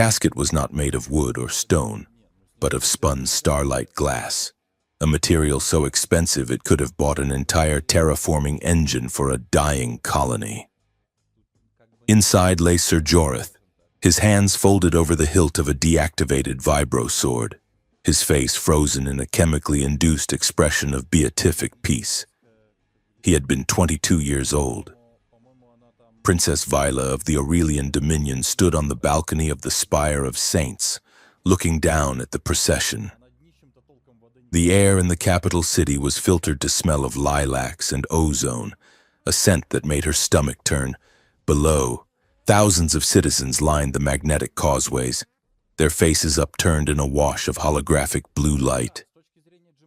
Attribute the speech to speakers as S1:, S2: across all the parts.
S1: casket was not made of wood or stone, but of spun starlight glass, a material so expensive it could have bought an entire terraforming engine for a dying colony. Inside lay Sir Jorith, his hands folded over the hilt of a deactivated vibro sword, his face frozen in a chemically induced expression of beatific peace. He had been 22 years old. Princess Vila of the Aurelian Dominion stood on the balcony of the Spire of Saints, looking down at the procession. The air in the capital city was filtered to smell of lilacs and ozone, a scent that made her stomach turn. Below, thousands of citizens lined the magnetic causeways, their faces upturned in a wash of holographic blue light.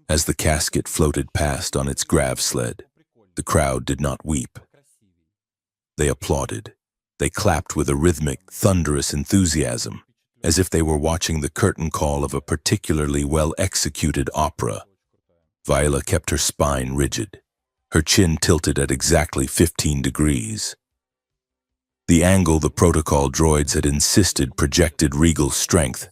S1: As the casket floated past on its grav sled, the crowd did not weep. They applauded. They clapped with a rhythmic, thunderous enthusiasm, as if they were watching the curtain call of a particularly well-executed opera. Viola kept her spine rigid, her chin tilted at exactly 15 degrees. The angle the protocol droids had insisted projected regal strength.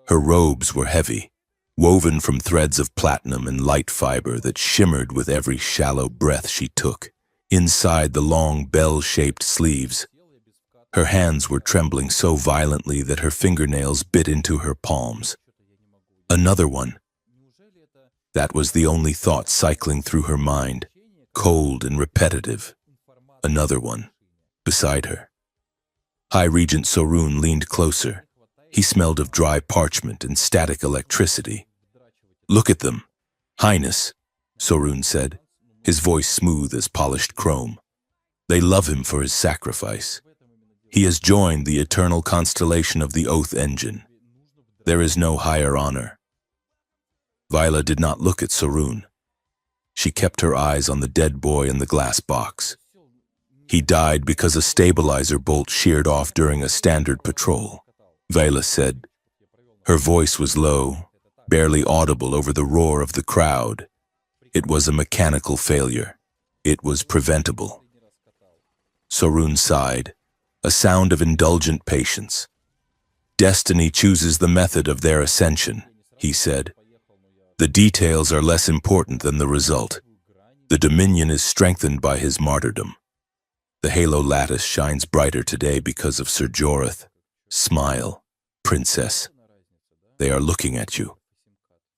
S1: Her robes were heavy, woven from threads of platinum and light fiber that shimmered with every shallow breath she took. Inside the long bell-shaped sleeves, her hands were trembling so violently that her fingernails bit into her palms. Another one. That was the only thought cycling through her mind, cold and repetitive. Another one, beside her. High Regent Sorun leaned closer. He smelled of dry parchment and static electricity. "Look at them, Highness," Sorun said, his voice smooth as polished chrome. "They love him for his sacrifice. He has joined the eternal constellation of the Oath Engine. There is no higher honor." Viola did not look at Sorun. She kept her eyes on the dead boy in the glass box. "He died because a stabilizer bolt sheared off during a standard patrol," Viola said. Her voice was low, barely audible over the roar of the crowd. It was a mechanical failure. It was preventable. Sorun sighed, a sound of indulgent patience. "Destiny chooses the method of their ascension," he said. "The details are less important than the result. The Dominion is strengthened by his martyrdom. The halo lattice shines brighter today because of Sir Jorith. Smile, Princess. They are looking at you."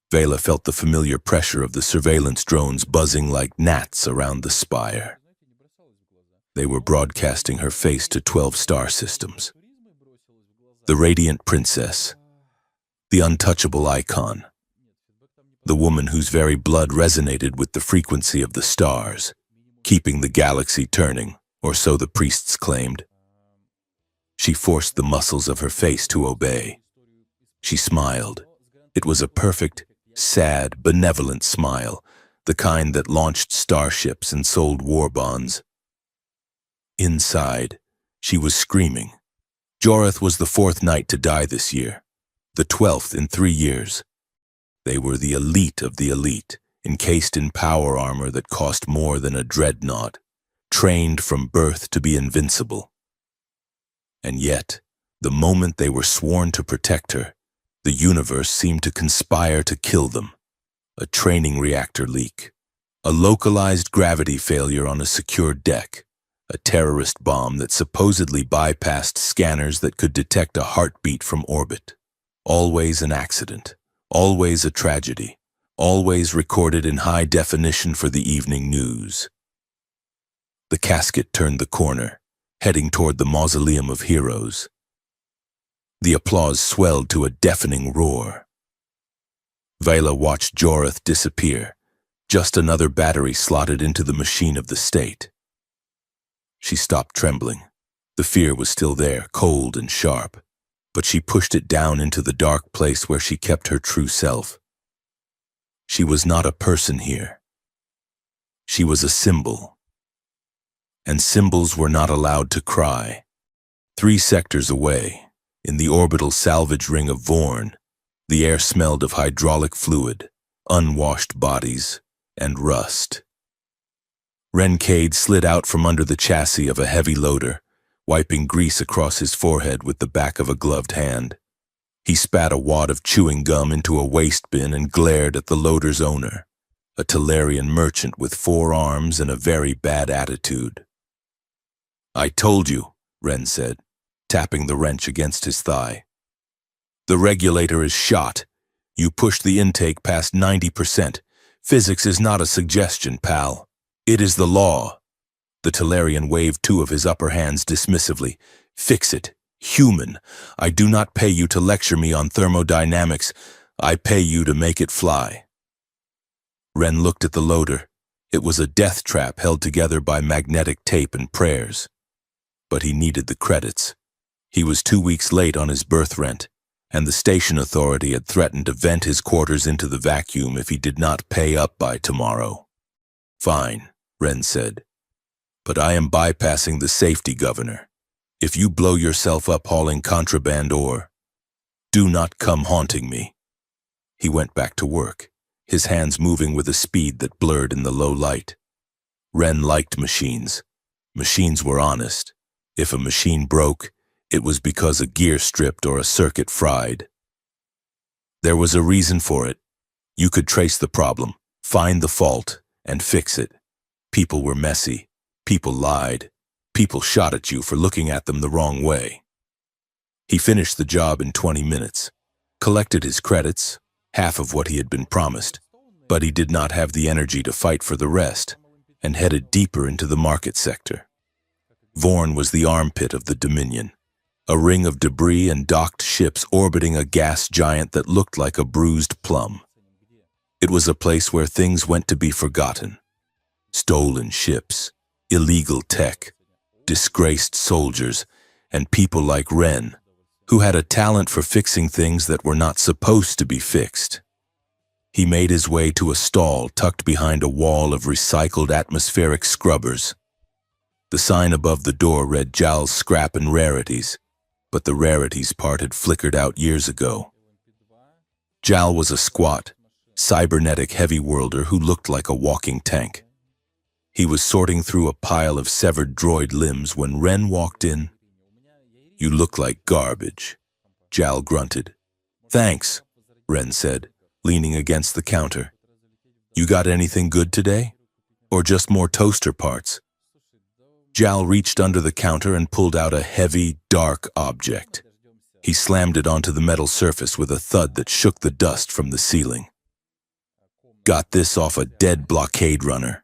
S1: Vela felt the familiar pressure of the surveillance drones buzzing like gnats around the spire. They were broadcasting her face to 12 star systems. The radiant princess, the untouchable icon, the woman whose very blood resonated with the frequency of the stars, keeping the galaxy turning, or so the priests claimed. She forced the muscles of her face to obey. She smiled. It was a perfect, sad, benevolent smile, the kind that launched starships and sold war bonds. Inside, she was screaming. Jorith was the 4th knight to die this year, the 12th in 3 years. They were the elite of the elite, encased in power armor that cost more than a dreadnought, trained from birth to be invincible. And yet, the moment they were sworn to protect her, the universe seemed to conspire to kill them. A training reactor leak, a localized gravity failure on a secure deck, a terrorist bomb that supposedly bypassed scanners that could detect a heartbeat from orbit. Always an accident, always a tragedy, always recorded in high definition for the evening news. The casket turned the corner, heading toward the Mausoleum of Heroes. The applause swelled to a deafening roar. Vela watched Jorith disappear, just another battery slotted into the machine of the state. She stopped trembling. The fear was still there, cold and sharp, but she pushed it down into the dark place where she kept her true self. She was not a person here. She was a symbol. And symbols were not allowed to cry. 3 sectors away, in the orbital salvage ring of Vorn, the air smelled of hydraulic fluid, unwashed bodies, and rust. Rencade slid out from under the chassis of a heavy loader, wiping grease across his forehead with the back of a gloved hand. He spat a wad of chewing gum into a waste bin and glared at the loader's owner, a Talarian merchant with 4 arms and a very bad attitude. "I told you," Ren said, tapping the wrench against his thigh. "The regulator is shot. You pushed the intake past 90%. Physics is not a suggestion, pal. It is the law." The Talarian waved 2 of his upper hands dismissively. "Fix it. Human. I do not pay you to lecture me on thermodynamics. I pay you to make it fly." Ren looked at the loader. It was a death trap held together by magnetic tape and prayers. But he needed the credits. He was 2 weeks late on his berth rent, and the station authority had threatened to vent his quarters into the vacuum if he did not pay up by tomorrow. "Fine," Ren said. "But I am bypassing the safety governor. If you blow yourself up hauling contraband ore, do not come haunting me." He went back to work, his hands moving with a speed that blurred in the low light. Ren liked machines. Machines were honest. If a machine broke, it was because a gear stripped or a circuit fried. There was a reason for it. You could trace the problem, find the fault, and fix it. People were messy. People lied. People shot at you for looking at them the wrong way. He finished the job in 20 minutes, collected his credits, half of what he had been promised, but he did not have the energy to fight for the rest, and headed deeper into the market sector. Vorn was the armpit of the Dominion, a ring of debris and docked ships orbiting a gas giant that looked like a bruised plum. It was a place where things went to be forgotten. Stolen ships, illegal tech, disgraced soldiers, and people like Ren, who had a talent for fixing things that were not supposed to be fixed. He made his way to a stall tucked behind a wall of recycled atmospheric scrubbers. The sign above the door read Jal's Scrap and Rarities, but the rarities part had flickered out years ago. Jal was a squat, cybernetic heavy worlder who looked like a walking tank. He was sorting through a pile of severed droid limbs when Ren walked in. "You look like garbage," Jal grunted. "Thanks," Ren said, leaning against the counter. "You got anything good today? Or just more toaster parts?" Jal reached under the counter and pulled out a heavy, dark object. He slammed it onto the metal surface with a thud that shook the dust from the ceiling. "Got this off a dead blockade runner,"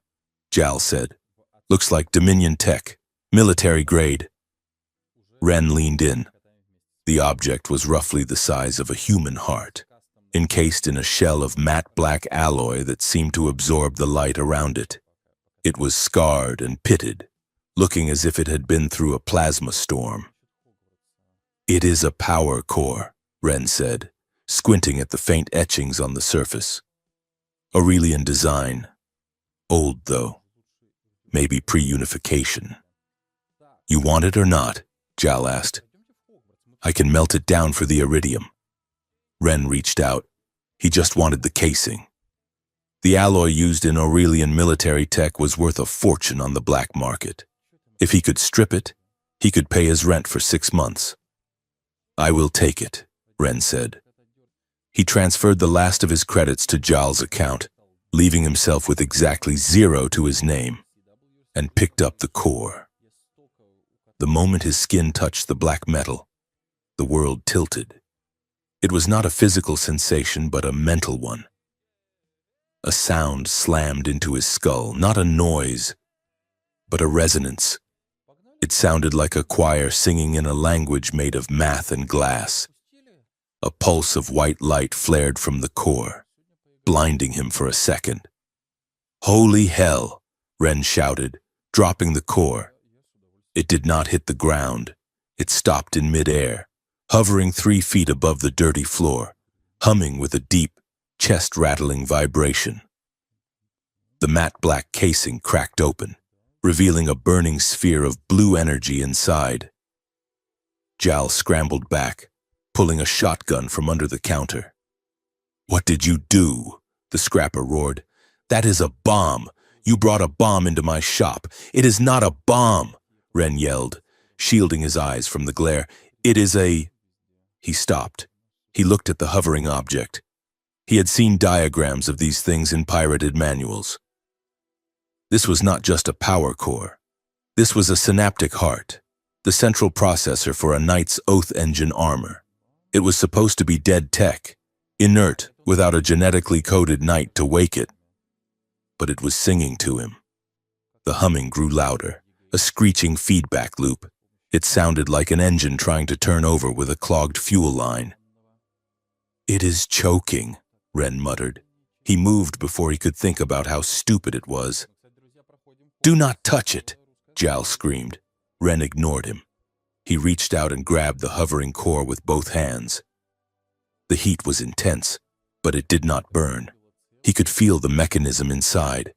S1: Jal said. "Looks like Dominion tech, military grade." Ren leaned in. The object was roughly the size of a human heart, encased in a shell of matte black alloy that seemed to absorb the light around it. It was scarred and pitted, looking as if it had been through a plasma storm. "It is a power core," Ren said, squinting at the faint etchings on the surface. "Aurelian design. Old, though. Maybe pre-unification." "You want it or not?" Jal asked. "I can melt it down for the iridium." Ren reached out. He just wanted the casing. The alloy used in Aurelian military tech was worth a fortune on the black market. If he could strip it, he could pay his rent for 6 months. "I will take it," Ren said. He transferred the last of his credits to Jal's account, leaving himself with exactly 0 to his name, and picked up the core. The moment his skin touched the black metal, the world tilted. It was not a physical sensation, but a mental one. A sound slammed into his skull, not a noise, but a resonance. It sounded like a choir singing in a language made of math and glass. A pulse of white light flared from the core, blinding him for a second. "Holy hell!" Ren shouted, dropping the core. It did not hit the ground. It stopped in midair, hovering 3 feet above the dirty floor, humming with a deep, chest-rattling vibration. The matte black casing cracked open, revealing a burning sphere of blue energy inside. Jal scrambled back, pulling a shotgun from under the counter. "What did you do?" the scrapper roared. "That is a bomb. You brought a bomb into my shop. It is not a bomb," Ren yelled, shielding his eyes from the glare. It is a... He stopped. He looked at the hovering object. He had seen diagrams of these things in pirated manuals. This was not just a power core. This was a synaptic heart, the central processor for a Knight's Oath engine armor. It was supposed to be dead tech, inert, without a genetically coded Knight to wake it. But it was singing to him. The humming grew louder, a screeching feedback loop. It sounded like an engine trying to turn over with a clogged fuel line. "It is choking," Ren muttered. He moved before he could think about how stupid it was. "Do not touch it," Jal screamed. Ren ignored him. He reached out and grabbed the hovering core with both hands. The heat was intense, but it did not burn. He could feel the mechanism inside,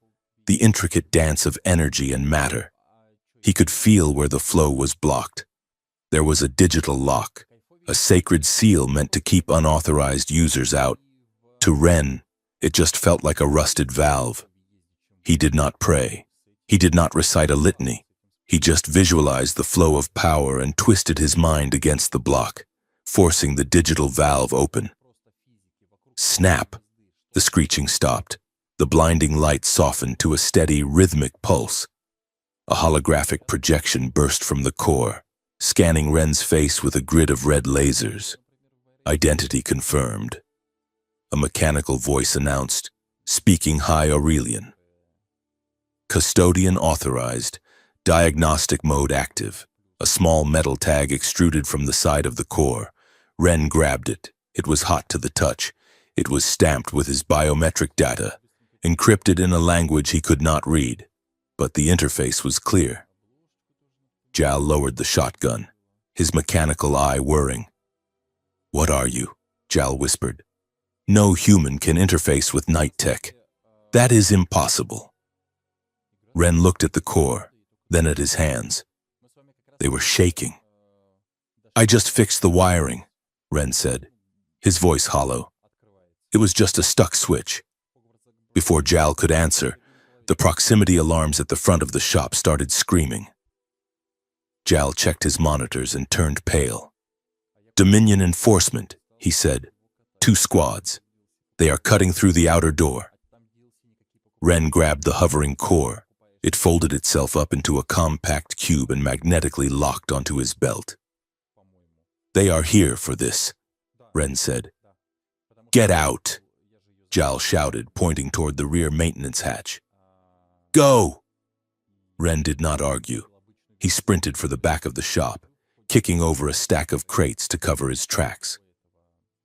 S1: the intricate dance of energy and matter. He could feel where the flow was blocked. There was a digital lock, a sacred seal meant to keep unauthorized users out. To Ren, it just felt like a rusted valve. He did not pray. He did not recite a litany. He just visualized the flow of power and twisted his mind against the block, forcing the digital valve open. Snap! The screeching stopped. The blinding light softened to a steady, rhythmic pulse. A holographic projection burst from the core, scanning Ren's face with a grid of red lasers. Identity confirmed. A mechanical voice announced, speaking High Aurelian. Custodian authorized. Diagnostic mode active. A small metal tag extruded from the side of the core. Ren grabbed it. It was hot to the touch. It was stamped with his biometric data, encrypted in a language he could not read. But the interface was clear. Jal lowered the shotgun, his mechanical eye whirring. "What are you?" Jal whispered. "No human can interface with night tech. That is impossible." Ren looked at the core, then at his hands. They were shaking. "I just fixed the wiring," Ren said, his voice hollow. It was just a stuck switch. Before Jal could answer, the proximity alarms at the front of the shop started screaming. Jal checked his monitors and turned pale. "Dominion enforcement," he said. "2 squads. They are cutting through the outer door." Ren grabbed the hovering core. It folded itself up into a compact cube and magnetically locked onto his belt. "They are here for this," Ren said. "Get out!" Jal shouted, pointing toward the rear maintenance hatch. "Go!" Ren did not argue. He sprinted for the back of the shop, kicking over a stack of crates to cover his tracks.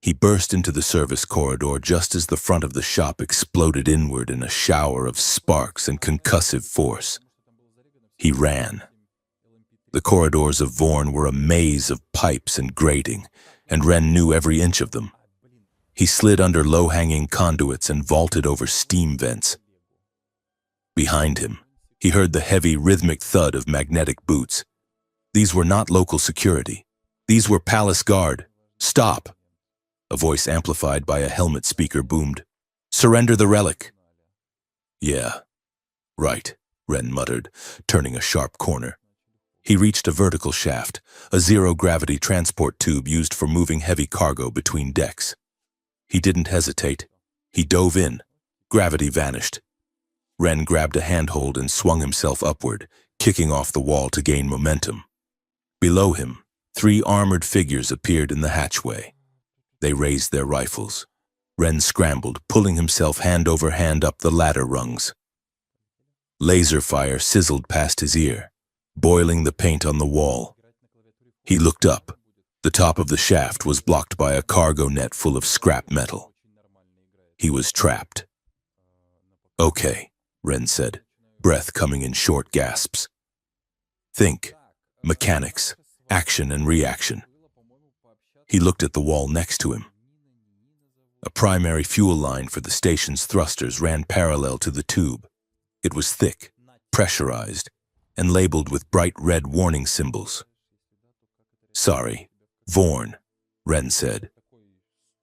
S1: He burst into the service corridor just as the front of the shop exploded inward in a shower of sparks and concussive force. He ran. The corridors of Vorn were a maze of pipes and grating, and Ren knew every inch of them. He slid under low-hanging conduits and vaulted over steam vents. Behind him, he heard the heavy, rhythmic thud of magnetic boots. These were not local security. These were Palace Guard. "Stop!" A voice amplified by a helmet speaker boomed. "Surrender the relic." "Yeah, right," Ren muttered, turning a sharp corner. He reached a vertical shaft, a zero-gravity transport tube used for moving heavy cargo between decks. He didn't hesitate. He dove in. Gravity vanished. Ren grabbed a handhold and swung himself upward, kicking off the wall to gain momentum. Below him, 3 armored figures appeared in the hatchway. They raised their rifles. Ren scrambled, pulling himself hand over hand up the ladder rungs. Laser fire sizzled past his ear, boiling the paint on the wall. He looked up. The top of the shaft was blocked by a cargo net full of scrap metal. He was trapped. "Okay," Ren said, breath coming in short gasps. "Think. Mechanics, action and reaction." He looked at the wall next to him. A primary fuel line for the station's thrusters ran parallel to the tube. It was thick, pressurized, and labeled with bright red warning symbols. "Sorry, Vorn," Ren said.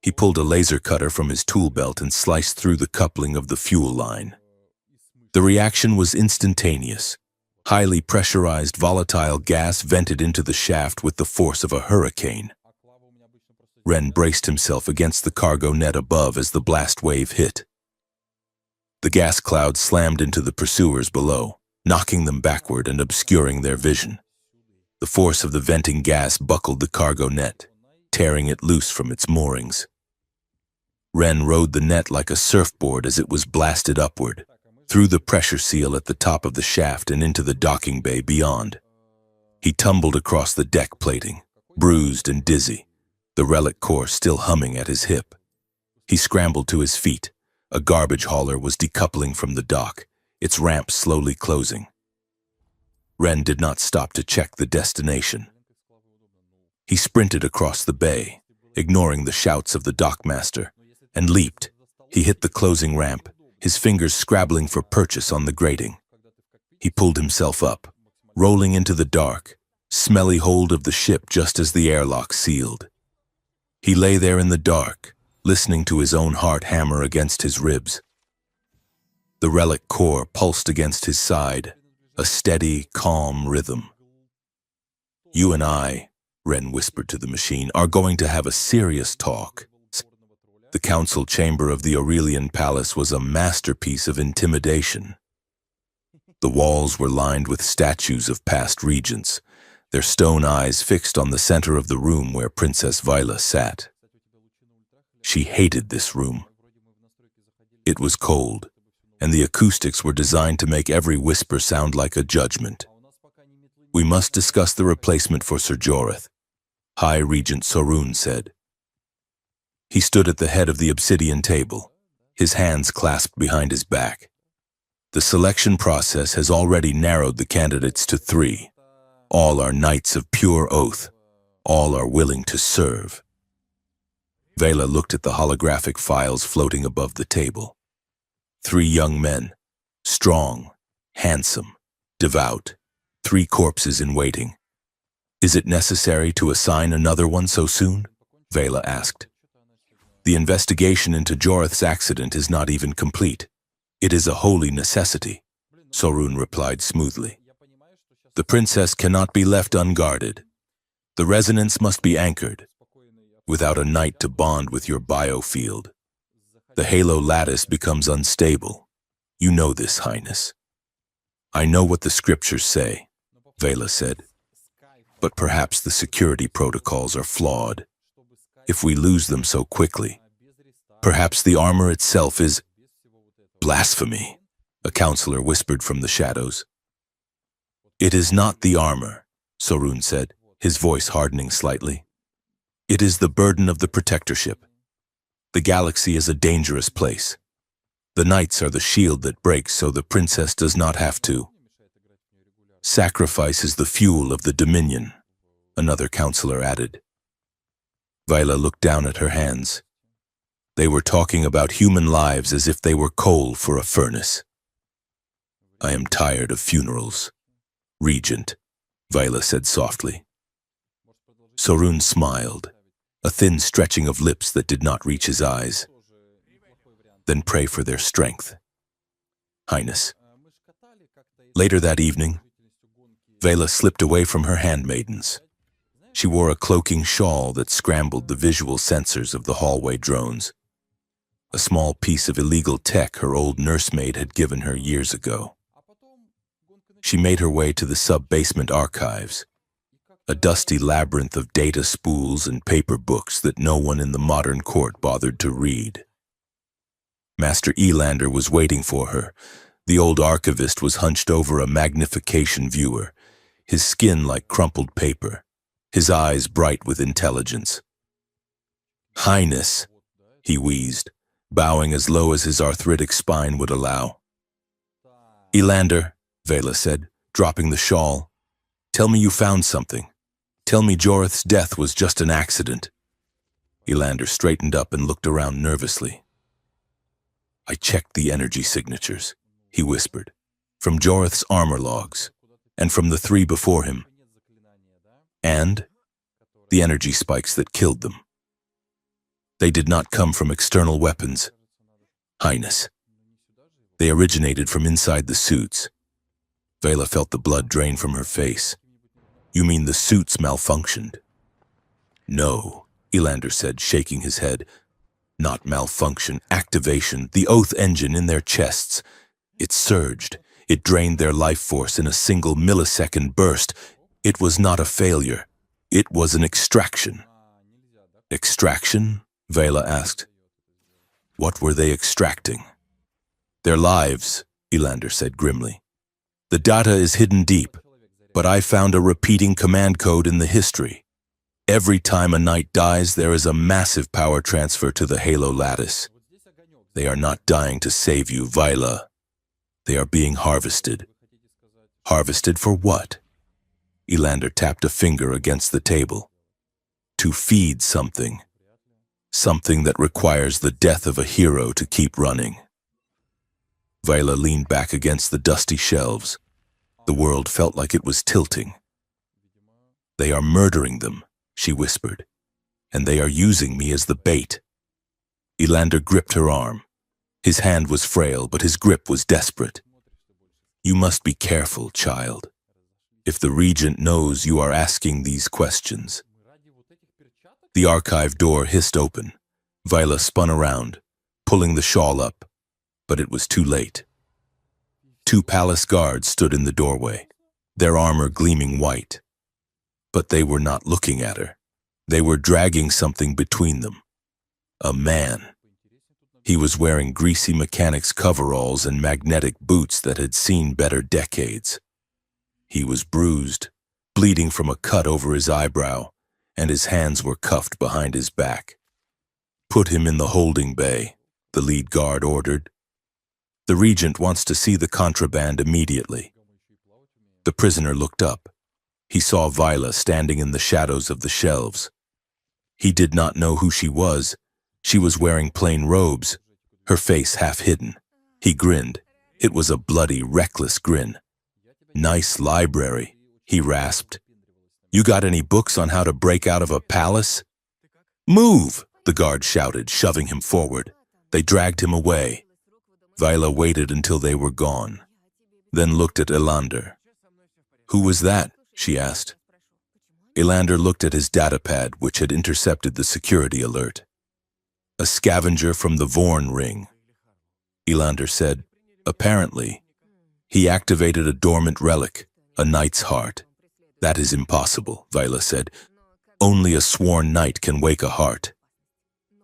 S1: He pulled a laser cutter from his tool belt and sliced through the coupling of the fuel line. The reaction was instantaneous. Highly pressurized volatile gas vented into the shaft with the force of a hurricane. Ren braced himself against the cargo net above as the blast wave hit. The gas cloud slammed into the pursuers below, knocking them backward and obscuring their vision. The force of the venting gas buckled the cargo net, tearing it loose from its moorings. Ren rode the net like a surfboard as it was blasted upward, through the pressure seal at the top of the shaft and into the docking bay beyond. He tumbled across the deck plating, bruised and dizzy, the relic core still humming at his hip. He scrambled to his feet. A garbage hauler was decoupling from the dock, its ramp slowly closing. Ren did not stop to check the destination. He sprinted across the bay, ignoring the shouts of the dockmaster, and leaped. He hit the closing ramp, his fingers scrabbling for purchase on the grating. He pulled himself up, rolling into the dark, smelly hold of the ship just as the airlock sealed. He lay there in the dark, listening to his own heart hammer against his ribs. The relic core pulsed against his side, a steady, calm rhythm. "You and I," Ren whispered to the machine, "are going to have a serious talk." The council chamber of the Aurelian Palace was a masterpiece of intimidation. The walls were lined with statues of past regents, their stone eyes fixed on the center of the room where Princess Vila sat. She hated this room. It was cold, and the acoustics were designed to make every whisper sound like a judgment. "We must discuss the replacement for Sir Jorith," High Regent Sorun said. He stood at the head of the obsidian table, his hands clasped behind his back. "The selection process has already narrowed the candidates to 3. All are knights of pure oath. All are willing to serve." Vela looked at the holographic files floating above the table. 3 young men, strong, handsome, devout, 3 corpses in waiting. "Is it necessary to assign another one so soon?" Vela asked. "The investigation into Jorith's accident is not even complete. It is a holy necessity," Sorun replied smoothly. "The princess cannot be left unguarded. The resonance must be anchored. Without a knight to bond with your biofield, the halo lattice becomes unstable. You know this, Highness." "I know what the scriptures say," Vela said. "But perhaps the security protocols are flawed. If we lose them so quickly, perhaps the armor itself is—" "Blasphemy," a counselor whispered from the shadows. "It is not the armor," Sorun said, his voice hardening slightly. "It is the burden of the protectorship. The galaxy is a dangerous place. The knights are the shield that breaks so the princess does not have to. Sacrifice is the fuel of the Dominion," another counselor added. Vila looked down at her hands. They were talking about human lives as if they were coal for a furnace. "I am tired of funerals, Regent," Vila said softly. Sorun smiled, a thin stretching of lips that did not reach his eyes. "Then pray for their strength, Highness." Later that evening, Vela slipped away from her handmaidens. She wore a cloaking shawl that scrambled the visual sensors of the hallway drones, a small piece of illegal tech her old nursemaid had given her years ago. She made her way to the sub-basement archives, a dusty labyrinth of data spools and paper books that no one in the modern court bothered to read. Master Elander was waiting for her. The old archivist was hunched over a magnification viewer, his skin like crumpled paper, his eyes bright with intelligence. "Highness," he wheezed, bowing as low as his arthritic spine would allow. "Elander," Vela said, dropping the shawl, "tell me you found something. Tell me Jorith's death was just an accident." Elander straightened up and looked around nervously. "I checked the energy signatures," he whispered, "from Jorith's armor logs, and from the 3 before him. And the energy spikes that killed them. They did not come from external weapons, Highness. They originated from inside the suits. Vela felt the blood drain from her face. You mean the suits malfunctioned? No, Elander said, shaking his head. Not malfunction, activation, the oath engine in their chests. It surged. It drained their life force in a single millisecond burst. It was not a failure. It was an extraction. Extraction? Vela asked. What were they extracting? Their lives, Elander said grimly. The data is hidden deep, but I found a repeating command code in the history. Every time a knight dies, there is a massive power transfer to the Halo lattice. They are not dying to save you, Vela. They are being harvested. Harvested for what? Elander tapped a finger against the table. To feed something. Something that requires the death of a hero to keep running. Vela leaned back against the dusty shelves. The world felt like it was tilting. They are murdering them, she whispered, and they are using me as the bait. Elander gripped her arm. His hand was frail, but his grip was desperate. You must be careful, child. If the Regent knows you are asking these questions. The archive door hissed open. Vela spun around, pulling the shawl up, but it was too late. 2 palace guards stood in the doorway, their armor gleaming white. But they were not looking at her. They were dragging something between them. A man. He was wearing greasy mechanic's coveralls and magnetic boots that had seen better decades. He was bruised, bleeding from a cut over his eyebrow, and his hands were cuffed behind his back. Put him in the holding bay, the lead guard ordered. The Regent wants to see the contraband immediately. The prisoner looked up. He saw Vela standing in the shadows of the shelves. He did not know who she was. She was wearing plain robes, her face half hidden. He grinned. It was a bloody, reckless grin. Nice library, he rasped. You got any books on how to break out of a palace? Move, the guard shouted, shoving him forward. They dragged him away. Vela waited until they were gone, then looked at Elander. Who was that? She asked. Elander looked at his datapad, which had intercepted the security alert. A scavenger from the Vorn ring. Elander said, apparently. He activated a dormant relic, a knight's heart. That is impossible, Vela said. Only a sworn knight can wake a heart.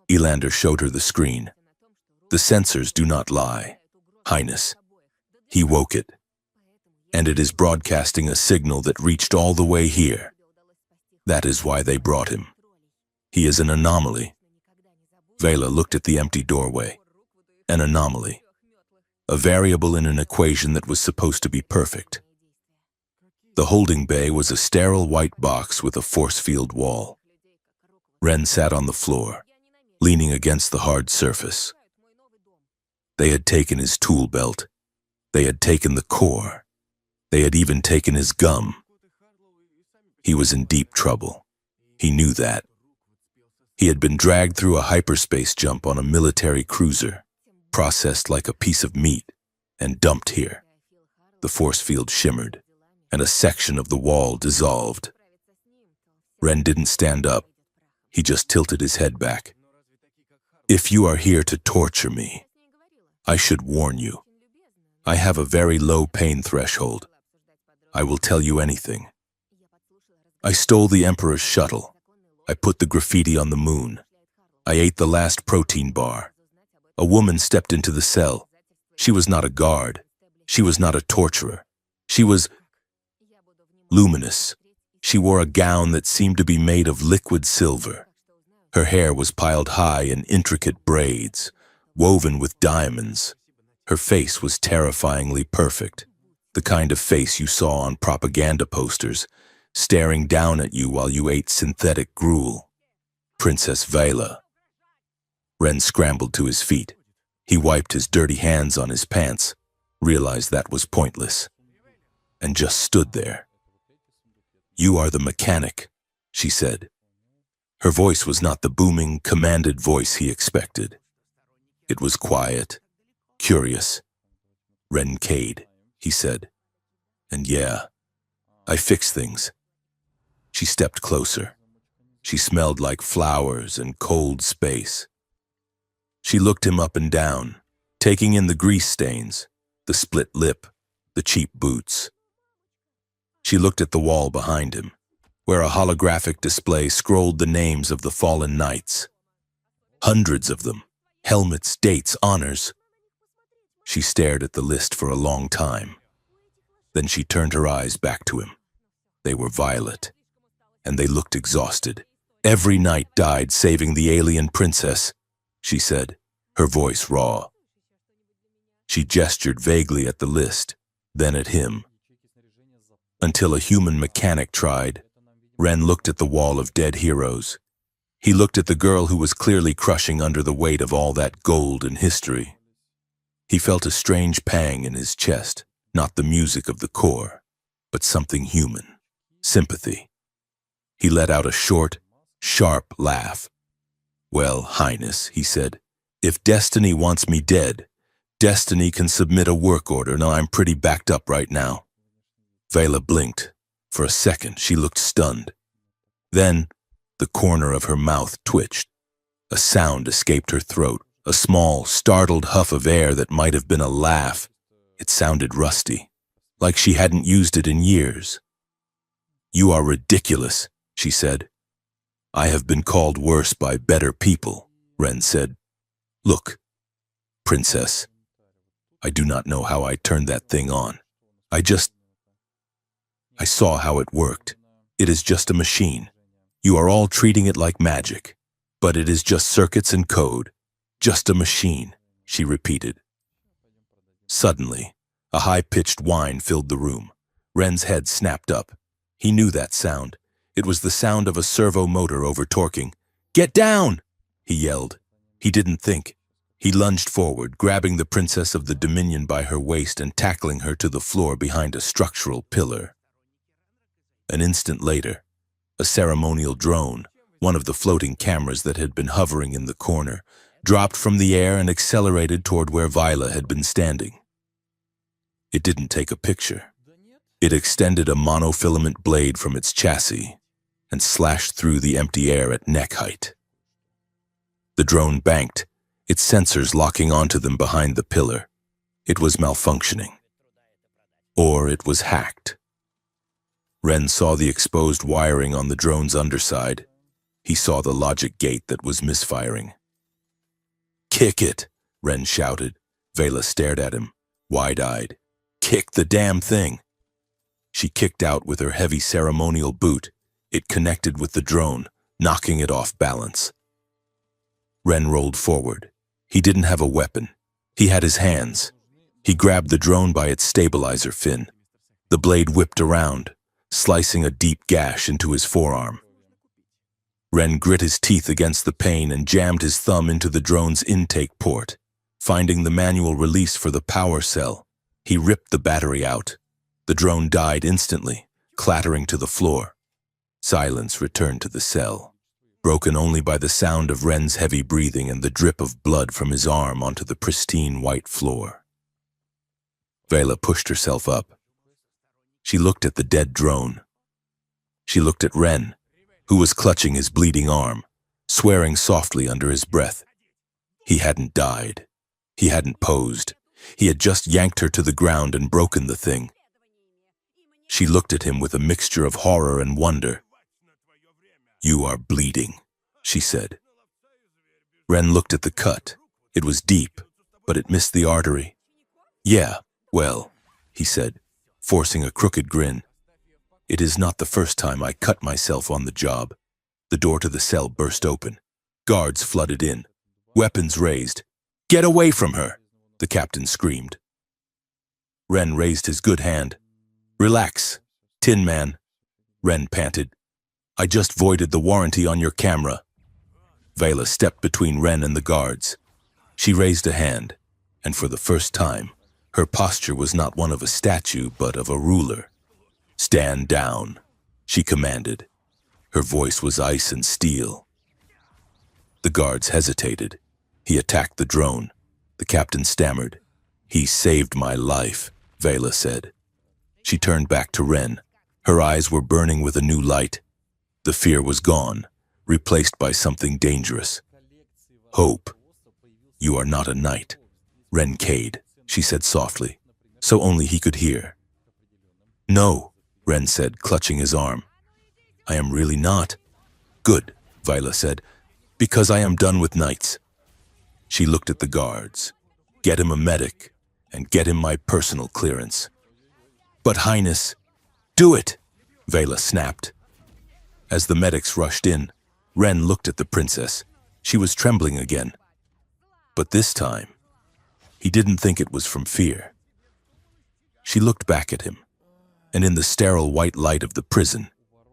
S1: Elander showed her the screen. The sensors do not lie, Highness. He woke it. And it is broadcasting a signal that reached all the way here. That is why they brought him. He is an anomaly. Vela looked at the empty doorway. An anomaly. A variable in an equation that was supposed to be perfect. The holding bay was a sterile white box with a force field wall. Ren sat on the floor, leaning against the hard surface. They had taken his tool belt. They had taken the core. They had even taken his gum. He was in deep trouble. He knew that. He had been dragged through a hyperspace jump on a military cruiser, processed like a piece of meat, and dumped here. The force field shimmered, and a section of the wall dissolved. Ren didn't stand up. He just tilted his head back. If you are here to torture me, I should warn you. I have a very low pain threshold. I will tell you anything. I stole the Emperor's shuttle. I put the graffiti on the moon. I ate the last protein bar. A woman stepped into the cell. She was not a guard. She was not a torturer. She was luminous. She wore a gown that seemed to be made of liquid silver. Her hair was piled high in intricate braids, woven with diamonds. Her face was terrifyingly perfect, the kind of face you saw on propaganda posters, staring down at you while you ate synthetic gruel. Princess Vela. Ren scrambled to his feet. He wiped his dirty hands on his pants, realized that was pointless, and just stood there. You are the mechanic, she said. Her voice was not the booming, commanded voice he expected. It was quiet, curious. Ren Cade, he said. And yeah, I fix things. She stepped closer. She smelled like flowers and cold space. She looked him up and down, taking in the grease stains, the split lip, the cheap boots. She looked at the wall behind him, where a holographic display scrolled the names of the fallen knights. Hundreds of them, helmets, dates, honors. She stared at the list for a long time. Then she turned her eyes back to him. They were violet, and they looked exhausted. Every knight died saving the alien princess, she said, her voice raw. She gestured vaguely at the list, then at him. Until a human mechanic tried, Ren looked at the wall of dead heroes. He looked at the girl who was clearly crushing under the weight of all that gold and history. He felt a strange pang in his chest, not the music of the core, but something human, sympathy. He let out a short, sharp laugh. "Well, Highness," he said, "if Destiny wants me dead, Destiny can submit a work order. Now I'm pretty backed up right now." Vela blinked. For a second, she looked stunned. Then, the corner of her mouth twitched. A sound escaped her throat, a small, startled huff of air that might have been a laugh. It sounded rusty, like she hadn't used it in years. "You are ridiculous," she said. "I have been called worse by better people," Ren said. "Look, Princess, I do not know how I turned that thing on. I saw how it worked. It is just a machine. You are all treating it like magic. But it is just circuits and code. Just a machine," she repeated. Suddenly, a high-pitched whine filled the room. Ren's head snapped up. He knew that sound. It was the sound of a servo motor over-torquing. "Get down!" he yelled. He didn't think. He lunged forward, grabbing the Princess of the Dominion by her waist and tackling her to the floor behind a structural pillar. An instant later, a ceremonial drone, one of the floating cameras that had been hovering in the corner, dropped from the air and accelerated toward where Viola had been standing. It didn't take a picture. It extended a monofilament blade from its chassis and slashed through the empty air at neck height. The drone banked, its sensors locking onto them behind the pillar. It was malfunctioning. Or it was hacked. Ren saw the exposed wiring on the drone's underside. He saw the logic gate that was misfiring. "Kick it," Ren shouted. Vela stared at him, wide-eyed. "Kick the damn thing." She kicked out with her heavy ceremonial boot. It connected with the drone, knocking it off balance. Ren rolled forward. He didn't have a weapon. He had his hands. He grabbed the drone by its stabilizer fin. The blade whipped around, slicing a deep gash into his forearm. Ren grit his teeth against the pain and jammed his thumb into the drone's intake port. Finding the manual release for the power cell, he ripped the battery out. The drone died instantly, clattering to the floor. Silence returned to the cell, broken only by the sound of Ren's heavy breathing and the drip of blood from his arm onto the pristine white floor. Vela pushed herself up. She looked at the dead drone. She looked at Ren, who was clutching his bleeding arm, swearing softly under his breath. He hadn't died. He hadn't posed. He had just yanked her to the ground and broken the thing. She looked at him with a mixture of horror and wonder. "You are bleeding," she said. Ren looked at the cut. It was deep, but it missed the artery. "Yeah, well," he said, forcing a crooked grin. "It is not the first time I cut myself on the job." The door to the cell burst open. Guards flooded in, weapons raised. "Get away from her!" the captain screamed. Ren raised his good hand. "Relax, Tin Man," Ren panted. "I just voided the warranty on your camera." Vela stepped between Ren and the guards. She raised a hand, and for the first time, her posture was not one of a statue, but of a ruler. "Stand down," she commanded. Her voice was ice and steel. The guards hesitated. He attacked the drone. The captain stammered. "He saved my life," Vela said. She turned back to Ren. Her eyes were burning with a new light. The fear was gone, replaced by something dangerous. Hope. You are not a knight. Ren Cade, she said softly, so only he could hear. No, Ren said, clutching his arm. I am really not. Good, Viola said, because I am done with knights. She looked at the guards. Get him a medic, and get him my personal clearance. But Highness, do it, Vela snapped. As the medics rushed in, Ren looked at the princess. She was trembling again. But this time, he didn't think it was from fear. She looked back at him, and in the sterile white light of the prison,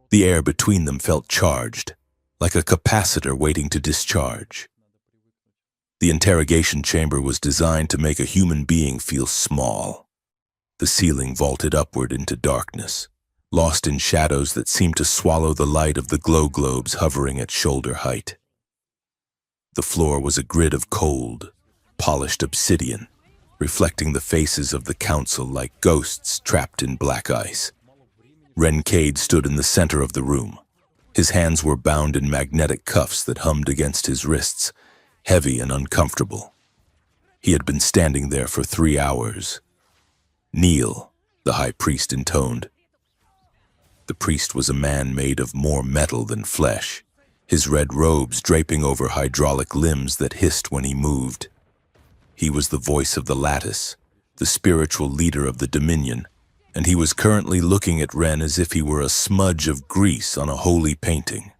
S1: the air between them felt charged, like a capacitor waiting to discharge. The interrogation chamber was designed to make a human being feel small. The ceiling vaulted upward into darkness, lost in shadows that seemed to swallow the light of the glow globes hovering at shoulder height. The floor was a grid of cold, polished obsidian, reflecting the faces of the council like ghosts trapped in black ice. Ren Cade stood in the center of the room. His hands were bound in magnetic cuffs that hummed against his wrists, heavy and uncomfortable. He had been standing there for 3 hours. Kneel, the high priest intoned. The priest was a man made of more metal than flesh, his red robes draping over hydraulic limbs that hissed when he moved. He was the voice of the lattice, the spiritual leader of the Dominion, and he was currently looking at Ren as if he were a smudge of grease on a holy painting.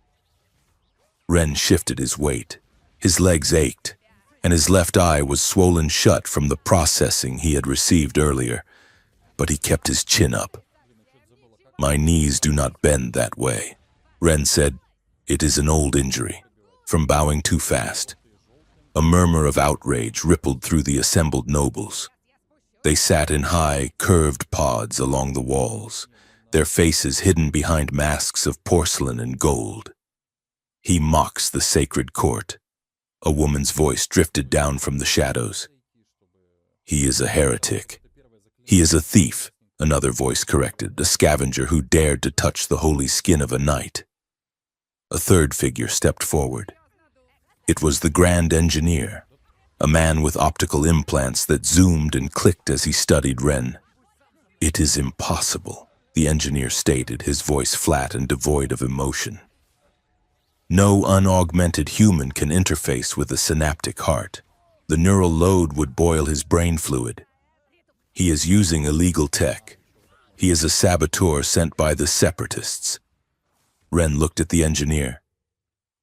S1: Ren shifted his weight. His legs ached, and his left eye was swollen shut from the processing he had received earlier, but he kept his chin up. My knees do not bend that way, Ren said. It is an old injury, from bowing too fast. A murmur of outrage rippled through the assembled nobles. They sat in high, curved pods along the walls, their faces hidden behind masks of porcelain and gold. He mocks the sacred court. A woman's voice drifted down from the shadows. He is a heretic. He is a thief, another voice corrected, a scavenger who dared to touch the holy skin of a knight. A third figure stepped forward. It was the Grand Engineer, a man with optical implants that zoomed and clicked as he studied Ren. It is impossible, the engineer stated, his voice flat and devoid of emotion. No unaugmented human can interface with a synaptic heart. The neural load would boil his brain fluid. He is using illegal tech. He is a saboteur sent by the separatists. Ren looked at the engineer.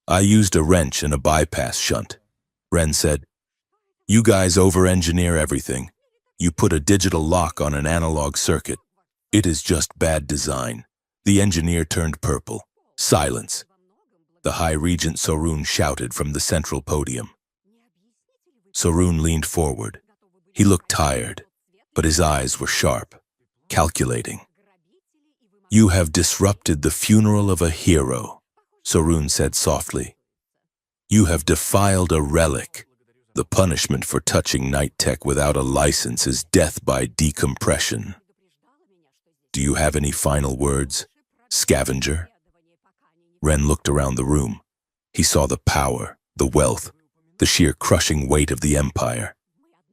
S1: I used a wrench and a bypass shunt. Ren said, You guys over-engineer everything. You put a digital lock on an analog circuit. It is just bad design. The engineer turned purple. Silence. The High Regent Sorun shouted from the central podium. Sorun leaned forward. He looked tired, but his eyes were sharp, calculating. You have disrupted the funeral of a hero, Sorun said softly. You have defiled a relic. The punishment for touching night tech without a license is death by decompression. Do you have any final words, scavenger? Ren looked around the room. He saw the power, the wealth, the sheer crushing weight of the empire.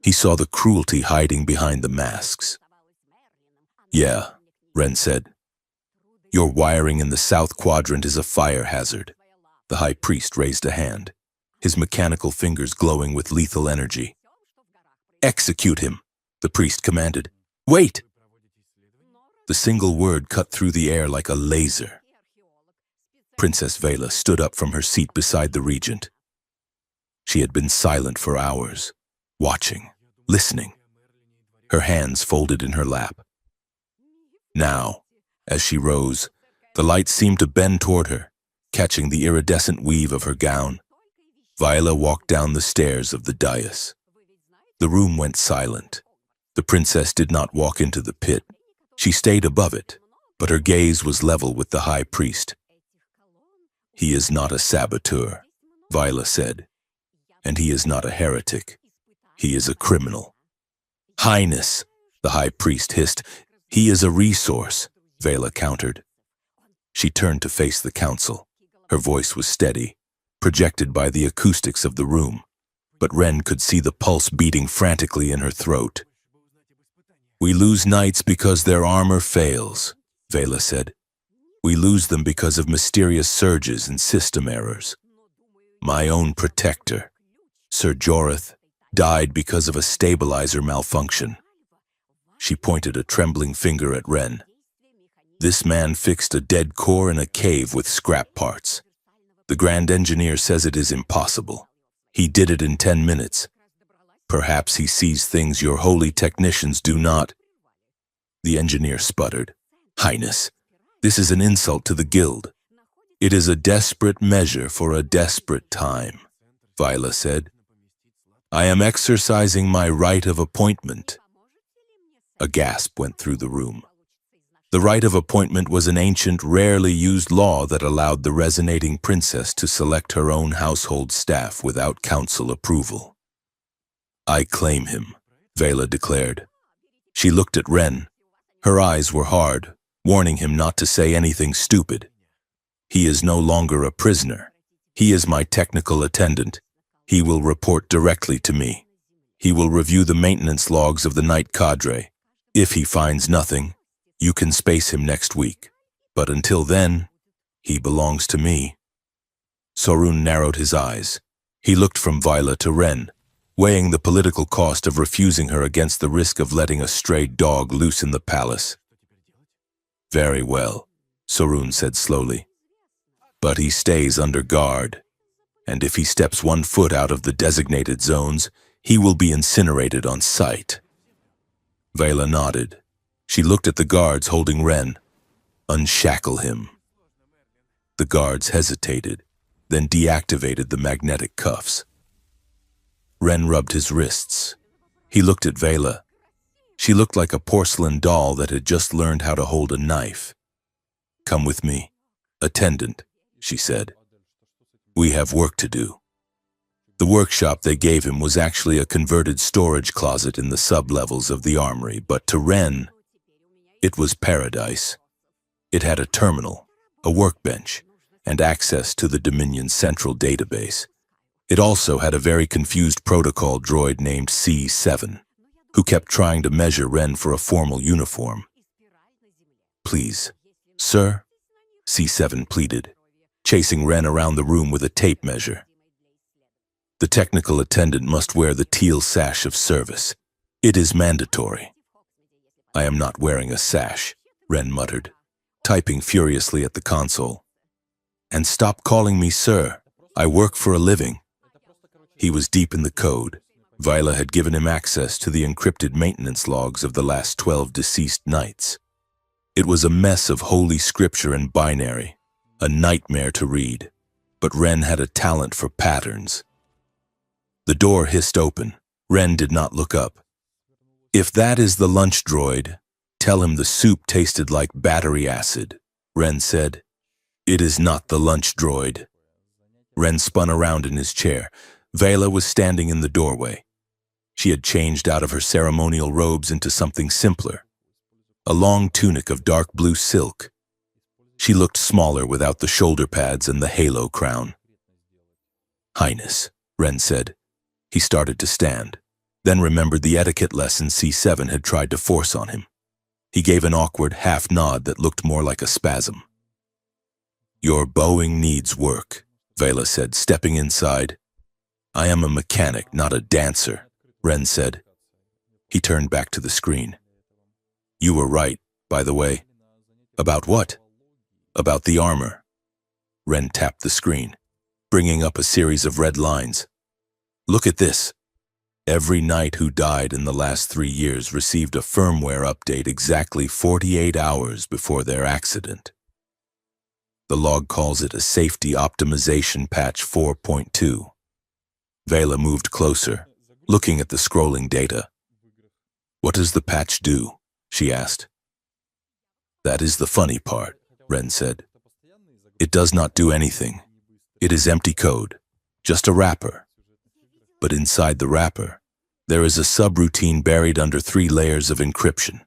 S1: He saw the cruelty hiding behind the masks. Yeah, Ren said. Your wiring in the south quadrant is a fire hazard. The high priest raised a hand, his mechanical fingers glowing with lethal energy. Execute him, the priest commanded. Wait! The single word cut through the air like a laser. Princess Vela stood up from her seat beside the regent. She had been silent for hours, watching, listening, her hands folded in her lap. Now, as she rose, the light seemed to bend toward her, catching the iridescent weave of her gown. Viola walked down the stairs of the dais. The room went silent. The princess did not walk into the pit. She stayed above it, but her gaze was level with the high priest. He is not a saboteur, Viola said, and he is not a heretic. He is a criminal. Highness, the high priest hissed, He is a resource, Vela countered. She turned to face the council. Her voice was steady, projected by the acoustics of the room, but Ren could see the pulse beating frantically in her throat. We lose knights because their armor fails, Vela said. We lose them because of mysterious surges and system errors. My own protector, Sir Jorith, died because of a stabilizer malfunction. She pointed a trembling finger at Ren. This man fixed a dead core in a cave with scrap parts. The Grand Engineer says it is impossible. He did it in 10 minutes. Perhaps he sees things your holy technicians do not. The engineer sputtered. Highness, this is an insult to the guild. It is a desperate measure for a desperate time, Vila said. I am exercising my right of appointment. A gasp went through the room. The right of appointment was an ancient, rarely used law that allowed the resonating princess to select her own household staff without council approval. I claim him, Vela declared. She looked at Ren. Her eyes were hard, warning him not to say anything stupid. He is no longer a prisoner. He is my technical attendant. He will report directly to me. He will review the maintenance logs of the Knight cadre. If he finds nothing, you can space him next week. But until then, he belongs to me. Sorun narrowed his eyes. He looked from Vila to Ren, weighing the political cost of refusing her against the risk of letting a stray dog loose in the palace. Very well, Sorun said slowly. But he stays under guard, and if he steps 1 foot out of the designated zones, he will be incinerated on sight. Vela nodded. She looked at the guards holding Ren. Unshackle him. The guards hesitated, then deactivated the magnetic cuffs. Ren rubbed his wrists. He looked at Vela. She looked like a porcelain doll that had just learned how to hold a knife. Come with me, attendant, she said. We have work to do. The workshop they gave him was actually a converted storage closet in the sub-levels of the armory, but to Ren, it was paradise. It had a terminal, a workbench, and access to the Dominion's central database. It also had a very confused protocol droid named C7, who kept trying to measure Ren for a formal uniform. Please, sir, C7 pleaded, chasing Ren around the room with a tape measure. The technical attendant must wear the teal sash of service. It is mandatory. I am not wearing a sash, Ren muttered, typing furiously at the console. And stop calling me sir. I work for a living. He was deep in the code. Vila had given him access to the encrypted maintenance logs of the last 12 deceased knights. It was a mess of holy scripture and binary, a nightmare to read, but Ren had a talent for patterns. The door hissed open. Ren did not look up. If that is the lunch droid, tell him the soup tasted like battery acid, Ren said. It is not the lunch droid. Ren spun around in his chair. Vela was standing in the doorway. She had changed out of her ceremonial robes into something simpler, a long tunic of dark blue silk. She looked smaller without the shoulder pads and the halo crown. Highness, Ren said. He started to stand, then remembered the etiquette lesson C7 had tried to force on him. He gave an awkward half nod that looked more like a spasm. Your bowing needs work, Vela said, stepping inside. I am a mechanic, not a dancer, Ren said. He turned back to the screen. You were right, by the way. About what? About the armor. Ren tapped the screen, bringing up a series of red lines. Look at this. Every knight who died in the last 3 years received a firmware update exactly 48 hours before their accident. The log calls it a safety optimization patch 4.2. Vela moved closer, looking at the scrolling data. What does the patch do? She asked. That is the funny part, Ren said. It does not do anything. It is empty code, just a wrapper. But inside the wrapper, there is a subroutine buried under 3 layers of encryption.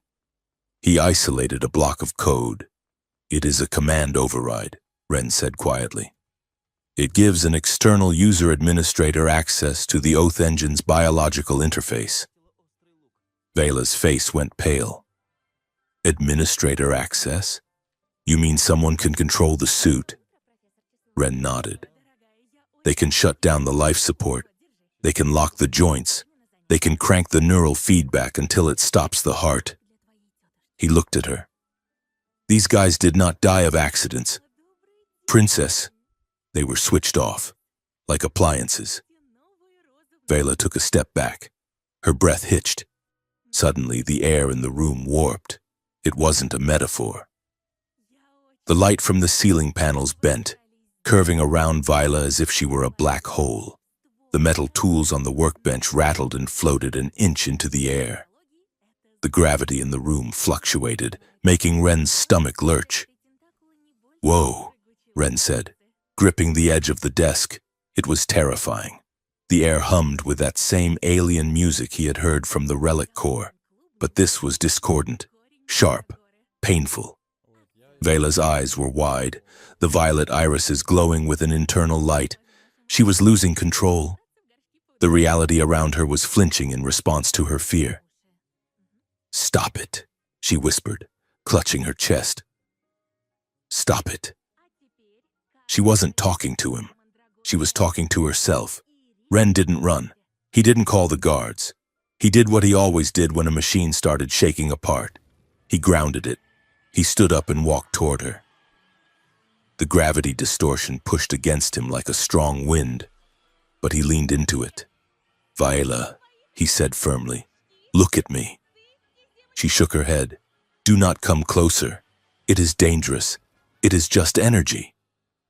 S1: He isolated a block of code. It is a command override, Ren said quietly. It gives an external user administrator access to the Oath Engine's biological interface. Vela's face went pale. Administrator access? You mean someone can control the suit? Ren nodded. They can shut down the life support. They can lock the joints. They can crank the neural feedback until it stops the heart. He looked at her. These guys did not die of accidents. Princess, they were switched off, like appliances. Vela took a step back. Her breath hitched. Suddenly, the air in the room warped. It wasn't a metaphor. The light from the ceiling panels bent, curving around Viola as if she were a black hole. The metal tools on the workbench rattled and floated an inch into the air. The gravity in the room fluctuated, making Ren's stomach lurch. "Whoa," Ren said, gripping the edge of the desk. It was terrifying. The air hummed with that same alien music he had heard from the relic core, but this was discordant, sharp, painful. Vela's eyes were wide, the violet irises glowing with an internal light. She was losing control. The reality around her was flinching in response to her fear. "Stop it," she whispered, clutching her chest. "Stop it." She wasn't talking to him. She was talking to herself. Ren didn't run. He didn't call the guards. He did what he always did when a machine started shaking apart. He grounded it. He stood up and walked toward her. The gravity distortion pushed against him like a strong wind, but he leaned into it. "Viola," he said firmly, "look at me." She shook her head. "Do not come closer. It is dangerous. It is just energy,"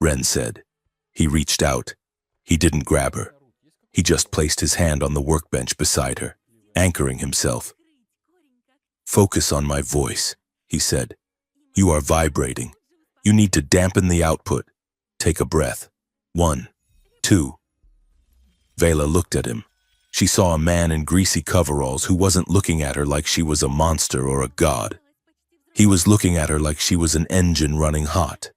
S1: Ren said. He reached out. He didn't grab her. He just placed his hand on the workbench beside her, anchoring himself. "Focus on my voice," he said. "You are vibrating. You need to dampen the output. Take a breath. 1, 2. Vela looked at him. She saw a man in greasy coveralls who wasn't looking at her like she was a monster or a god. He was looking at her like she was an engine running hot.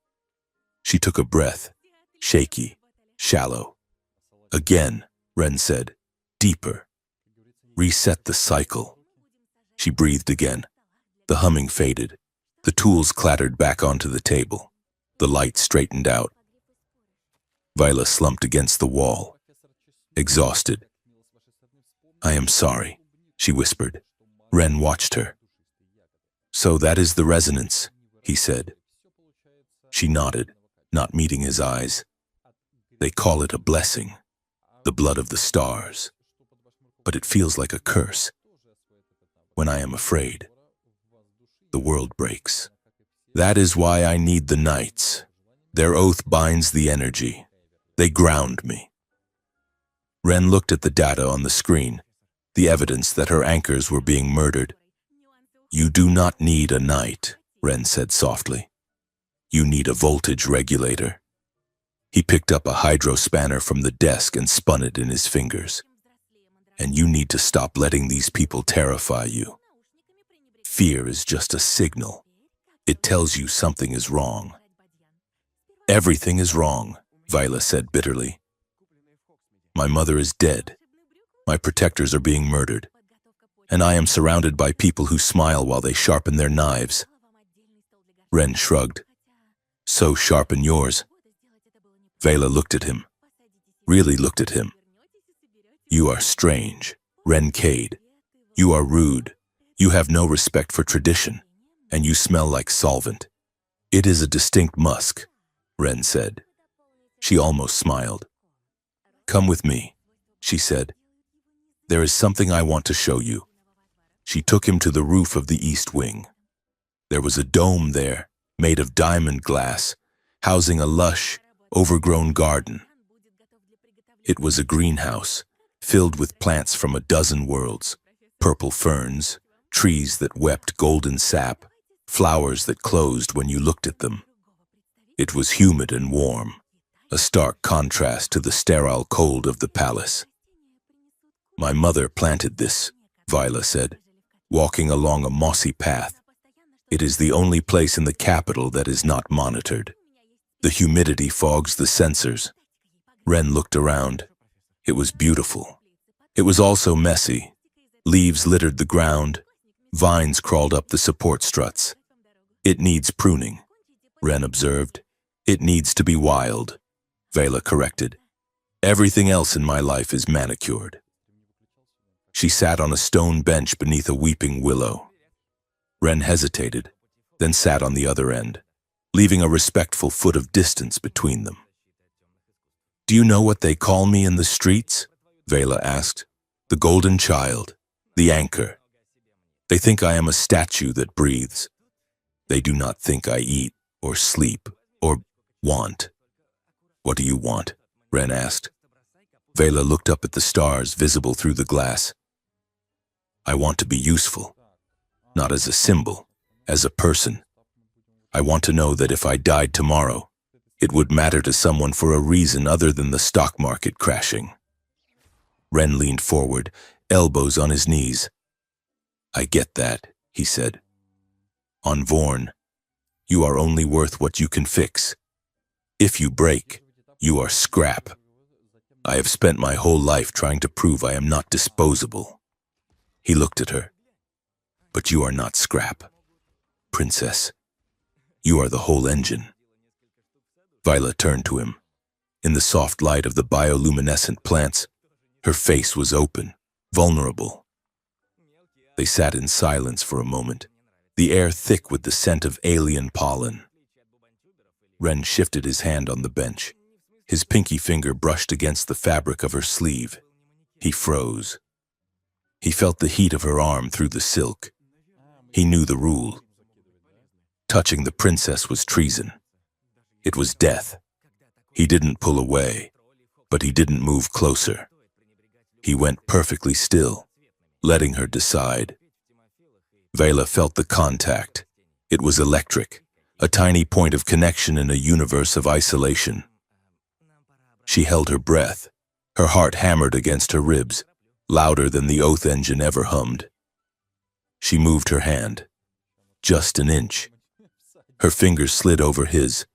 S1: She took a breath, shaky, shallow. "Again," Ren said, "deeper. Reset the cycle." She breathed again. The humming faded. The tools clattered back onto the table. The light straightened out. Viola slumped against the wall, exhausted. "I am sorry," she whispered. Ren watched her. "So that is the resonance," he said. She nodded, not meeting his eyes. "They call it a blessing, the blood of the stars. But it feels like a curse. When I am afraid, the world breaks. That is why I need the knights. Their oath binds the energy. They ground me." Ren looked at the data on the screen, the evidence that her anchors were being murdered. "You do not need a knight," Ren said softly. "You need a voltage regulator." He picked up a hydro spanner from the desk and spun it in his fingers. "And you need to stop letting these people terrify you. Fear is just a signal. It tells you something is wrong." "Everything is wrong," Viola said bitterly. "My mother is dead. My protectors are being murdered. And I am surrounded by people who smile while they sharpen their knives." Ren shrugged. "So sharpen yours." Vela looked at him. Really looked at him. "You are strange, Ren Cade. You are rude. You have no respect for tradition. And you smell like solvent." "It is a distinct musk," Ren said. She almost smiled. "Come with me," she said. "There is something I want to show you." She took him to the roof of the east wing. There was a dome there, made of diamond glass, housing a lush, overgrown garden. It was a greenhouse, filled with plants from a dozen worlds, purple ferns, trees that wept golden sap, flowers that closed when you looked at them. It was humid and warm, a stark contrast to the sterile cold of the palace. "My mother planted this," Viola said, walking along a mossy path. It is the only place in the capital that is not monitored. The humidity fogs the sensors. Ren looked around. It was beautiful. It was also messy. Leaves littered the ground. Vines crawled up the support struts. It needs pruning, Ren observed. It needs to be wild, Vela corrected. Everything else in my life is manicured. She sat on a stone bench beneath a weeping willow. Ren hesitated, then sat on the other end, leaving a respectful foot of distance between them. Do you know what they call me in the streets? Vela asked. The golden child, the anchor. They think I am a statue that breathes. They do not think I eat, or sleep, or want. What do you want? Ren asked. Vela looked up at the stars visible through the glass. I want to be useful, not as a symbol, as a person. I want to know that if I died tomorrow, it would matter to someone for a reason other than the stock market crashing. Ren leaned forward, elbows on his knees. I get that, he said. On Vorn, you are only worth what you can fix. If you break, you are scrap. I have spent my whole life trying to prove I am not disposable. He looked at her. But you are not scrap. Princess, you are the whole engine. Viola turned to him. In the soft light of the bioluminescent plants, her face was open, vulnerable. They sat in silence for a moment, the air thick with the scent of alien pollen. Ren shifted his hand on the bench. His pinky finger brushed against the fabric of her sleeve. He froze. He felt the heat of her arm through the silk. He knew the rule. Touching the princess was treason. It was death. He didn't pull away, but he didn't move closer. He went perfectly still, letting her decide. Vela felt the contact. It was electric, a tiny point of connection in a universe of isolation. She held her breath. Her heart hammered against her ribs, louder than the oath engine ever hummed. She moved her hand, just an inch. Her fingers slid over his,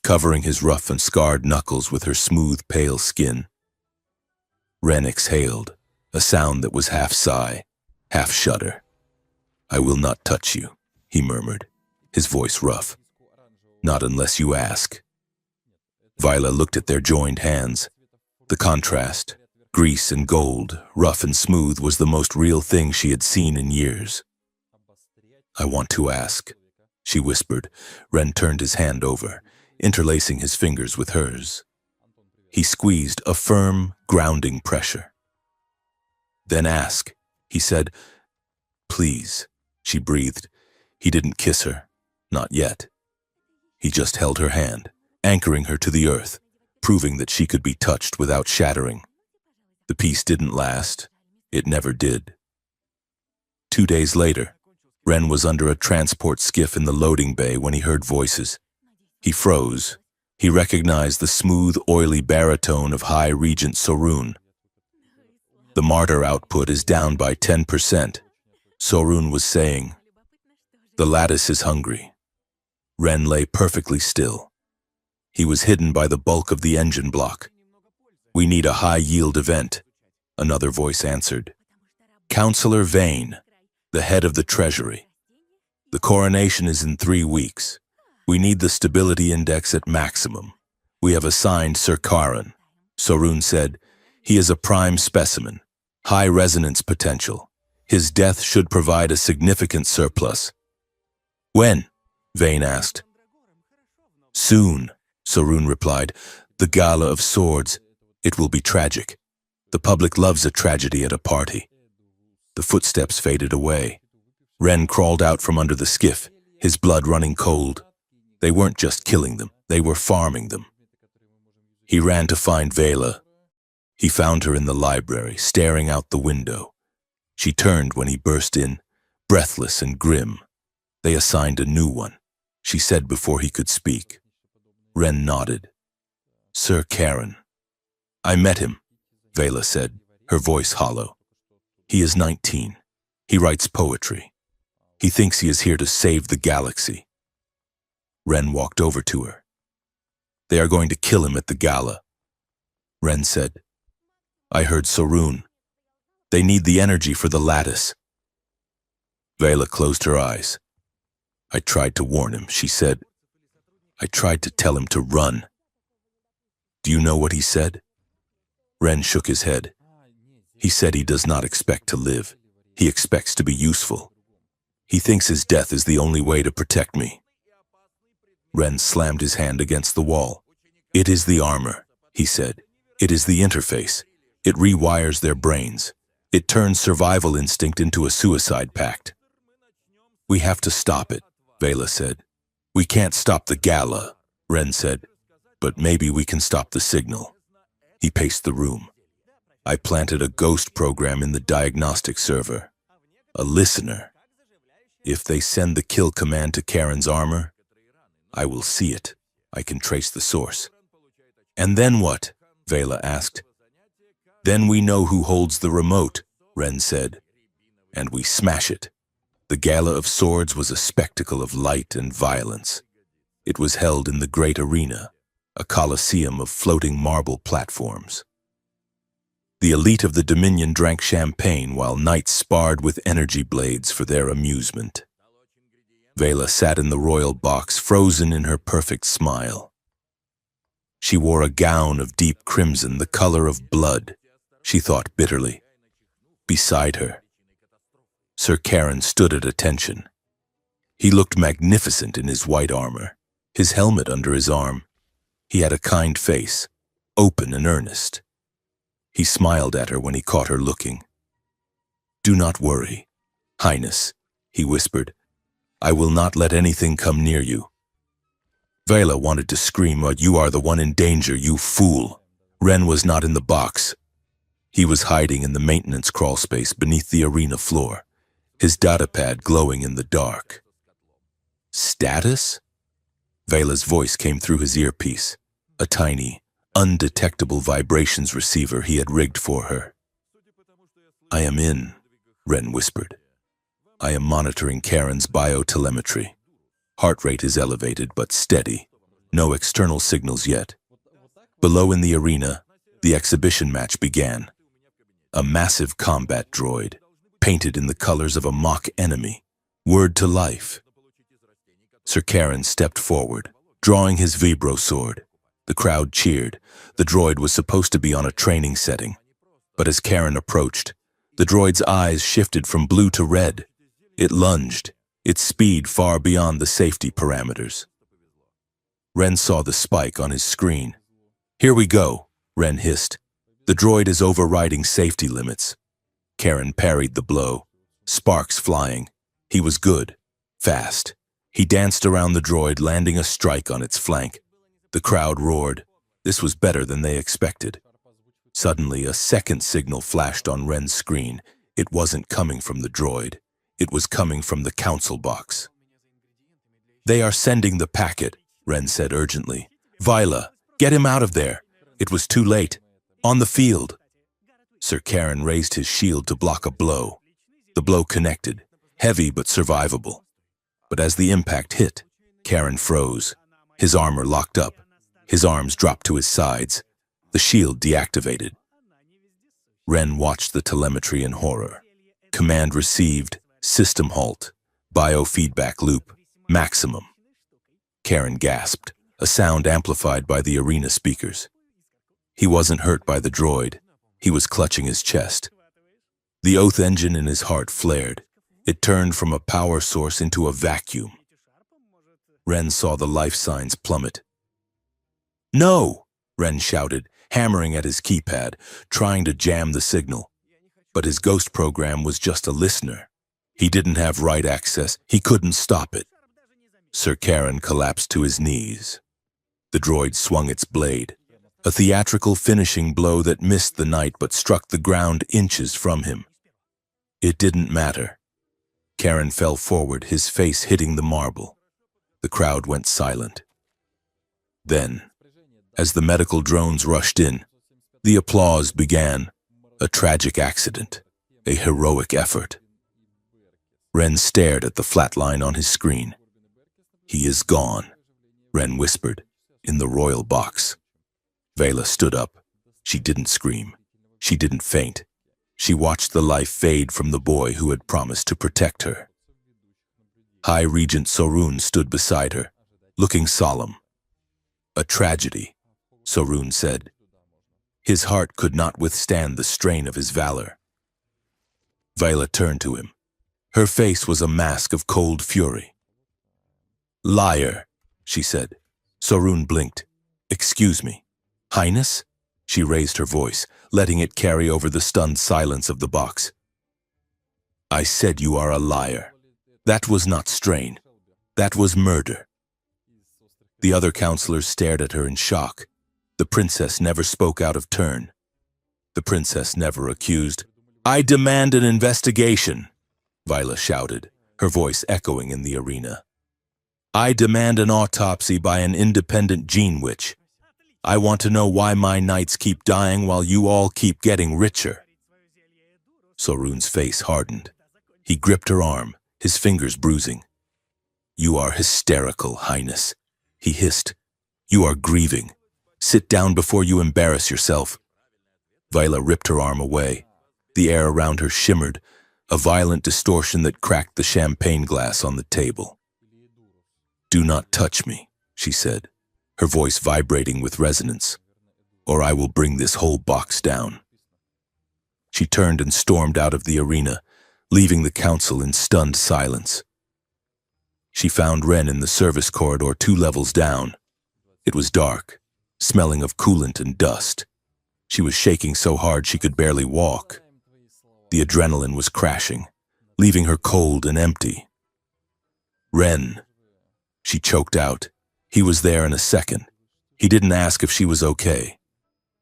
S1: covering his rough and scarred knuckles with her smooth, pale skin. Ren exhaled, a sound that was half sigh, half shudder. I will not touch you, he murmured, his voice rough. Not unless you ask. Viola looked at their joined hands. The contrast, grease and gold, rough and smooth, was the most real thing she had seen in years. I want to ask, she whispered. Ren turned his hand over, interlacing his fingers with hers. He squeezed a firm, grounding pressure. Then ask, he said. Please, she breathed. He didn't kiss her, not yet. He just held her hand, anchoring her to the earth, proving that she could be touched without shattering. The peace didn't last. It never did. 2 days later, Ren was under a transport skiff in the loading bay when he heard voices. He froze. He recognized the smooth, oily baritone of High Regent Sorun. The martyr output is down by 10%, Sorun was saying. The lattice is hungry. Ren lay perfectly still. He was hidden by the bulk of the engine block. We need a high-yield event, another voice answered. Councillor Vane, the head of the Treasury. The coronation is in 3 weeks. We need the stability index at maximum. We have assigned Sir Karan. Sorun said, he is a prime specimen, high resonance potential. His death should provide a significant surplus. When? Vane asked. Soon, Sorun replied. The Gala of Swords. It will be tragic. The public loves a tragedy at a party. The footsteps faded away. Ren crawled out from under the skiff, his blood running cold. They weren't just killing them, they were farming them. He ran to find Vela. He found her in the library, staring out the window. She turned when he burst in, breathless and grim. They assigned a new one, she said before he could speak. Ren nodded. Sir Karan. I met him, Vela said, her voice hollow. He is 19. He writes poetry. He thinks he is here to save the galaxy. Ren walked over to her. They are going to kill him at the gala. Ren said, I heard Sorun. They need the energy for the lattice. Vela closed her eyes. I tried to warn him, she said. I tried to tell him to run. Do you know what he said? Ren shook his head. He said he does not expect to live. He expects to be useful. He thinks his death is the only way to protect me. Ren slammed his hand against the wall. It is the armor, he said. It is the interface. It rewires their brains. It turns survival instinct into a suicide pact. We have to stop it, Vela said. We can't stop the gala, Ren said. But maybe we can stop the signal. He paced the room. I planted a ghost program in the diagnostic server. A listener. If they send the kill command to Karen's armor, I will see it. I can trace the source. And then what? Vela asked. Then we know who holds the remote, Ren said. And we smash it. The Gala of Swords was a spectacle of light and violence. It was held in the great arena, a coliseum of floating marble platforms. The elite of the Dominion drank champagne while knights sparred with energy blades for their amusement. Vela sat in the royal box, frozen in her perfect smile. She wore a gown of deep crimson, the color of blood, she thought bitterly. Beside her, Sir Karen stood at attention. He looked magnificent in his white armor, his helmet under his arm. He had a kind face, open and earnest. He smiled at her when he caught her looking. Do not worry, Highness, he whispered. I will not let anything come near you. Vela wanted to scream, but you are the one in danger, you fool. Ren was not in the box. He was hiding in the maintenance crawlspace beneath the arena floor, his datapad glowing in the dark. Status? Vela's voice came through his earpiece, a tiny, undetectable vibrations receiver he had rigged for her. I am in, Ren whispered. I am monitoring Karen's biotelemetry. Heart rate is elevated but steady. No external signals yet. Below in the arena, the exhibition match began. A massive combat droid, painted in the colors of a mock enemy, word to life. Sir Karen stepped forward, drawing his vibro sword. The crowd cheered. The droid was supposed to be on a training setting. But as Karen approached, the droid's eyes shifted from blue to red. It lunged, its speed far beyond the safety parameters. Ren saw the spike on his screen. Here we go, Ren hissed. The droid is overriding safety limits. Karen parried the blow, sparks flying. He was good, fast. He danced around the droid, landing a strike on its flank. The crowd roared. This was better than they expected. Suddenly, a second signal flashed on Ren's screen. It wasn't coming from the droid. It was coming from the council box. They are sending the packet, Ren said urgently. Vila, get him out of there. It was too late. On the field. Sir Karen raised his shield to block a blow. The blow connected, heavy but survivable. But as the impact hit, Karen froze. His armor locked up. His arms dropped to his sides. The shield deactivated. Ren watched the telemetry in horror. Command received. System halt. Biofeedback loop. Maximum. Karen gasped, a sound amplified by the arena speakers. He wasn't hurt by the droid. He was clutching his chest. The oath engine in his heart flared. It turned from a power source into a vacuum. Ren saw the life signs plummet. No! Ren shouted, hammering at his keypad, trying to jam the signal. But his ghost program was just a listener. He didn't have write access. He couldn't stop it. Sir Karen collapsed to his knees. The droid swung its blade, a theatrical finishing blow that missed the knight but struck the ground inches from him. It didn't matter. Karen fell forward, his face hitting the marble. The crowd went silent. Then, as the medical drones rushed in, the applause began. A tragic accident, a heroic effort. Ren stared at the flat line on his screen. "He is gone," Ren whispered, "in the royal box." Vela stood up. She didn't scream. She didn't faint. She watched the life fade from the boy who had promised to protect her. High Regent Sorun stood beside her, looking solemn. "A tragedy," Sorun said. His heart could not withstand the strain of his valor. Vela turned to him. Her face was a mask of cold fury. "Liar," she said. Sorun blinked. "Excuse me. Highness?" She raised her voice, letting it carry over the stunned silence of the box. "I said you are a liar. That was not strain. That was murder." The other counselors stared at her in shock. The princess never spoke out of turn. The princess never accused. "I demand an investigation," Vila shouted, her voice echoing in the arena. "I demand an autopsy by an independent gene witch. I want to know why my knights keep dying while you all keep getting richer." Sorun's face hardened. He gripped her arm, his fingers bruising. "You are hysterical, Highness," he hissed. "You are grieving. Sit down before you embarrass yourself." Vila ripped her arm away. The air around her shimmered, a violent distortion that cracked the champagne glass on the table. "Do not touch me," she said, her voice vibrating with resonance, "or I will bring this whole box down." She turned and stormed out of the arena, leaving the council in stunned silence. She found Ren in the service corridor 2 levels down. It was dark, smelling of coolant and dust. She was shaking so hard she could barely walk. The adrenaline was crashing, leaving her cold and empty. "Ren," she choked out. He was there in a second. He didn't ask if she was okay.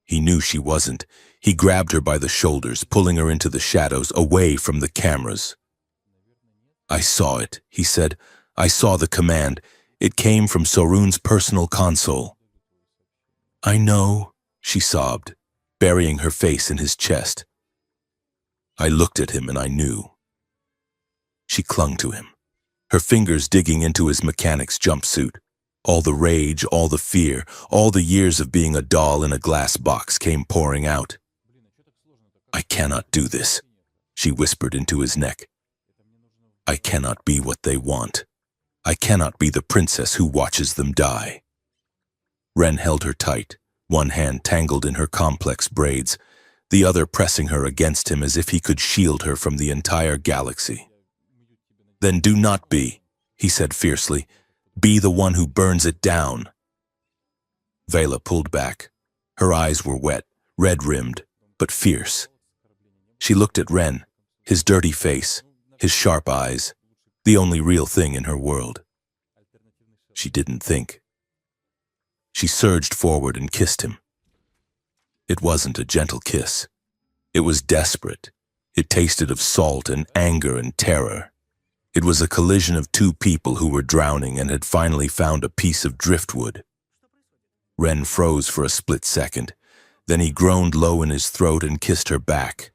S1: He knew she wasn't. He grabbed her by the shoulders, pulling her into the shadows, away from the cameras. "I saw it," he said. "I saw the command. It came from Sorun's personal console." "I know," she sobbed, burying her face in his chest. "I looked at him and I knew." She clung to him, her fingers digging into his mechanic's jumpsuit. All the rage, all the fear, all the years of being a doll in a glass box came pouring out. "I cannot do this," she whispered into his neck. "I cannot be what they want. I cannot be the princess who watches them die." Ren held her tight, one hand tangled in her complex braids, the other pressing her against him as if he could shield her from the entire galaxy. "Then do not be," he said fiercely. "Be the one who burns it down." Vela pulled back. Her eyes were wet, red-rimmed, but fierce. She looked at Ren, his dirty face, his sharp eyes, the only real thing in her world. She didn't think. She surged forward and kissed him. It wasn't a gentle kiss. It was desperate. It tasted of salt and anger and terror. It was a collision of 2 people who were drowning and had finally found a piece of driftwood. Ren froze for a split second. Then he groaned low in his throat and kissed her back.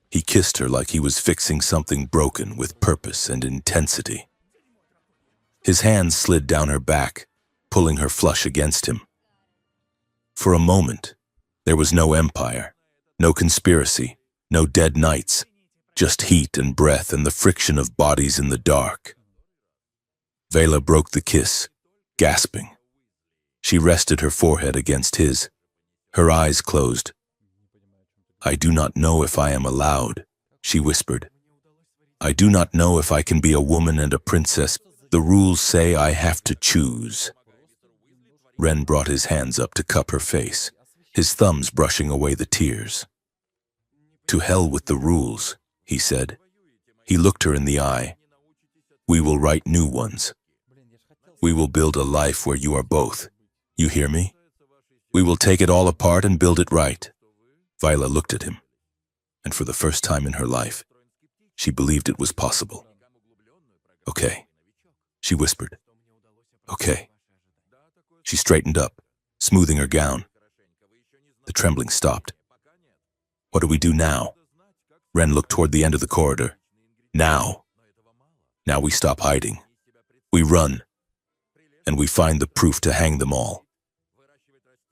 S1: He kissed her like he was fixing something broken with purpose and intensity. His hands slid down her back, pulling her flush against him. For a moment, there was no empire, no conspiracy, no dead knights, just heat and breath and the friction of bodies in the dark. Vela broke the kiss, gasping. She rested her forehead against his, her eyes closed. "I do not know if I am allowed," she whispered. "I do not know if I can be a woman and a princess. The rules say I have to choose." Ren brought his hands up to cup her face, his thumbs brushing away the tears. "To hell with the rules," he said. He looked her in the eye. "We will write new ones. We will build a life where you are both. You hear me? We will take it all apart and build it right." Vila looked at him, and for the first time in her life, she believed it was possible. "Okay," she whispered. "Okay." She straightened up, smoothing her gown. The trembling stopped. "What do we do now?" Ren looked toward the end of the corridor. "Now." Now we stop hiding. We run, and we find the proof to hang them all.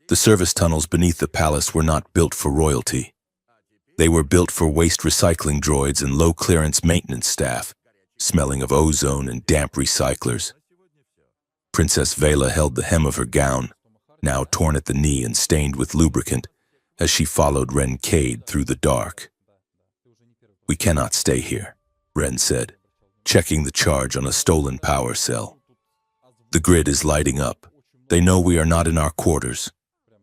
S1: The service tunnels beneath the palace were not built for royalty. They were built for waste recycling droids and low-clearance maintenance staff, smelling of ozone and damp recyclers. Princess Vela held the hem of her gown, now torn at the knee and stained with lubricant, as she followed Ren Cade through the dark. "We cannot stay here," Ren said, checking the charge on a stolen power cell. "The grid is lighting up. They know we are not in our quarters.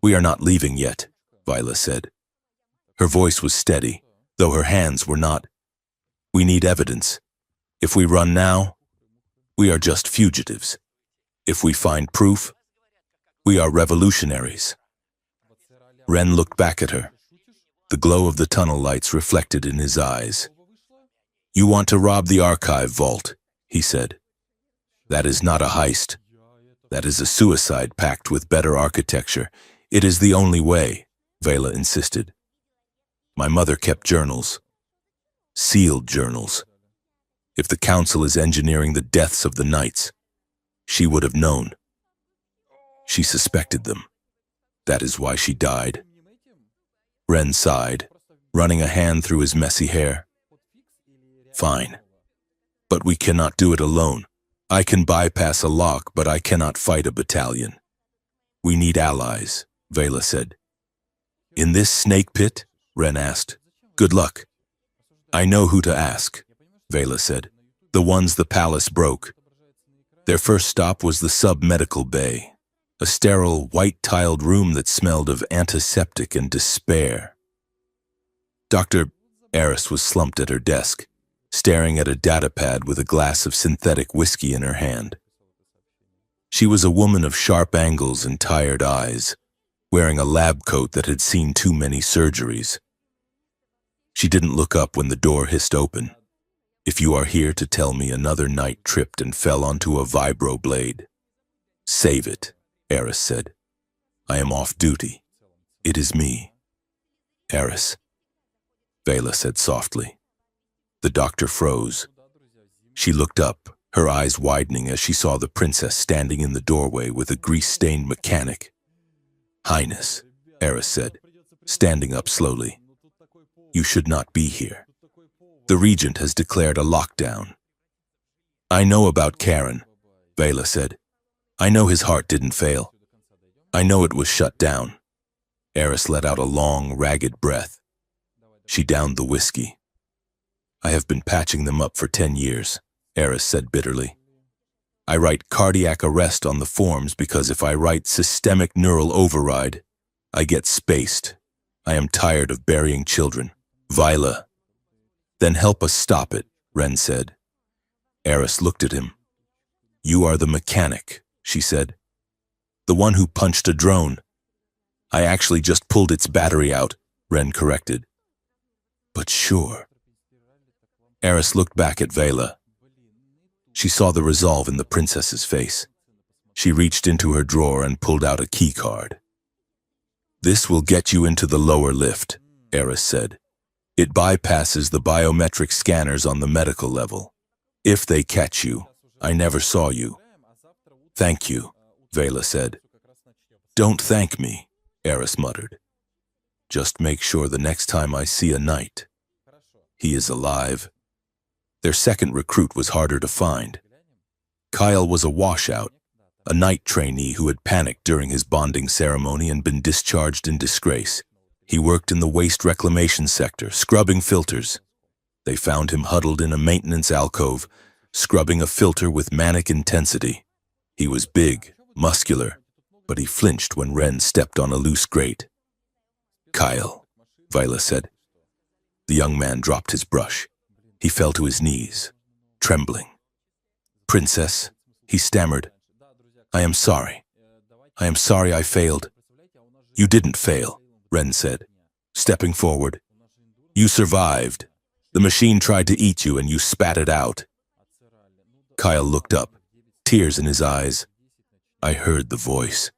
S1: We are not leaving yet," Vila said. Her voice was steady, though her hands were not. "We need evidence. If we run now, we are just fugitives. If we find proof, we are revolutionaries." Ren looked back at her. The glow of the tunnel lights reflected in his eyes. "You want to rob the archive vault," he said. "That is not a heist. That is a suicide pact with better architecture. It is the only way," Vela insisted. "My mother kept journals. Sealed journals. If the council is engineering the deaths of the knights, she would have known. She suspected them. That is why she died." Ren sighed, running a hand through his messy hair. "Fine. But we cannot do it alone. I can bypass a lock, but I cannot fight a battalion. We need allies," Vela said. "In this snake pit?" Ren asked. "Good luck." "I know who to ask," Vela said. "The ones the palace broke." Their first stop was the sub-medical bay, a sterile, white-tiled room that smelled of antiseptic and despair. Dr. Eris was slumped at her desk, staring at a datapad with a glass of synthetic whiskey in her hand. She was a woman of sharp angles and tired eyes, wearing a lab coat that had seen too many surgeries. She didn't look up when the door hissed open. "If you are here to tell me another knight tripped and fell onto a vibroblade, save it," Eris said. "I am off duty. It is me." "Eris," Vela said softly. The doctor froze. She looked up, her eyes widening as she saw the princess standing in the doorway with a grease-stained mechanic. "Highness," Eris said, standing up slowly. "You should not be here. The regent has declared a lockdown." "I know about Karen," Vela said. "I know his heart didn't fail. I know it was shut down." Eris let out a long, ragged breath. She downed the whiskey. "I have been patching them up for 10 years, Eris said bitterly. "I write cardiac arrest on the forms because if I write systemic neural override, I get spaced. I am tired of burying children." "Vila." "Then help us stop it," Ren said. Eris looked at him. "You are the mechanic," she said. "The one who punched a drone." "I actually just pulled its battery out," Ren corrected. "But sure." Eris looked back at Vela. She saw the resolve in the princess's face. She reached into her drawer and pulled out a key card. "This will get you into the lower lift," Eris said. "It bypasses the biometric scanners on the medical level. If they catch you, I never saw you." "Thank you," Vela said. "Don't thank me," Eris muttered. "Just make sure the next time I see a knight, he is alive." Their second recruit was harder to find. Kyle was a washout, a knight trainee who had panicked during his bonding ceremony and been discharged in disgrace. He worked in the waste reclamation sector, scrubbing filters. They found him huddled in a maintenance alcove, scrubbing a filter with manic intensity. He was big, muscular, but he flinched when Ren stepped on a loose grate. "Kyle," Vila said. The young man dropped his brush. He fell to his knees, trembling. "Princess," he stammered. "I am sorry. I am sorry I failed." "You didn't fail," Ren said, stepping forward. "You survived. The machine tried to eat you and you spat it out." Kyle looked up, tears in his eyes. "I heard the voice,"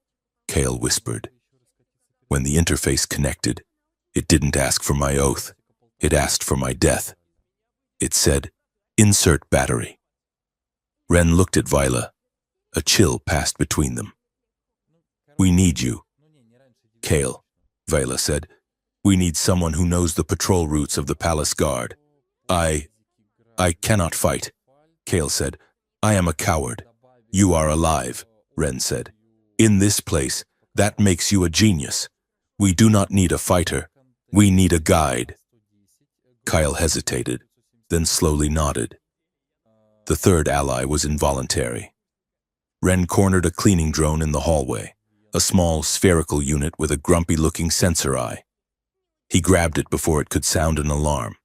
S1: Kale whispered. "When the interface connected, it didn't ask for my oath. It asked for my death. It said, 'Insert battery.' Ren looked at Viola. A chill passed between them. "We need you." "Kale," Viola said. "We need someone who knows the patrol routes of the palace guard." I cannot fight," Kale said. "I am a coward." "You are alive," Ren said. "In this place, that makes you a genius. We do not need a fighter. We need a guide." Kyle hesitated, then slowly nodded. The third ally was involuntary. Ren cornered a cleaning drone in the hallway, a small spherical unit with a grumpy-looking sensor eye. He grabbed it before it could sound an alarm,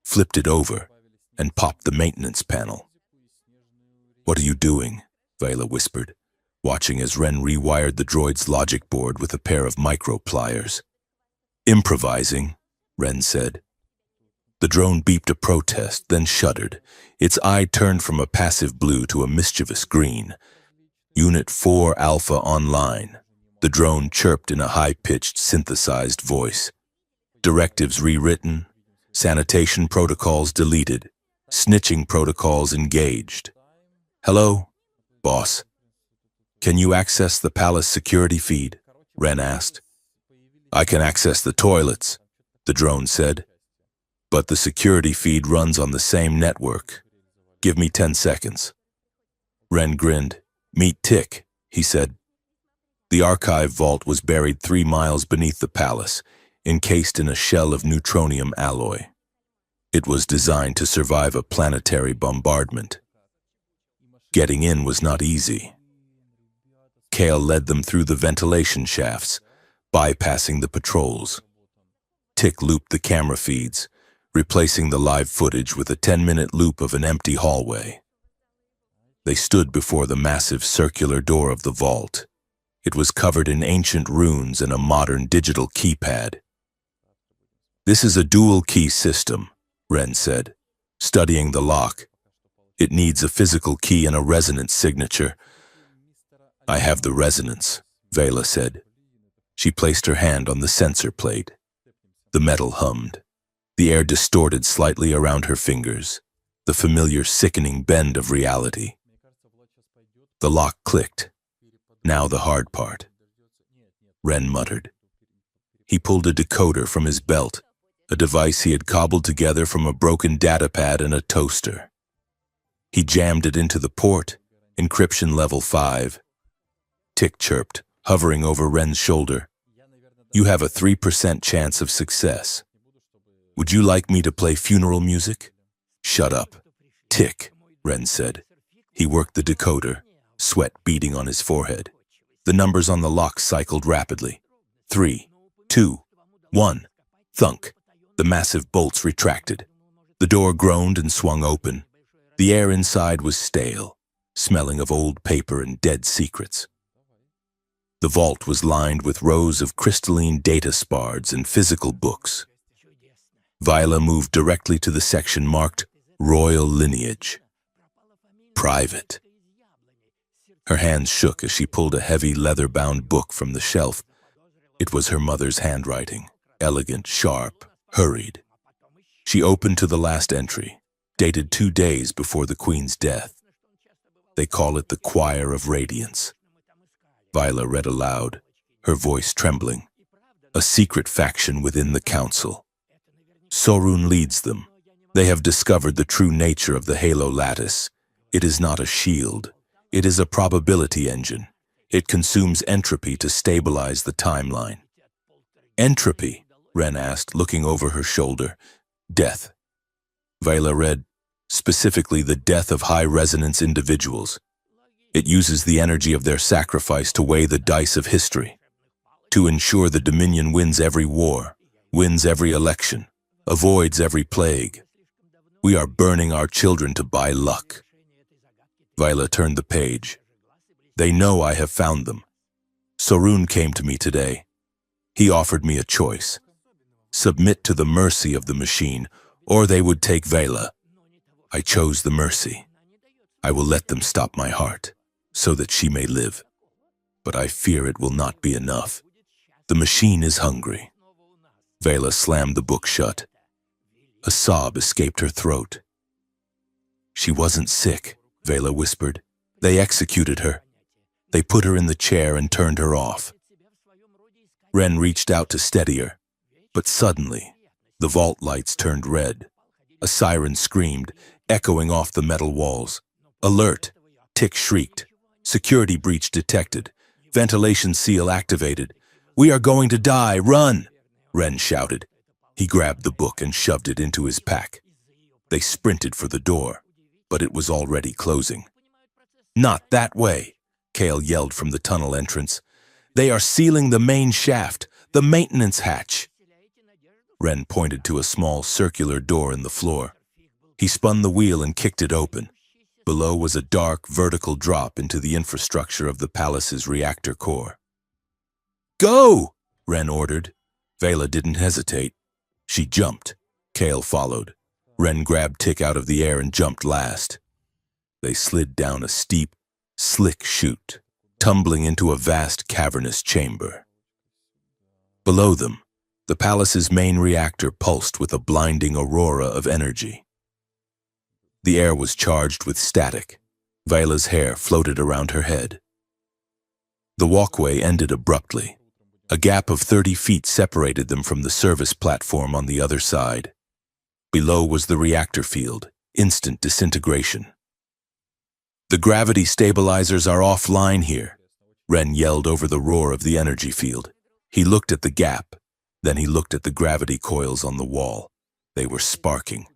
S1: flipped it over, and popped the maintenance panel. "What are you doing?" Viola whispered, watching as Ren rewired the droid's logic board with a pair of micro-pliers. "Improvising," Ren said. The drone beeped a protest, then shuddered. Its eye turned from a passive blue to a mischievous green. "Unit 4 Alpha online," the drone chirped in a high-pitched, synthesized voice. "Directives rewritten, sanitation protocols deleted, snitching protocols engaged." "Hello, boss. Can you access the palace security feed?" Ren asked. "I can access the toilets," the drone said. "But the security feed runs on the same network. Give me 10 seconds. Ren grinned. "Meet Tick," he said. The archive vault was buried 3 miles beneath the palace, encased in a shell of neutronium alloy. It was designed to survive a planetary bombardment. Getting in was not easy. Kale led them through the ventilation shafts, bypassing the patrols. Tick looped the camera feeds, replacing the live footage with a 10-minute loop of an empty hallway. They stood before the massive circular door of the vault. It was covered in ancient runes and a modern digital keypad. "This is a dual-key system," Ren said, studying the lock. "It needs a physical key and a resonance signature." "I have the resonance," Vela said. She placed her hand on the sensor plate. The metal hummed. The air distorted slightly around her fingers, the familiar sickening bend of reality. The lock clicked. "Now the hard part," Ren muttered. He pulled a decoder from his belt, a device he had cobbled together from a broken datapad and a toaster. He jammed it into the port, encryption level 5. Tick chirped, hovering over Ren's shoulder. "You have a 3% chance of success. Would you like me to play funeral music?" "Shut up." "Tick," Ren said. He worked the decoder, sweat beading on his forehead. The numbers on the lock cycled rapidly. 3, 2, 1. Thunk. The massive bolts retracted. The door groaned and swung open. The air inside was stale, smelling of old paper and dead secrets. The vault was lined with rows of crystalline data spards and physical books. Viola moved directly to the section marked Royal Lineage. Private. Her hands shook as she pulled a heavy leather-bound book from the shelf. It was her mother's handwriting, elegant, sharp, hurried. She opened to the last entry, dated 2 days before the Queen's death. "They call it the Choir of Radiance." Viola read aloud, her voice trembling. "A secret faction within the council. Sorun leads them. They have discovered the true nature of the Halo lattice. It is not a shield. It is a probability engine. It consumes entropy to stabilize the timeline." "Entropy?" Ren asked, looking over her shoulder. "Death." Viola read, "Specifically the death of high-resonance individuals. It uses the energy of their sacrifice to weigh the dice of history, to ensure the Dominion wins every war, wins every election, avoids every plague. We are burning our children to buy luck." Viola turned the page. "They know I have found them. Sorun came to me today. He offered me a choice. Submit to the mercy of the machine, or they would take Vela. I chose the mercy. I will let them stop my heart, so that she may live. But I fear it will not be enough. The machine is hungry." Vela slammed the book shut. A sob escaped her throat. She wasn't sick. Vela whispered. They executed her. They put her in the chair and turned her off. Ren reached out to steady her, but suddenly, the vault lights turned red. A siren screamed, echoing off the metal walls. Alert! Tick shrieked. Security breach detected. Ventilation seal activated. We are going to die! Run! Ren shouted. He grabbed the book and shoved it into his pack. They sprinted for the door, but it was already closing. Not that way, Kale yelled from the tunnel entrance. They are sealing the main shaft, the maintenance hatch. Ren pointed to a small circular door in the floor. He spun the wheel and kicked it open. Below was a dark, vertical drop into the infrastructure of the palace's reactor core. Go! Ren ordered. Vela didn't hesitate. She jumped. Kale followed. Ren grabbed Tick out of the air and jumped last. They slid down a steep, slick chute, tumbling into a vast cavernous chamber. Below them, the palace's main reactor pulsed with a blinding aurora of energy. The air was charged with static. Vela's hair floated around her head. The walkway ended abruptly. A gap of 30 feet separated them from the service platform on the other side. Below was the reactor field, instant disintegration. The gravity stabilizers are offline here, Ren yelled over the roar of the energy field. He looked at the gap, then he looked at the gravity coils on the wall. They were sparking.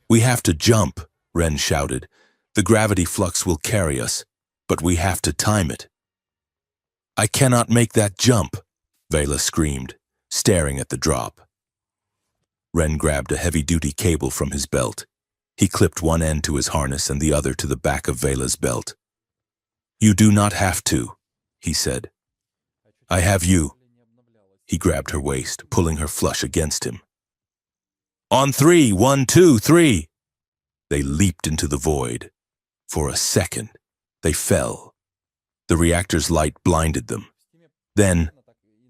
S1: We have to jump, Ren shouted. The gravity flux will carry us, but we have to time it. I cannot make that jump, Vela screamed, staring at the drop. Ren grabbed a heavy-duty cable from his belt. He clipped one end to his harness and the other to the back of Vela's belt. You do not have to, he said. I have you. He grabbed her waist, pulling her flush against him. On 3, 1, 2, 3. They leaped into the void. For a second, they fell. The reactor's light blinded them. Then,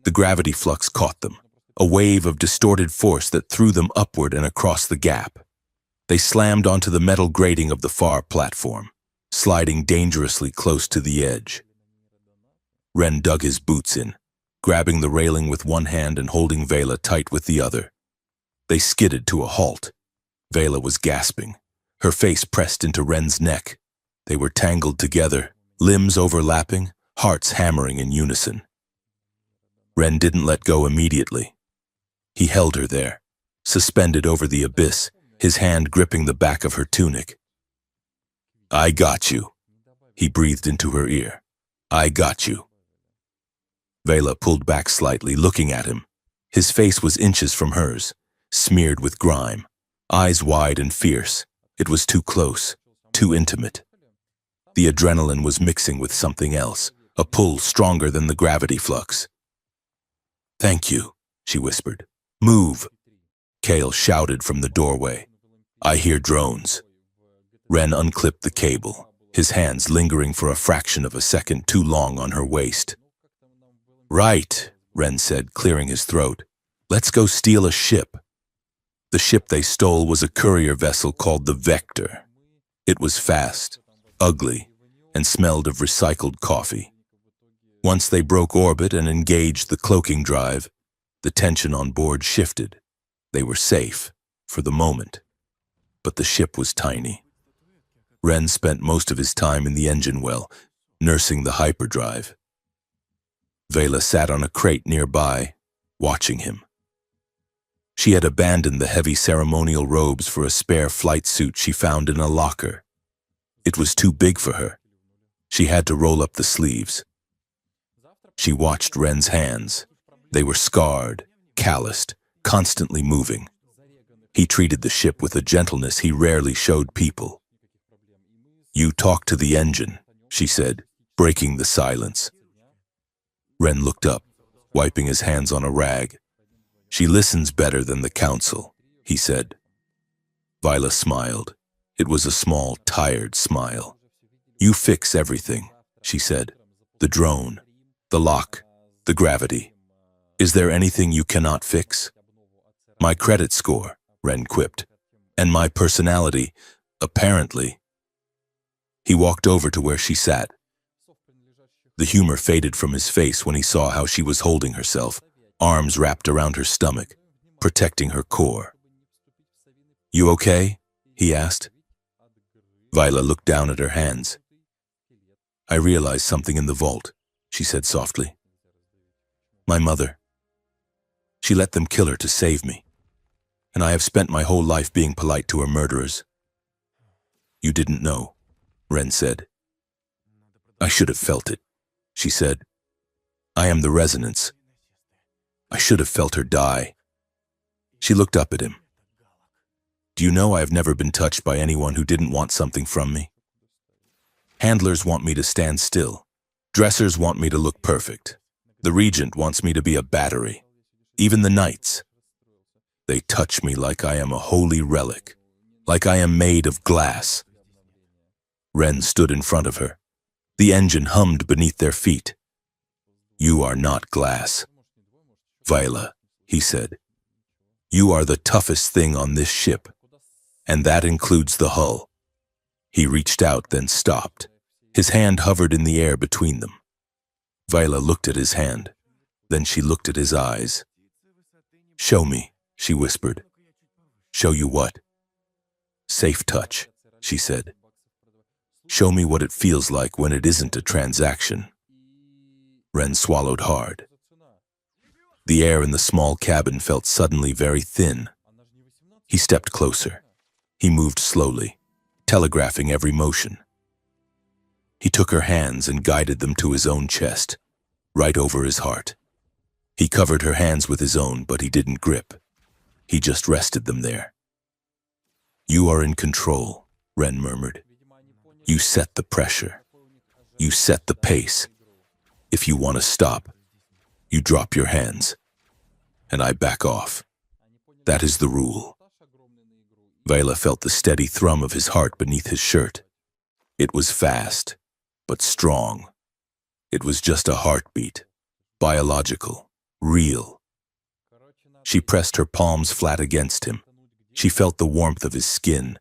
S1: the gravity flux caught them, a wave of distorted force that threw them upward and across the gap. They slammed onto the metal grating of the far platform, sliding dangerously close to the edge. Ren dug his boots in, grabbing the railing with one hand and holding Vela tight with the other. They skidded to a halt. Vela was gasping, her face pressed into Ren's neck. They were tangled together, limbs overlapping, hearts hammering in unison. Ren didn't let go immediately. He held her there, suspended over the abyss, his hand gripping the back of her tunic. I got you, he breathed into her ear. I got you. Vela pulled back slightly, looking at him. His face was inches from hers, smeared with grime, eyes wide and fierce. It was too close, too intimate. The adrenaline was mixing with something else, a pull stronger than the gravity flux. Thank you, she whispered. Move. Kale shouted from the doorway. I hear drones. Ren unclipped the cable, his hands lingering for a fraction of a second too long on her waist. Right, Ren said, clearing his throat. Let's go steal a ship. The ship they stole was a courier vessel called the Vector. It was fast, ugly, and smelled of recycled coffee. Once they broke orbit and engaged the cloaking drive, the tension on board shifted. They were safe, for the moment. But the ship was tiny. Ren spent most of his time in the engine well, nursing the hyperdrive. Vela sat on a crate nearby, watching him. She had abandoned the heavy ceremonial robes for a spare flight suit she found in a locker. It was too big for her. She had to roll up the sleeves. She watched Ren's hands. They were scarred, calloused, constantly moving. He treated the ship with a gentleness he rarely showed people. You talk to the engine, she said, breaking the silence. Ren looked up, wiping his hands on a rag. She listens better than the council, he said. Vila smiled. It was a small, tired smile. You fix everything, she said. The drone, the lock, the gravity. Is there anything you cannot fix? My credit score, Ren quipped, and my personality, apparently. He walked over to where she sat. The humor faded from his face when he saw how she was holding herself, arms wrapped around her stomach, protecting her core. "You okay?" he asked. Viola looked down at her hands. "I realized something in the vault," she said softly. "My mother. She let them kill her to save me, and I have spent my whole life being polite to her murderers." "You didn't know," Ren said. "I should have felt it," she said. "I am the resonance. I should have felt her die." She looked up at him. "Do you know I have never been touched by anyone who didn't want something from me? Handlers want me to stand still. Dressers want me to look perfect. The regent wants me to be a battery. Even the knights. They touch me like I am a holy relic, like I am made of glass." Ren stood in front of her. The engine hummed beneath their feet. "You are not glass, Viola," he said. "You are the toughest thing on this ship, and that includes the hull." He reached out, then stopped. His hand hovered in the air between them. Viola looked at his hand. Then she looked at his eyes. "Show me," she whispered. "Show you what?" "Safe touch," she said. "Show me what it feels like when it isn't a transaction." Ren swallowed hard. The air in the small cabin felt suddenly very thin. He stepped closer. He moved slowly, telegraphing every motion. He took her hands and guided them to his own chest, right over his heart. He covered her hands with his own, but he didn't grip. He just rested them there. "You are in control," Ren murmured. "You set the pressure. You set the pace. If you want to stop, you drop your hands, and I back off. That is the rule." Viola felt the steady thrum of his heart beneath his shirt. It was fast, but strong. It was just a heartbeat, biological, real. She pressed her palms flat against him. She felt the warmth of his skin.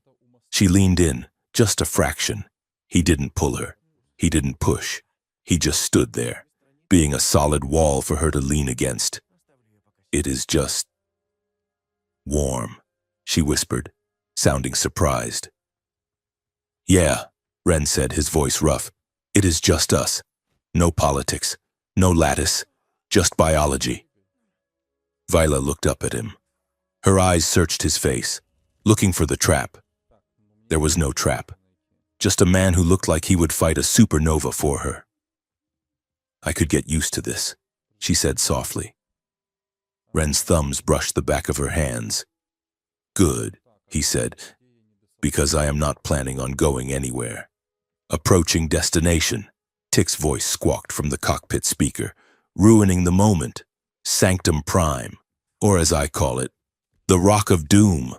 S1: She leaned in, just a fraction. He didn't pull her. He didn't push. He just stood there, being a solid wall for her to lean against. "It is just warm," she whispered, sounding surprised. "Yeah," Ren said, his voice rough. "It is just us. No politics, no lattice, just biology." Viola looked up at him. Her eyes searched his face, looking for the trap. There was no trap. Just a man who looked like he would fight a supernova for her. "I could get used to this," she said softly. Ren's thumbs brushed the back of her hands. "Good," he said, "because I am not planning on going anywhere." "Approaching destination," Tick's voice squawked from the cockpit speaker, "ruining the moment. Sanctum Prime, or as I call it, the Rock of Doom."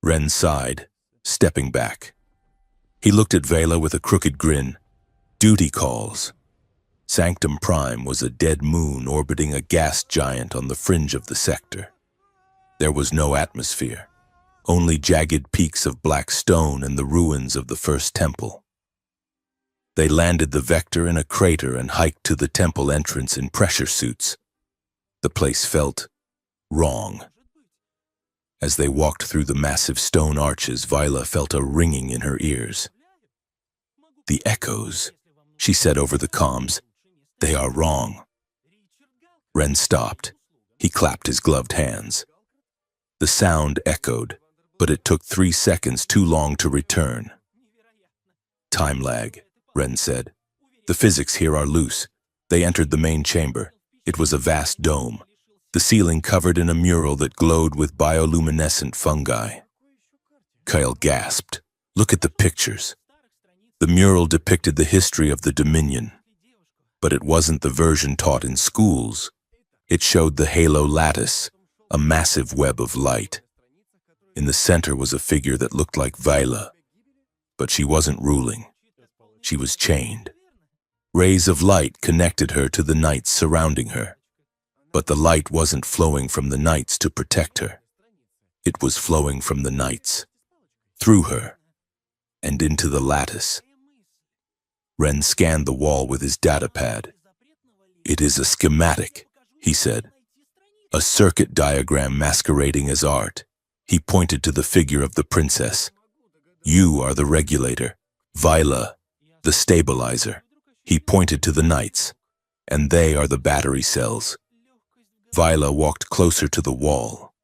S1: Ren sighed, stepping back. He looked at Vela with a crooked grin. "Duty calls." Sanctum Prime was a dead moon orbiting a gas giant on the fringe of the sector. There was no atmosphere, only jagged peaks of black stone and the ruins of the first temple. They landed the Vector in a crater and hiked to the temple entrance in pressure suits. The place felt wrong. As they walked through the massive stone arches, Viola felt a ringing in her ears. "The echoes," she said over the comms. "They are wrong." Ren stopped. He clapped his gloved hands. The sound echoed, but it took 3 seconds too long to return. "Time lag," Ren said. "The physics here are loose." They entered the main chamber. It was a vast dome, the ceiling covered in a mural that glowed with bioluminescent fungi. Kyle gasped. "Look at the pictures." The mural depicted the history of the Dominion. But it wasn't the version taught in schools. It showed the halo lattice, a massive web of light. In the center was a figure that looked like Viola, but she wasn't ruling. She was chained. Rays of light connected her to the knights surrounding her. But the light wasn't flowing from the knights to protect her. It was flowing from the knights, through her, and into the lattice. Ren scanned the wall with his datapad. It is a schematic, he said. A circuit diagram masquerading as art. He pointed to the figure of the princess. You are the regulator. Viola, the stabilizer. He pointed to the knights. And they are the battery cells. Viola walked closer to the wall.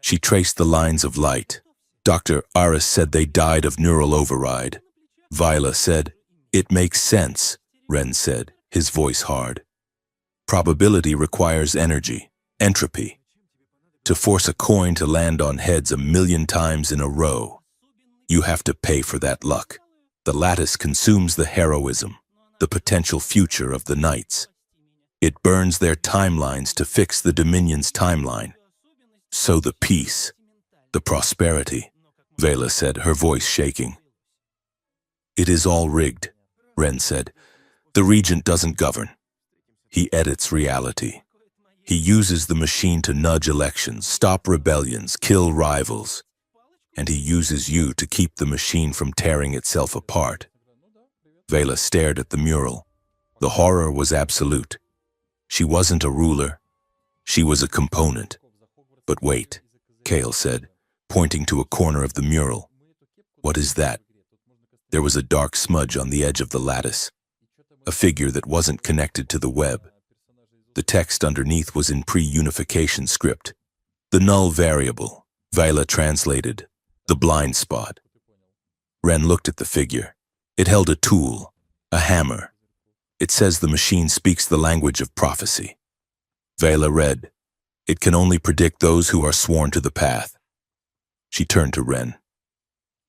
S1: She traced the lines of light. Dr. Aris said they died of neural override. Viola said, "It makes sense," Ren said, his voice hard. Probability requires energy, entropy. To force a coin to land on heads 1,000,000 times in a row, you have to pay for that luck. The lattice consumes the heroism, the potential future of the knights. It burns their timelines to fix the Dominion's timeline. So the peace, the prosperity, Vela said, her voice shaking. It is all rigged, Ren said. The regent doesn't govern. He edits reality. He uses the machine to nudge elections, stop rebellions, kill rivals. And he uses you to keep the machine from tearing itself apart. Vela stared at the mural. The horror was absolute. She wasn't a ruler. She was a component. But wait, Kale said, pointing to a corner of the mural. What is that? There was a dark smudge on the edge of the lattice. A figure that wasn't connected to the web. The text underneath was in pre-unification script. The null variable, Vela translated, the blind spot. Ren looked at the figure. It held a tool, a hammer. It says the machine speaks the language of prophecy. Vela read, "It can only predict those who are sworn to the path." She turned to Ren.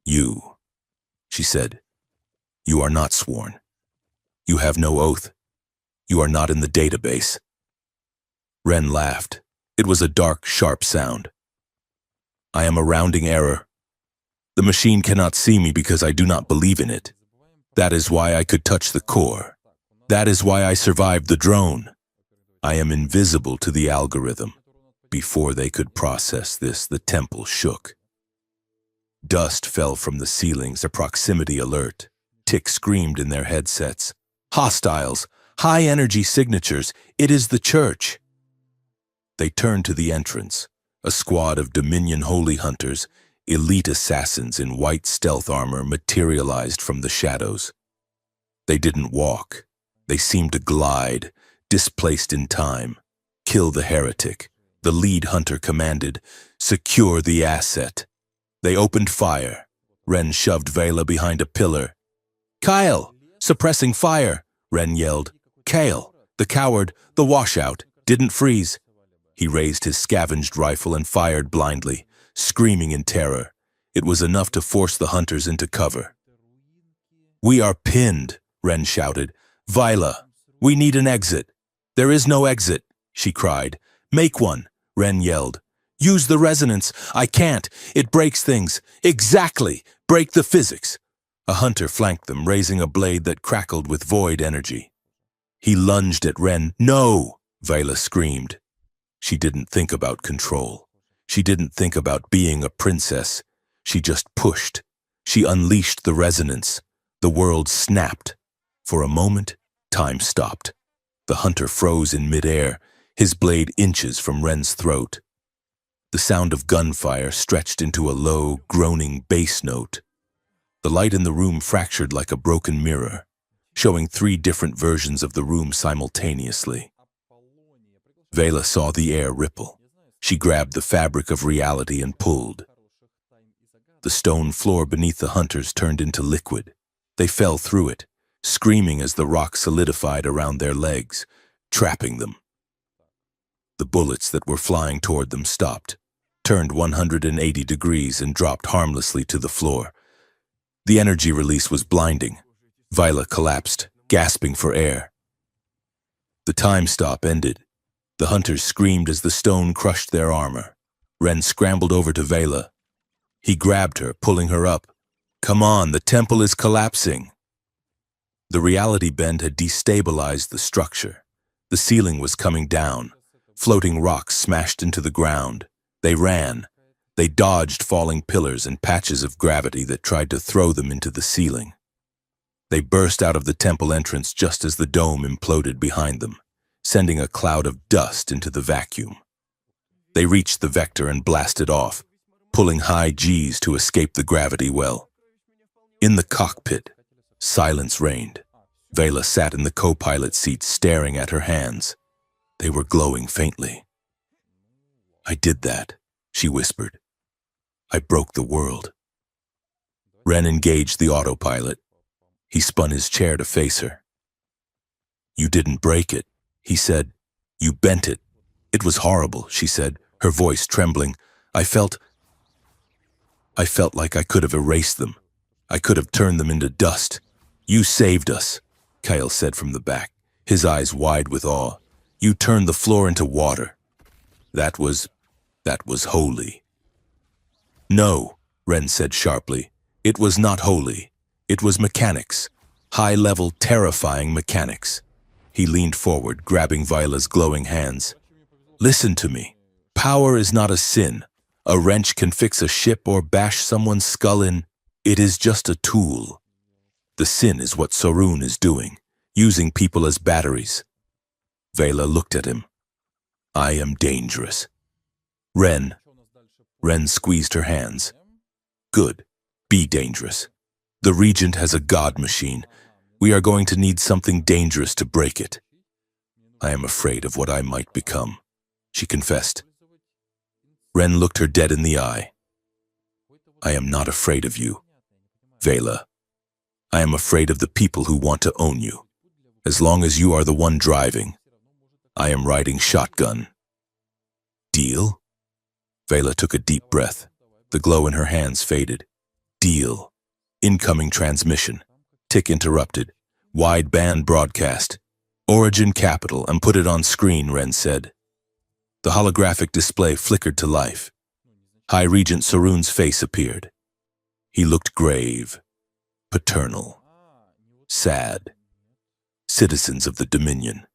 S1: "You," she said, "you are not sworn. You have no oath. You are not in the database." Ren laughed. It was a dark, sharp sound. "I am a rounding error. The machine cannot see me because I do not believe in it. That is why I could touch the core. That is why I survived the drone. I am invisible to the algorithm. Before they could process this, the temple shook. Dust fell from the ceilings, a proximity alert. Tick screamed in their headsets. Hostiles, high-energy signatures, it is the church. They turned to the entrance, a squad of Dominion holy hunters, elite assassins in white stealth armor materialized from the shadows. They didn't walk. They seemed to glide, displaced in time. Kill the heretic. The lead hunter commanded, secure the asset. They opened fire. Ren shoved Vela behind a pillar. "Kyle, suppressing fire," Ren yelled. Kale, the coward, the washout, didn't freeze. He raised his scavenged rifle and fired blindly, screaming in terror. It was enough to force the hunters into cover. "We are pinned," Ren shouted. "Vila, we need an exit." "There is no exit," she cried. "Make one," Ren yelled. "Use the resonance." "I can't. It breaks things." "Exactly. Break the physics." A hunter flanked them, raising a blade that crackled with void energy. He lunged at Ren. "No!" Vila screamed. She didn't think about control. She didn't think about being a princess. She just pushed. She unleashed the resonance. The world snapped. For a moment, time stopped. The hunter froze in midair, his blade inches from Ren's throat. The sound of gunfire stretched into a low, groaning bass note. The light in the room fractured like a broken mirror, showing 3 different versions of the room simultaneously. Vela saw the air ripple. She grabbed the fabric of reality and pulled. The stone floor beneath the hunters turned into liquid. They fell through it, screaming as the rock solidified around their legs, trapping them. The bullets that were flying toward them stopped, turned 180 degrees and dropped harmlessly to the floor. The energy release was blinding. Vila collapsed, gasping for air. The time stop ended. The hunters screamed as the stone crushed their armor. Ren scrambled over to Vela. He grabbed her, pulling her up. "Come on, the temple is collapsing." The reality bend had destabilized the structure. The ceiling was coming down. Floating rocks smashed into the ground. They ran. They dodged falling pillars and patches of gravity that tried to throw them into the ceiling. They burst out of the temple entrance just as the dome imploded behind them, sending a cloud of dust into the vacuum. They reached the vector and blasted off, pulling high Gs to escape the gravity well. In the cockpit, silence reigned. Vela sat in the co-pilot seat staring at her hands. They were glowing faintly. "I did that," she whispered. "I broke the world." Ren engaged the autopilot. He spun his chair to face her. "You didn't break it," he said. "You bent it." "It was horrible," she said, her voice trembling. I felt like I could have erased them. I could have turned them into dust." "You saved us," Kyle said from the back, his eyes wide with awe. "You turned the floor into water. That was holy." "No," Ren said sharply. "It was not holy. It was mechanics. High-level, terrifying mechanics." He leaned forward, grabbing Vila's glowing hands. "Listen to me. Power is not a sin. A wrench can fix a ship or bash someone's skull in. It is just a tool. The sin is what Sorun is doing, using people as batteries." Vela looked at him. "I am dangerous." Ren squeezed her hands. "Good. Be dangerous. The Regent has a god machine. We are going to need something dangerous to break it." "I am afraid of what I might become," she confessed. Ren looked her dead in the eye. "I am not afraid of you, Vela. I am afraid of the people who want to own you. As long as you are the one driving, I am riding shotgun. Deal?" Vela took a deep breath. The glow in her hands faded. "Deal. Incoming transmission." Tick interrupted. "Wideband broadcast. Origin capital, and put it on screen," Ren said. The holographic display flickered to life. High Regent Sorun's face appeared. He looked grave, paternal, sad. "Citizens of the Dominion,"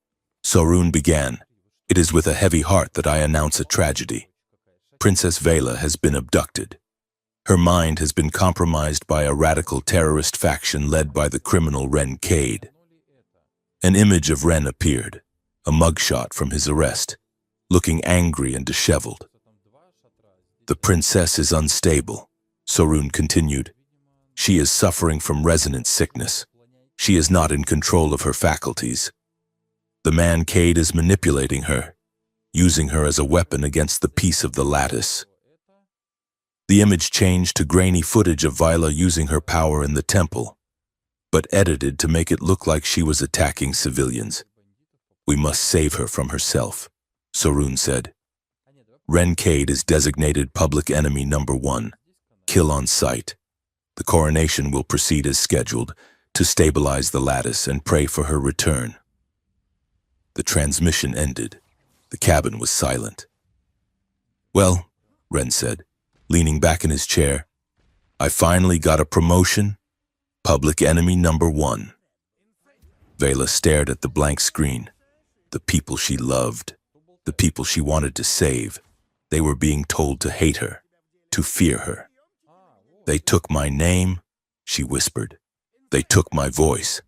S1: Sorun began, "it is with a heavy heart that I announce a tragedy. Princess Vela has been abducted. Her mind has been compromised by a radical terrorist faction led by the criminal Ren Cade." An image of Ren appeared, a mugshot from his arrest, looking angry and disheveled. "The princess is unstable," Sorun continued. "She is suffering from resonance sickness. She is not in control of her faculties. The man Cade is manipulating her, using her as a weapon against the peace of the lattice." The image changed to grainy footage of Vila using her power in the temple, but edited to make it look like she was attacking civilians. "We must save her from herself," Sorun said. "Ren Cade is designated public enemy #1. Kill on sight. The coronation will proceed as scheduled to stabilize the lattice and pray for her return." The transmission ended. The cabin was silent. "Well," Ren said, leaning back in his chair, "I finally got a promotion. Public enemy #1. Vela stared at the blank screen. The people she loved, the people she wanted to save, they were being told to hate her, to fear her. "They took my name," she whispered. "They took my voice."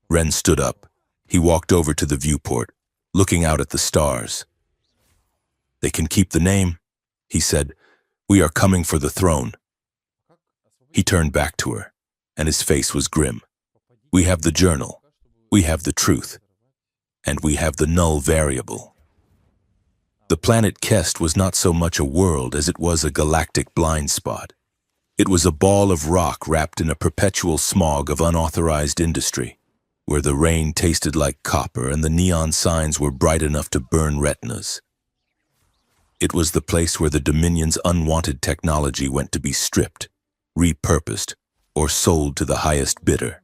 S1: Ren stood up. He walked over to the viewport, looking out at the stars. "They can keep the name," he said. "We are coming for the throne." He turned back to her, and his face was grim. "We have the journal. We have the truth. And we have the null variable." The planet Kest was not so much a world as it was a galactic blind spot. It was a ball of rock wrapped in a perpetual smog of unauthorized industry, where the rain tasted like copper and the neon signs were bright enough to burn retinas. It was the place where the Dominion's unwanted technology went to be stripped, repurposed, or sold to the highest bidder.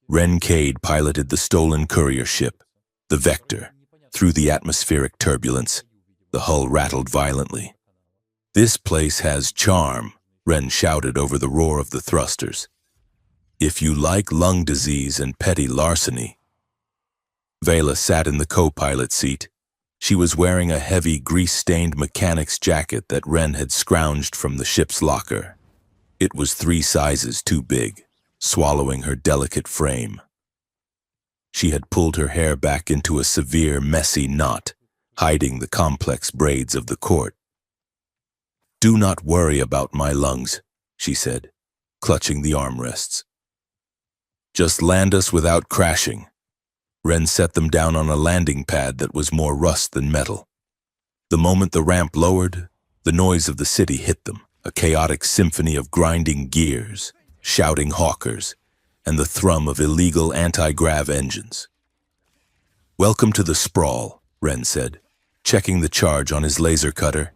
S1: Ren Cade piloted the stolen courier ship, the Vector, through the atmospheric turbulence. The hull rattled violently. "This place has charm," Ren shouted over the roar of the thrusters. "If you like lung disease and petty larceny." Vela sat in the co-pilot seat. She was wearing a heavy, grease-stained mechanic's jacket that Ren had scrounged from the ship's locker. It was 3 sizes too big. swallowing her delicate frame. She had pulled her hair back into a severe, messy knot, hiding the complex braids of the court. "Do not worry about my lungs," she said, clutching the armrests. "Just land us without crashing." Ren set them down on a landing pad that was more rust than metal. The moment the ramp lowered, the noise of the city hit them, a chaotic symphony of grinding gears, shouting hawkers, and the thrum of illegal anti-grav engines. "Welcome to the sprawl," Ren said, checking the charge on his laser cutter.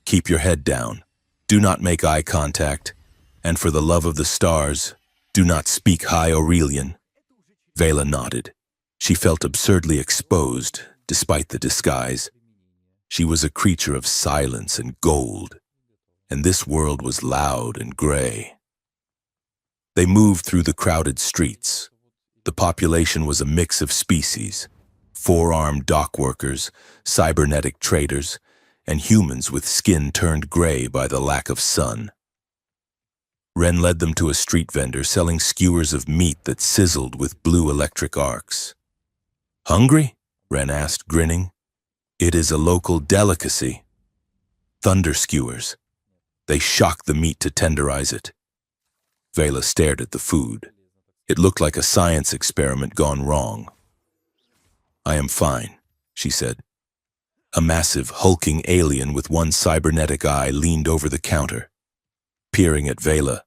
S1: "Keep your head down. Do not make eye contact. And for the love of the stars, do not speak High Aurelian." Vela nodded. She felt absurdly exposed, despite the disguise. She was a creature of silence and gold, and this world was loud and gray. They moved through the crowded streets. The population was a mix of species: four-armed dock workers, cybernetic traders, and humans with skin turned gray by the lack of sun. Ren led them to a street vendor selling skewers of meat that sizzled with blue electric arcs. "Hungry?" Ren asked, grinning. "It is a local delicacy. Thunder skewers. They shock the meat to tenderize it." Vela stared at the food. It looked like a science experiment gone wrong. "I am fine," she said. A massive, hulking alien with one cybernetic eye leaned over the counter, peering at Vela.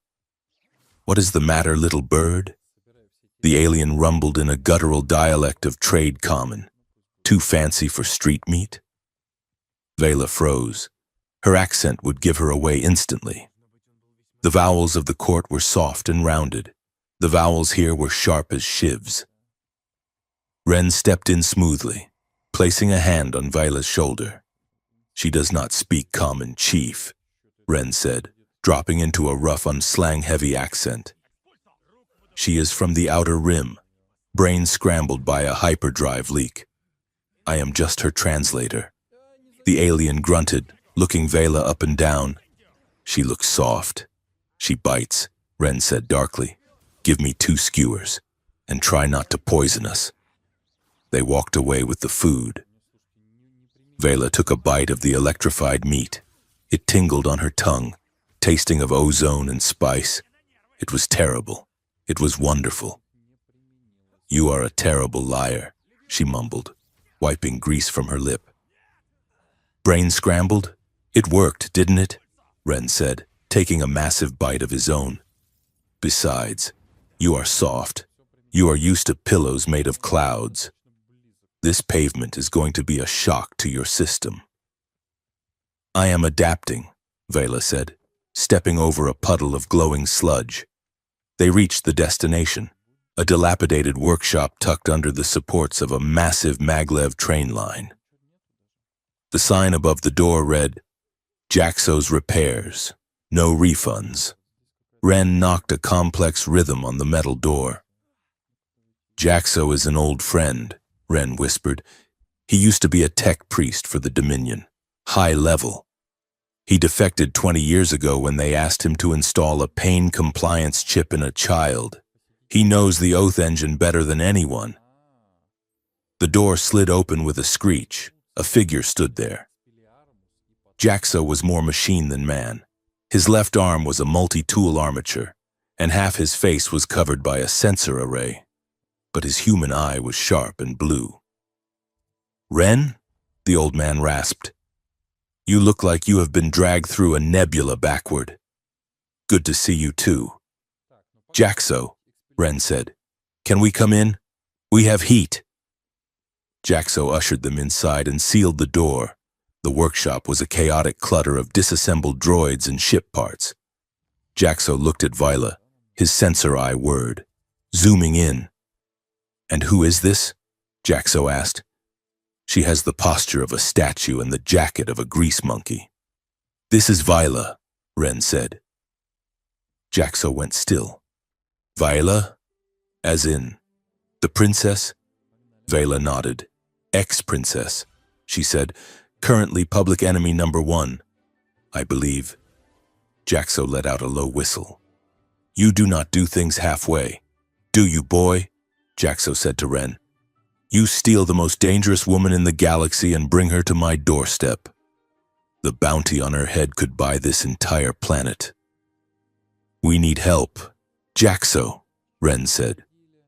S1: "What is the matter, little bird?" The alien rumbled in a guttural dialect of trade common. "Too fancy for street meat?" Vela froze. Her accent would give her away instantly. The vowels of the court were soft and rounded. The vowels here were sharp as shivs. Ren stepped in smoothly, placing a hand on Vela's shoulder. "She does not speak common, chief," Ren said, dropping into a rough, unslang-heavy accent. "She is from the Outer Rim, brain scrambled by a hyperdrive leak. I am just her translator." The alien grunted, looking Vela up and down. "She looks soft. She bites," Ren said darkly. "Give me 2 skewers, and try not to poison us." They walked away with the food. Vela took a bite of the electrified meat. It tingled on her tongue, tasting of ozone and spice. It was terrible. It was wonderful. "You are a terrible liar," she mumbled, wiping grease from her lip. "Brain scrambled? It worked, didn't it?" Ren said, taking a massive bite of his own. "Besides, you are soft. You are used to pillows made of clouds. This pavement is going to be a shock to your system." "I am adapting," Vela said, stepping over a puddle of glowing sludge. They reached the destination, a dilapidated workshop tucked under the supports of a massive maglev train line. The sign above the door read, "Jaxo's Repairs. No refunds." Ren knocked a complex rhythm on the metal door. "Jaxo is an old friend," Ren whispered. "He used to be a tech priest for the Dominion. High level. He defected 20 years ago when they asked him to install a pain compliance chip in a child. He knows the Oath engine better than anyone." The door slid open with a screech. A figure stood there. Jaxo was more machine than man. His left arm was a multi-tool armature, and half his face was covered by a sensor array. But his human eye was sharp and blue. "Ren?" the old man rasped. "You look like you have been dragged through a nebula backward. Good to see you too." "Jaxo," Ren said. "Can we come in? We have heat." Jaxo ushered them inside and sealed the door. The workshop was a chaotic clutter of disassembled droids and ship parts. Jaxo looked at Vela, his sensor eye whirred, zooming in. "And who is this?" Jaxo asked. "She has the posture of a statue and the jacket of a grease monkey." "This is Vela," Ren said. Jaxo went still. "Vela? As in, the princess?" Vela nodded. "Ex-princess," she said. "Currently public enemy number 1, I believe." Jaxo let out a low whistle. You do not do things halfway. Do you, boy? Jaxo said to Ren. You steal the most dangerous woman in the galaxy and bring her to my doorstep. The bounty on her head could buy this entire planet. We need help. Jaxo, Ren said.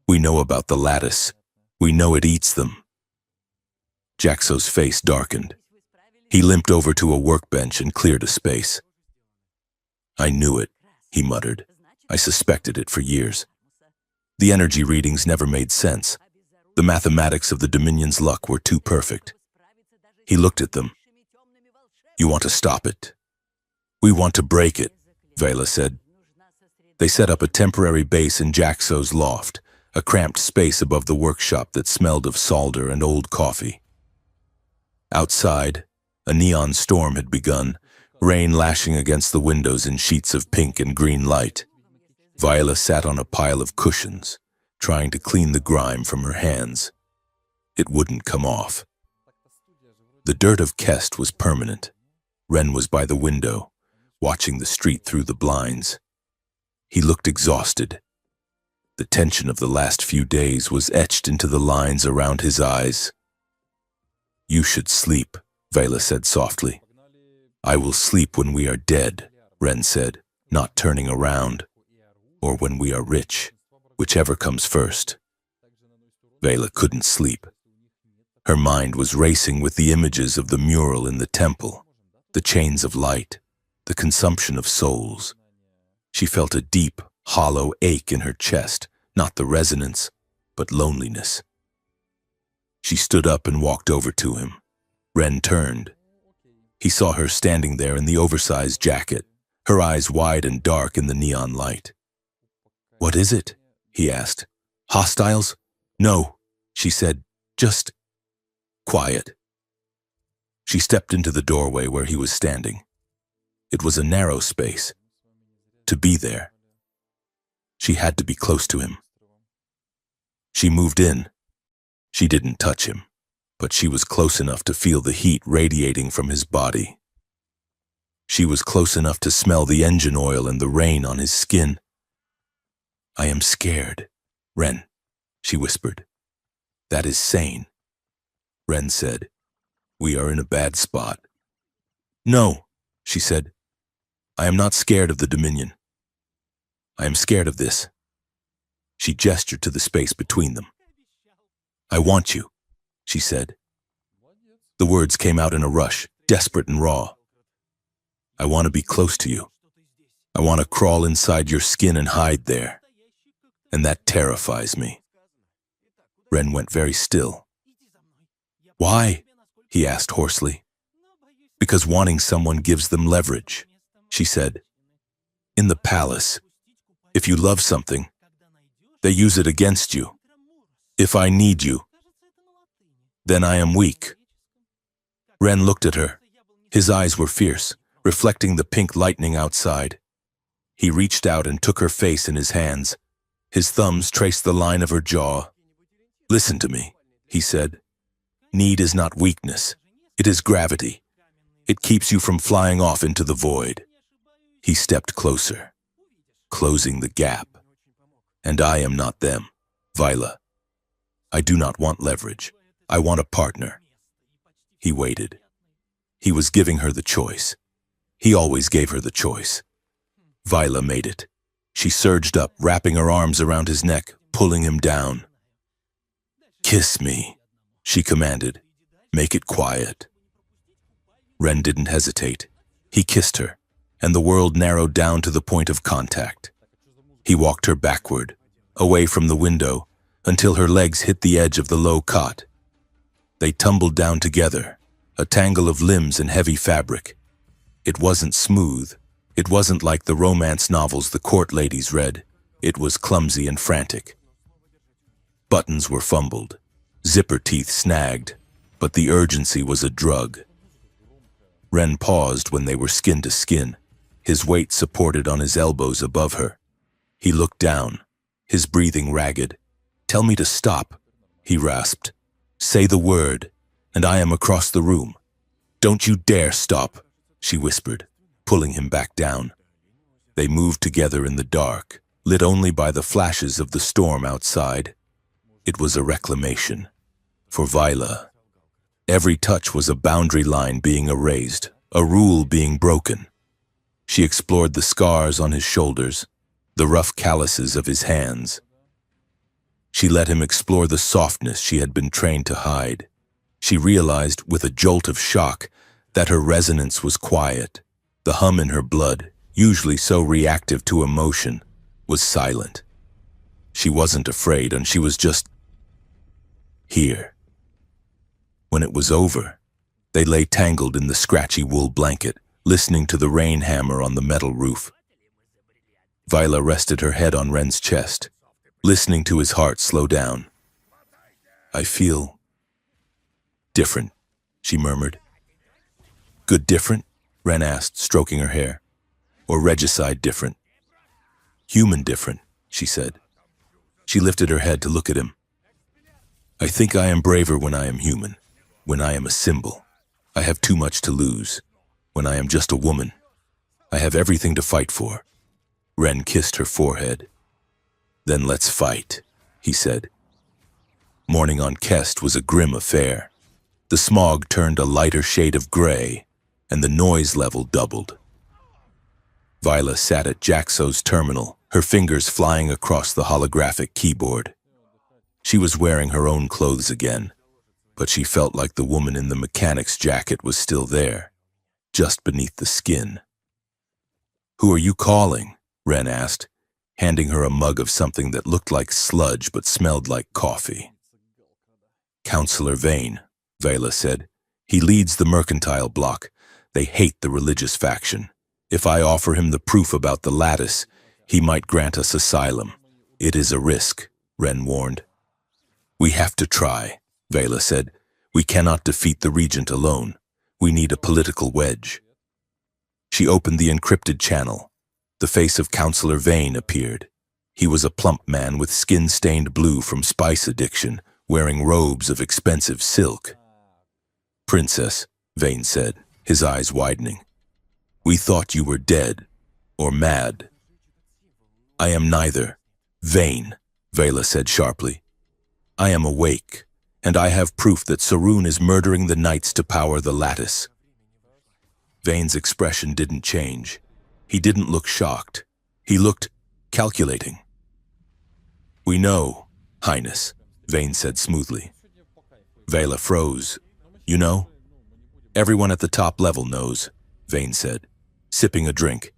S1: We know about the lattice. We know it eats them. Jaxo's face darkened. He limped over to a workbench and cleared a space. I knew it, he muttered. I suspected it for years. The energy readings never made sense. The mathematics of the Dominion's luck were too perfect. He looked at them. You want to stop it? We want to break it, Vela said. They set up a temporary base in Jaxo's loft, a cramped space above the workshop that smelled of solder and old coffee. Outside, a neon storm had begun, rain lashing against the windows in sheets of pink and green light. Viola sat on a pile of cushions, trying to clean the grime from her hands. It wouldn't come off. The dirt of Kest was permanent. Ren was by the window, watching the street through the blinds. He looked exhausted. The tension of the last few days was etched into the lines around his eyes. You should sleep, Vela said softly. I will sleep when we are dead, Ren said, not turning around. Or when we are rich, whichever comes first. Vela couldn't sleep. Her mind was racing with the images of the mural in the temple, the chains of light, the consumption of souls. She felt a deep, hollow ache in her chest, not the resonance, but loneliness. She stood up and walked over to him. Ren turned. He saw her standing there in the oversized jacket, her eyes wide and dark in the neon light. What is it? He asked. Hostiles? No, she said. Just quiet. She stepped into the doorway where he was standing. It was a narrow space. To be there, she had to be close to him. She moved in. She didn't touch him, but she was close enough to feel the heat radiating from his body. She was close enough to smell the engine oil and the rain on his skin. I am scared, Ren, she whispered. That is sane. Ren said, we are in a bad spot. No, she said. I am not scared of the Dominion. I am scared of this. She gestured to the space between them. I want you, she said. The words came out in a rush, desperate and raw. I want to be close to you. I want to crawl inside your skin and hide there. And that terrifies me. Ren went very still. Why? He asked hoarsely. Because wanting someone gives them leverage, she said. In the palace, if you love something, they use it against you. If I need you, then I am weak. Ren looked at her. His eyes were fierce, reflecting the pink lightning outside. He reached out and took her face in his hands. His thumbs traced the line of her jaw. Listen to me, he said. Need is not weakness. It is gravity. It keeps you from flying off into the void. He stepped closer, closing the gap. And I am not them, Viola. I do not want leverage. I want a partner. He waited. He was giving her the choice. He always gave her the choice. Viola made it. She surged up, wrapping her arms around his neck, pulling him down. Kiss me, she commanded. Make it quiet. Ren didn't hesitate. He kissed her, and the world narrowed down to the point of contact. He walked her backward, away from the window, until her legs hit the edge of the low cot. They tumbled down together, a tangle of limbs and heavy fabric. It wasn't smooth. It wasn't like the romance novels the court ladies read. It was clumsy and frantic. Buttons were fumbled, zipper teeth snagged, but the urgency was a drug. Ren paused when they were skin to skin, his weight supported on his elbows above her. He looked down, his breathing ragged. Tell me to stop, he rasped. Say the word, and I am across the room. Don't you dare stop, she whispered, pulling him back down. They moved together in the dark, lit only by the flashes of the storm outside. It was a reclamation. For Viola, every touch was a boundary line being erased, a rule being broken. She explored the scars on his shoulders, the rough calluses of his hands. She let him explore the softness she had been trained to hide. She realized, with a jolt of shock, that her resonance was quiet. The hum in her blood, usually so reactive to emotion, was silent. She wasn't afraid, and she was just here. When it was over, they lay tangled in the scratchy wool blanket, listening to the rain hammer on the metal roof. Viola rested her head on Ren's chest, listening to his heart slow down. "I feel different," she murmured. "Good different?" Ren asked, stroking her hair. "Or regicide different?" "Human different," she said. She lifted her head to look at him. "I think I am braver when I am human, when I am a symbol. I have too much to lose. When I am just a woman, I have everything to fight for." Ren kissed her forehead. "Then let's fight," he said. Morning on Kest was a grim affair. The smog turned a lighter shade of gray, and the noise level doubled. Viola sat at Jaxo's terminal, her fingers flying across the holographic keyboard. She was wearing her own clothes again, but she felt like the woman in the mechanic's jacket was still there, just beneath the skin. "Who are you calling?" Ren asked, handing her a mug of something that looked like sludge but smelled like coffee. "Counselor Vane," Viola said. "He leads the mercantile bloc. They hate the religious faction. If I offer him the proof about the lattice, he might grant us asylum. It is a risk," Ren warned. "We have to try," Viola said. "We cannot defeat the regent alone. We need a political wedge." She opened the encrypted channel. The face of Counselor Vane appeared. He was a plump man with skin stained blue from spice addiction, wearing robes of expensive silk. "Princess," Vane said, his eyes widening. "We thought you were dead, or mad." "I am neither. Vane," Vela said sharply. "I am awake, and I have proof that Sarun is murdering the knights to power the lattice." Vane's expression didn't change. He didn't look shocked. He looked calculating. "We know, Highness," Vane said smoothly. Vela froze. "You know?" "Everyone at the top level knows," Vane said, sipping a drink.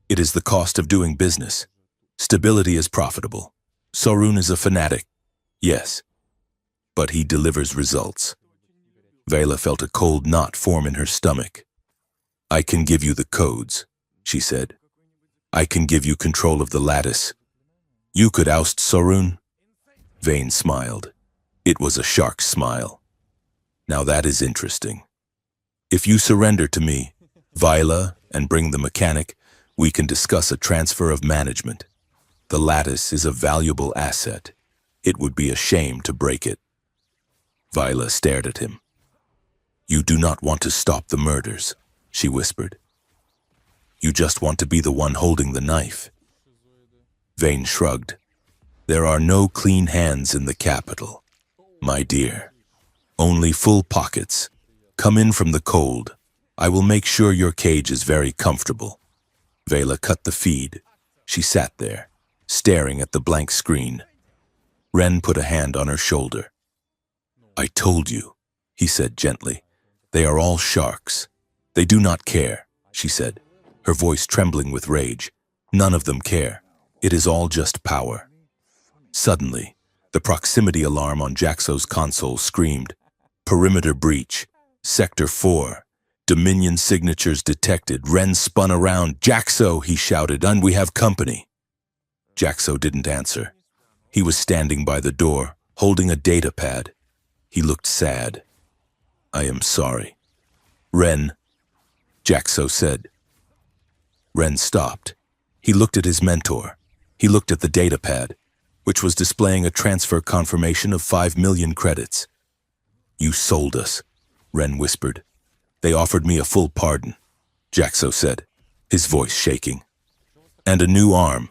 S1: "It is the cost of doing business. Stability is profitable. Sarun is a fanatic, yes, but he delivers results." Vela felt a cold knot form in her stomach. "I can give you the codes," she said. "I can give you control of the lattice. You could oust Sarun?" Vane smiled. It was a shark's smile. "Now that is interesting. If you surrender to me, Viola, and bring the mechanic, we can discuss a transfer of management. The lattice is a valuable asset. It would be a shame to break it." Viola stared at him. "You do not want to stop the murders," she whispered. "You just want to be the one holding the knife." Vane shrugged. "There are no clean hands in the capital, my dear. Only full pockets. Come in from the cold. I will make sure your cage is very comfortable." Vela cut the feed. She sat there, staring at the blank screen. Ren put a hand on her shoulder. "I told you," he said gently. "They are all sharks. They do not care," she said, her voice trembling with rage. "None of them care. It is all just power." Suddenly, the proximity alarm on Jaxo's console screamed, "Perimeter breach. Sector 4. Dominion signatures detected." Ren spun around. "Jaxo," he shouted, "and we have company." Jaxo didn't answer. He was standing by the door, holding a data pad. He looked sad. "I am sorry." "Ren," Jaxo said. Ren stopped. He looked at his mentor. He looked at the data pad, which was displaying a transfer confirmation of 5 million credits. "You sold us," Ren whispered. "They offered me a full pardon," Jaxo said, his voice shaking. "And a new arm."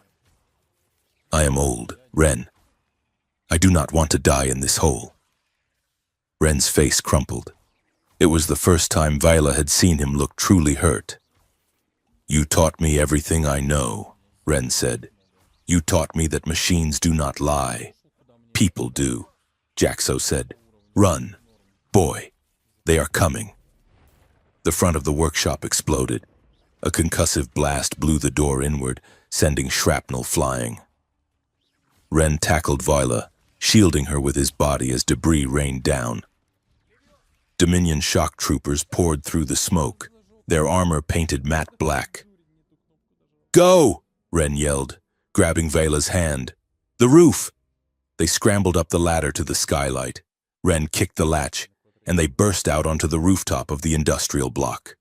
S1: I am old, Ren. I do not want to die in this hole. Ren's face crumpled. It was the first time Viola had seen him look truly hurt. You taught me everything I know, Ren said. You taught me that machines do not lie. People do, Jaxo said. Run, boy. They are coming. The front of the workshop exploded. A concussive blast blew the door inward, sending shrapnel flying. Ren tackled Viola, shielding her with his body as debris rained down. Dominion shock troopers poured through the smoke, their armor painted matte black. Go! Ren yelled, grabbing Viola's hand. The roof! They scrambled up the ladder to the skylight. Ren kicked the latch, and they burst out onto the rooftop of the industrial block.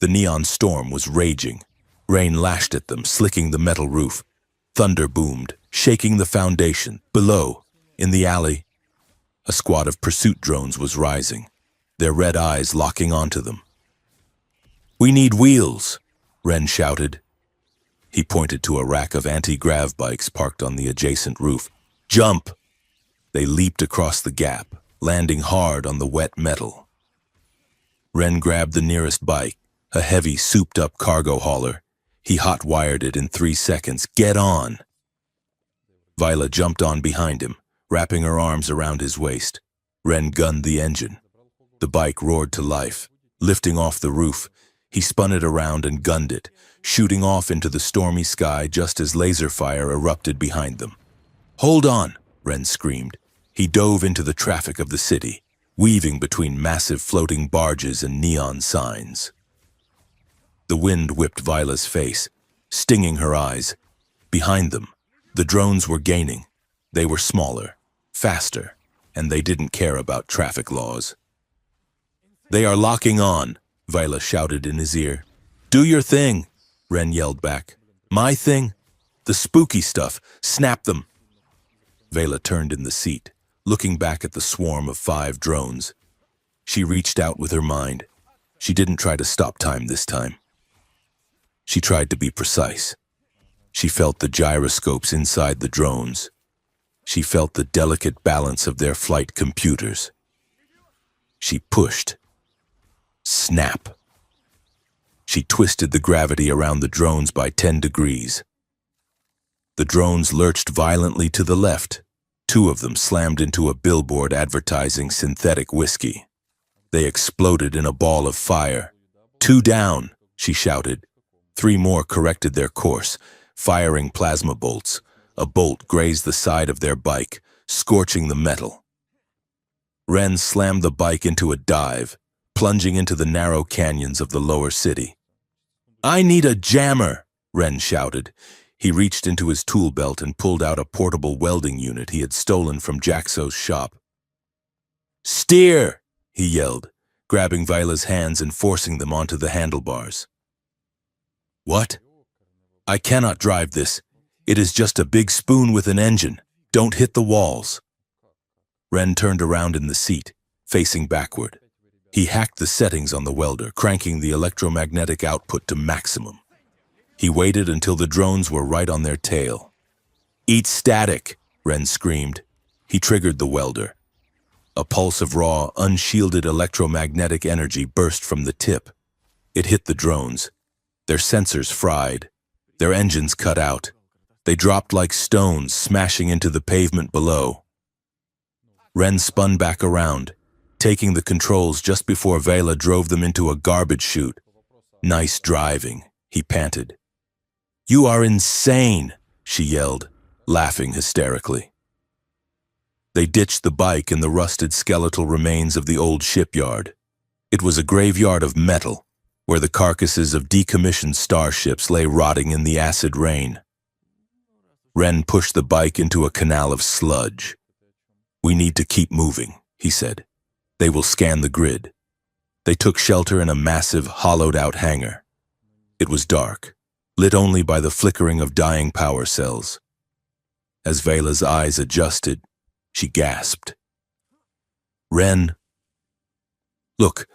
S1: The neon storm was raging. Rain lashed at them, slicking the metal roof. Thunder boomed, shaking the foundation. Below, in the alley, a squad of pursuit drones was rising, their red eyes locking onto them. We need wheels, Ren shouted. He pointed to a rack of anti-grav bikes parked on the adjacent roof. Jump! They leaped across the gap, landing hard on the wet metal. Ren grabbed the nearest bike, a heavy, souped-up cargo hauler. He hot-wired it in 3 seconds. Get on! Viola jumped on behind him, wrapping her arms around his waist. Ren gunned the engine. The bike roared to life. Lifting off the roof, he spun it around and gunned it, shooting off into the stormy sky just as laser fire erupted behind them. Hold on, Ren screamed. He dove into the traffic of the city, weaving between massive floating barges and neon signs. The wind whipped Viola's face, stinging her eyes. Behind them, the drones were gaining. They were smaller, faster, and they didn't care about traffic laws. They are locking on, Viola shouted in his ear. Do your thing, Ren yelled back. My thing? The spooky stuff. Snap them. Viola turned in the seat, looking back at the swarm of 5 drones. She reached out with her mind. She didn't try to stop time this time. She tried to be precise. She felt the gyroscopes inside the drones. She felt the delicate balance of their flight computers. She pushed. Snap. She twisted the gravity around the drones by 10 degrees. The drones lurched violently to the left. 2 of them slammed into a billboard advertising synthetic whiskey. They exploded in a ball of fire. 2 down, she shouted. 3 more corrected their course, firing plasma bolts. A bolt grazed the side of their bike, scorching the metal. Ren slammed the bike into a dive, plunging into the narrow canyons of the lower city. I need a jammer, Ren shouted. He reached into his tool belt and pulled out a portable welding unit he had stolen from Jaxo's shop. Steer, he yelled, grabbing Viola's hands and forcing them onto the handlebars. What? I cannot drive this. It is just a big spoon with an engine. Don't hit the walls. Ren turned around in the seat, facing backward. He hacked the settings on the welder, cranking the electromagnetic output to maximum. He waited until the drones were right on their tail. Eat static, Ren screamed. He triggered the welder. A pulse of raw, unshielded electromagnetic energy burst from the tip. It hit the drones. Their sensors fried. Their engines cut out. They dropped like stones, smashing into the pavement below. Ren spun back around, taking the controls just before Viola drove them into a garbage chute. Nice driving, he panted. You are insane, she yelled, laughing hysterically. They ditched the bike in the rusted skeletal remains of the old shipyard. It was a graveyard of metal, where the carcasses of decommissioned starships lay rotting in the acid rain. Ren pushed the bike into a canal of sludge. We need to keep moving, he said. They will scan the grid. They took shelter in a massive, hollowed-out hangar. It was dark, lit only by the flickering of dying power cells. As Viola's eyes adjusted, she gasped. Ren. Look,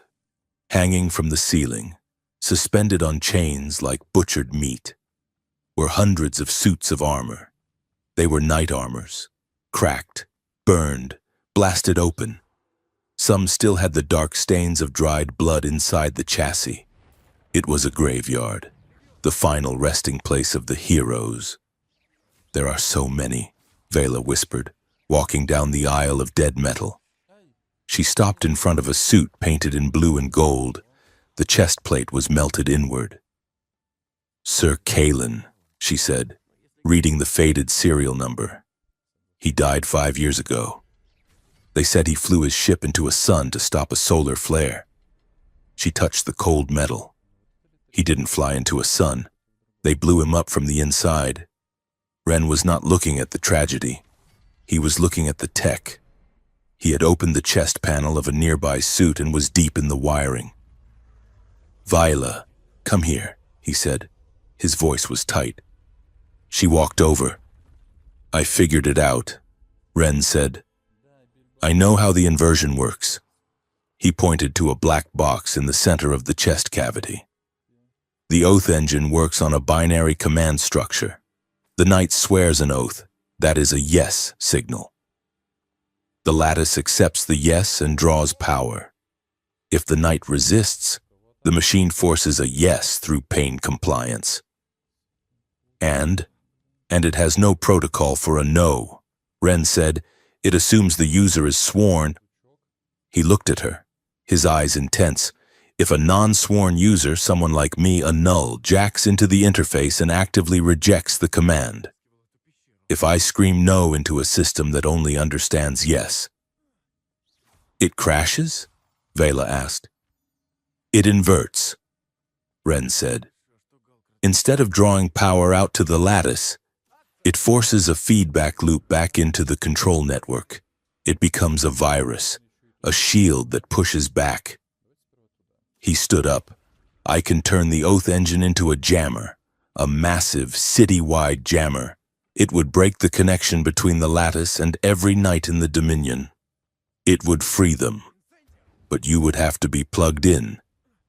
S1: hanging from the ceiling, suspended on chains like butchered meat, were hundreds of suits of armor, They were knight armors, cracked, burned, blasted open. Some still had the dark stains of dried blood inside the chassis. It was a graveyard, the final resting place of the heroes. There are so many, Vela whispered, walking down the aisle of dead metal. She stopped in front of a suit painted in blue and gold. The chest plate was melted inward. Sir Kalen, she said, reading the faded serial number. He died 5 years ago. They said he flew his ship into a sun to stop a solar flare. She touched the cold metal. He didn't fly into a sun. They blew him up from the inside. Ren was not looking at the tragedy. He was looking at the tech. He had opened the chest panel of a nearby suit and was deep in the wiring. "Viola, come here," he said. His voice was tight. She walked over. "I figured it out," Ren said. "I know how the inversion works." He pointed to a black box in the center of the chest cavity. "The oath engine works on a binary command structure. The knight swears an oath. That is a yes signal. The lattice accepts the yes and draws power. If the knight resists, the machine forces a yes through pain compliance. And it has no protocol for a no," Ren said. "It assumes the user is sworn." He looked at her, his eyes intense. "If a non-sworn user, someone like me, a null, jacks into the interface and actively rejects the command. If I scream no into a system that only understands yes." "It crashes?" Vela asked. "It inverts," Ren said. "Instead of drawing power out to the lattice, it forces a feedback loop back into the control network. It becomes a virus, a shield that pushes back." He stood up. "I can turn the oath engine into a jammer, a massive, city-wide jammer. It would break the connection between the lattice and every knight in the Dominion. It would free them. But you would have to be plugged in,"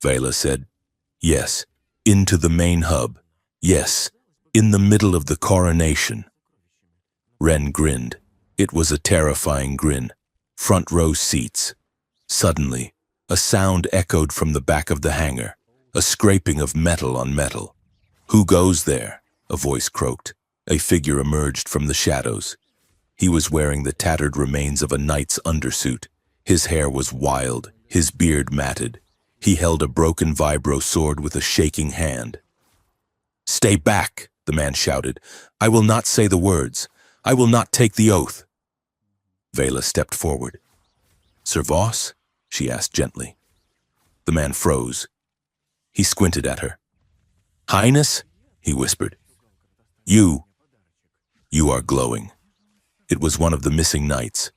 S1: Vela said. "Yes, into the main hub. Yes, in the middle of the coronation." Ren grinned. It was a terrifying grin. Front row seats. Suddenly, a sound echoed from the back of the hangar, a scraping of metal on metal. "Who goes there?" a voice croaked. A figure emerged from the shadows. He was wearing the tattered remains of a knight's undersuit. His hair was wild, his beard matted. He held a broken vibro sword with a shaking hand. "Stay back," the man shouted. "I will not say the words. I will not take the oath." Vela stepped forward. "Sir Voss?" she asked gently. The man froze. He squinted at her. "Highness?" he whispered. You are glowing." It was one of the missing knights.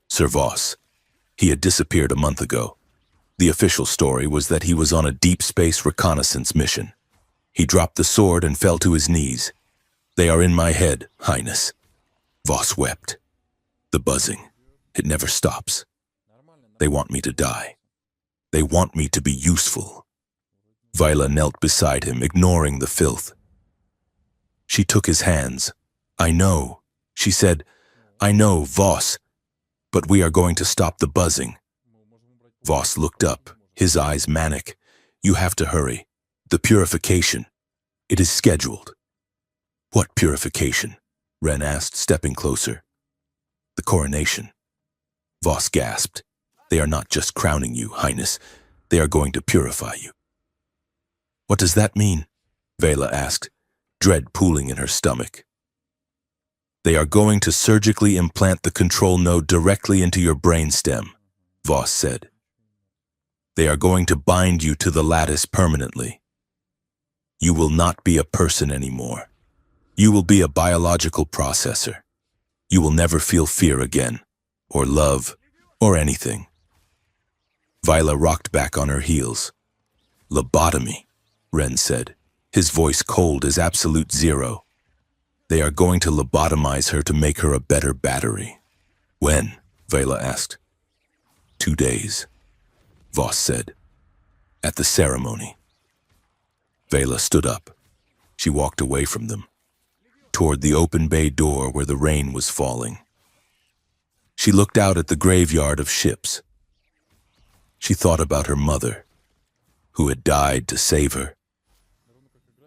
S1: Sir Voss. He had disappeared a month ago. The official story was that he was on a deep space reconnaissance mission. He dropped the sword and fell to his knees. "They are in my head, Highness." Voss wept. "The buzzing. It never stops. They want me to die. They want me to be useful." Viola knelt beside him, ignoring the filth. She took his hands. "I know," she said. "I know, Voss. But we are going to stop the buzzing." Voss looked up, his eyes manic. "You have to hurry. The purification. It is scheduled." "What purification?" Ren asked, stepping closer. "The coronation." Voss gasped. "They are not just crowning you, Highness. They are going to purify you." "What does that mean?" Vela asked, dread pooling in her stomach. "They are going to surgically implant the control node directly into your brainstem," Voss said. "They are going to bind you to the lattice permanently. You will not be a person anymore. You will be a biological processor. You will never feel fear again, or love, or anything." Viola rocked back on her heels. "Lobotomy," Ren said, his voice cold as absolute zero. "They are going to lobotomize her to make her a better battery." "When?" Vela asked. 2 days, Voss said. "At the ceremony." Vela stood up. She walked away from them. walked toward the open bay door where the rain was falling. She looked out at the graveyard of ships. She thought about her mother, who had died to save her.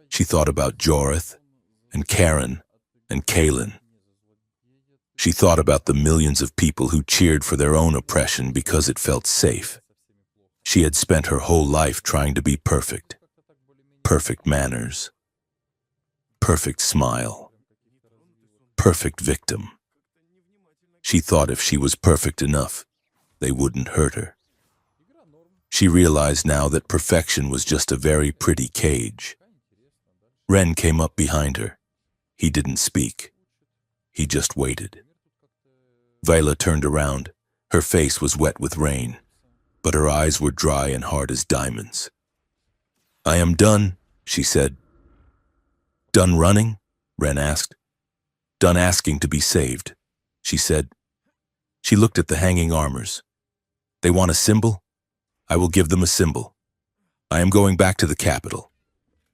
S1: She thought about Jorith and Karen and Kaelin. She thought about the millions of people who cheered for their own oppression because it felt safe. She had spent her whole life trying to be perfect. Perfect manners. Perfect smile. Perfect victim. She thought if she was perfect enough, they wouldn't hurt her. She realized now that perfection was just a very pretty cage. Ren came up behind her. He didn't speak. He just waited. Vela turned around. Her face was wet with rain, but her eyes were dry and hard as diamonds. "I am done," she said. "Done running?" Ren asked. "Done asking to be saved," she said. She looked at the hanging armors. "They want a symbol? I will give them a symbol. I am going back to the capital."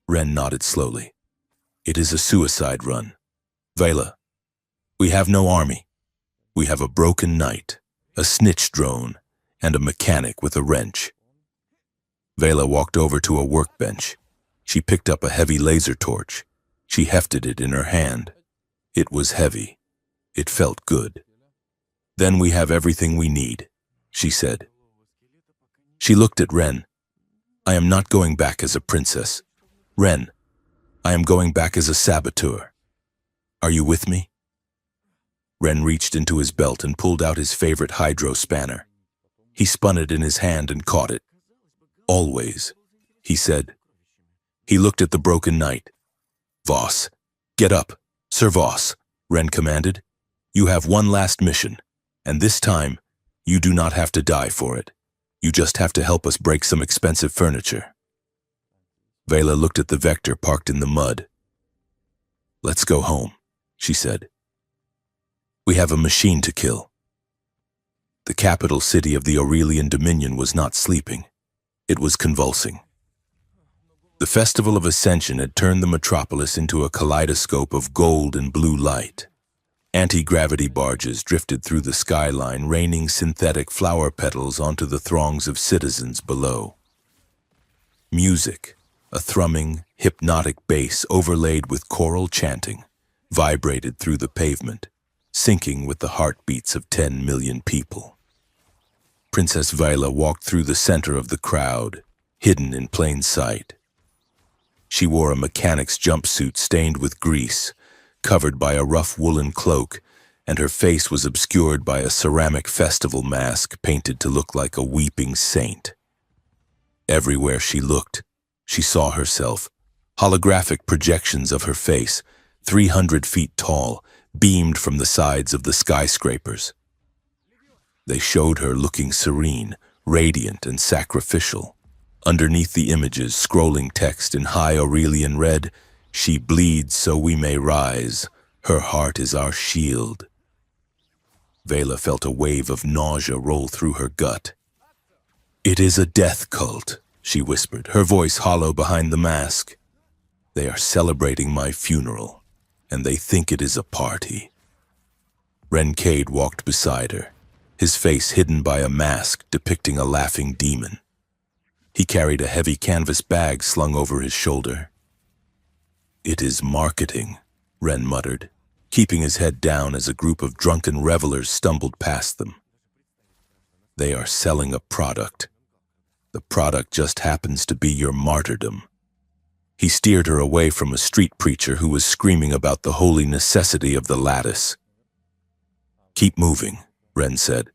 S1: Ren nodded slowly. "It is a suicide run. Vela, we have no army. We have a broken knight, a snitch drone, and a mechanic with a wrench." Vela walked over to a workbench. She picked up a heavy laser torch. She hefted it in her hand. It was heavy. It felt good. "Then we have everything we need," she said. She looked at Ren. "I am not going back as a princess. Ren, I am going back as a saboteur. Are you with me?" Ren reached into his belt and pulled out his favorite hydro spanner. He spun it in his hand and caught it. "Always," he said. He looked at the broken knight. "Voss, get up. Sir Voss," Ren commanded. "You have one last mission, and this time, you do not have to die for it. You just have to help us break some expensive furniture." Vela looked at the Vector parked in the mud. "Let's go home," she said. "We have a machine to kill." The capital city of the Aurelian Dominion was not sleeping. It was convulsing. The Festival of Ascension had turned the metropolis into a kaleidoscope of gold and blue light. Anti-gravity barges drifted through the skyline, raining synthetic flower petals onto the throngs of citizens below. Music, a thrumming, hypnotic bass overlaid with choral chanting, vibrated through the pavement, syncing with the heartbeats of 10 million people. Princess Vela walked through the center of the crowd, hidden in plain sight. She wore a mechanic's jumpsuit stained with grease, covered by a rough woolen cloak, and her face was obscured by a ceramic festival mask painted to look like a weeping saint. Everywhere she looked, she saw herself. Holographic projections of her face, 300 feet tall, beamed from the sides of the skyscrapers. They showed her looking serene, radiant, and sacrificial. Underneath the images, scrolling text in high Aurelian read, "She bleeds so we may rise. Her heart is our shield." Vela felt a wave of nausea roll through her gut. "It is a death cult," she whispered, her voice hollow behind the mask. "They are celebrating my funeral, and they think it is a party." Rencade walked beside her, his face hidden by a mask depicting a laughing demon. He carried a heavy canvas bag slung over his shoulder. "It is marketing," Ren muttered, keeping his head down as a group of drunken revelers stumbled past them. "They are selling a product. The product just happens to be your martyrdom." He steered her away from a street preacher who was screaming about the holy necessity of the lattice. "Keep moving," Ren said.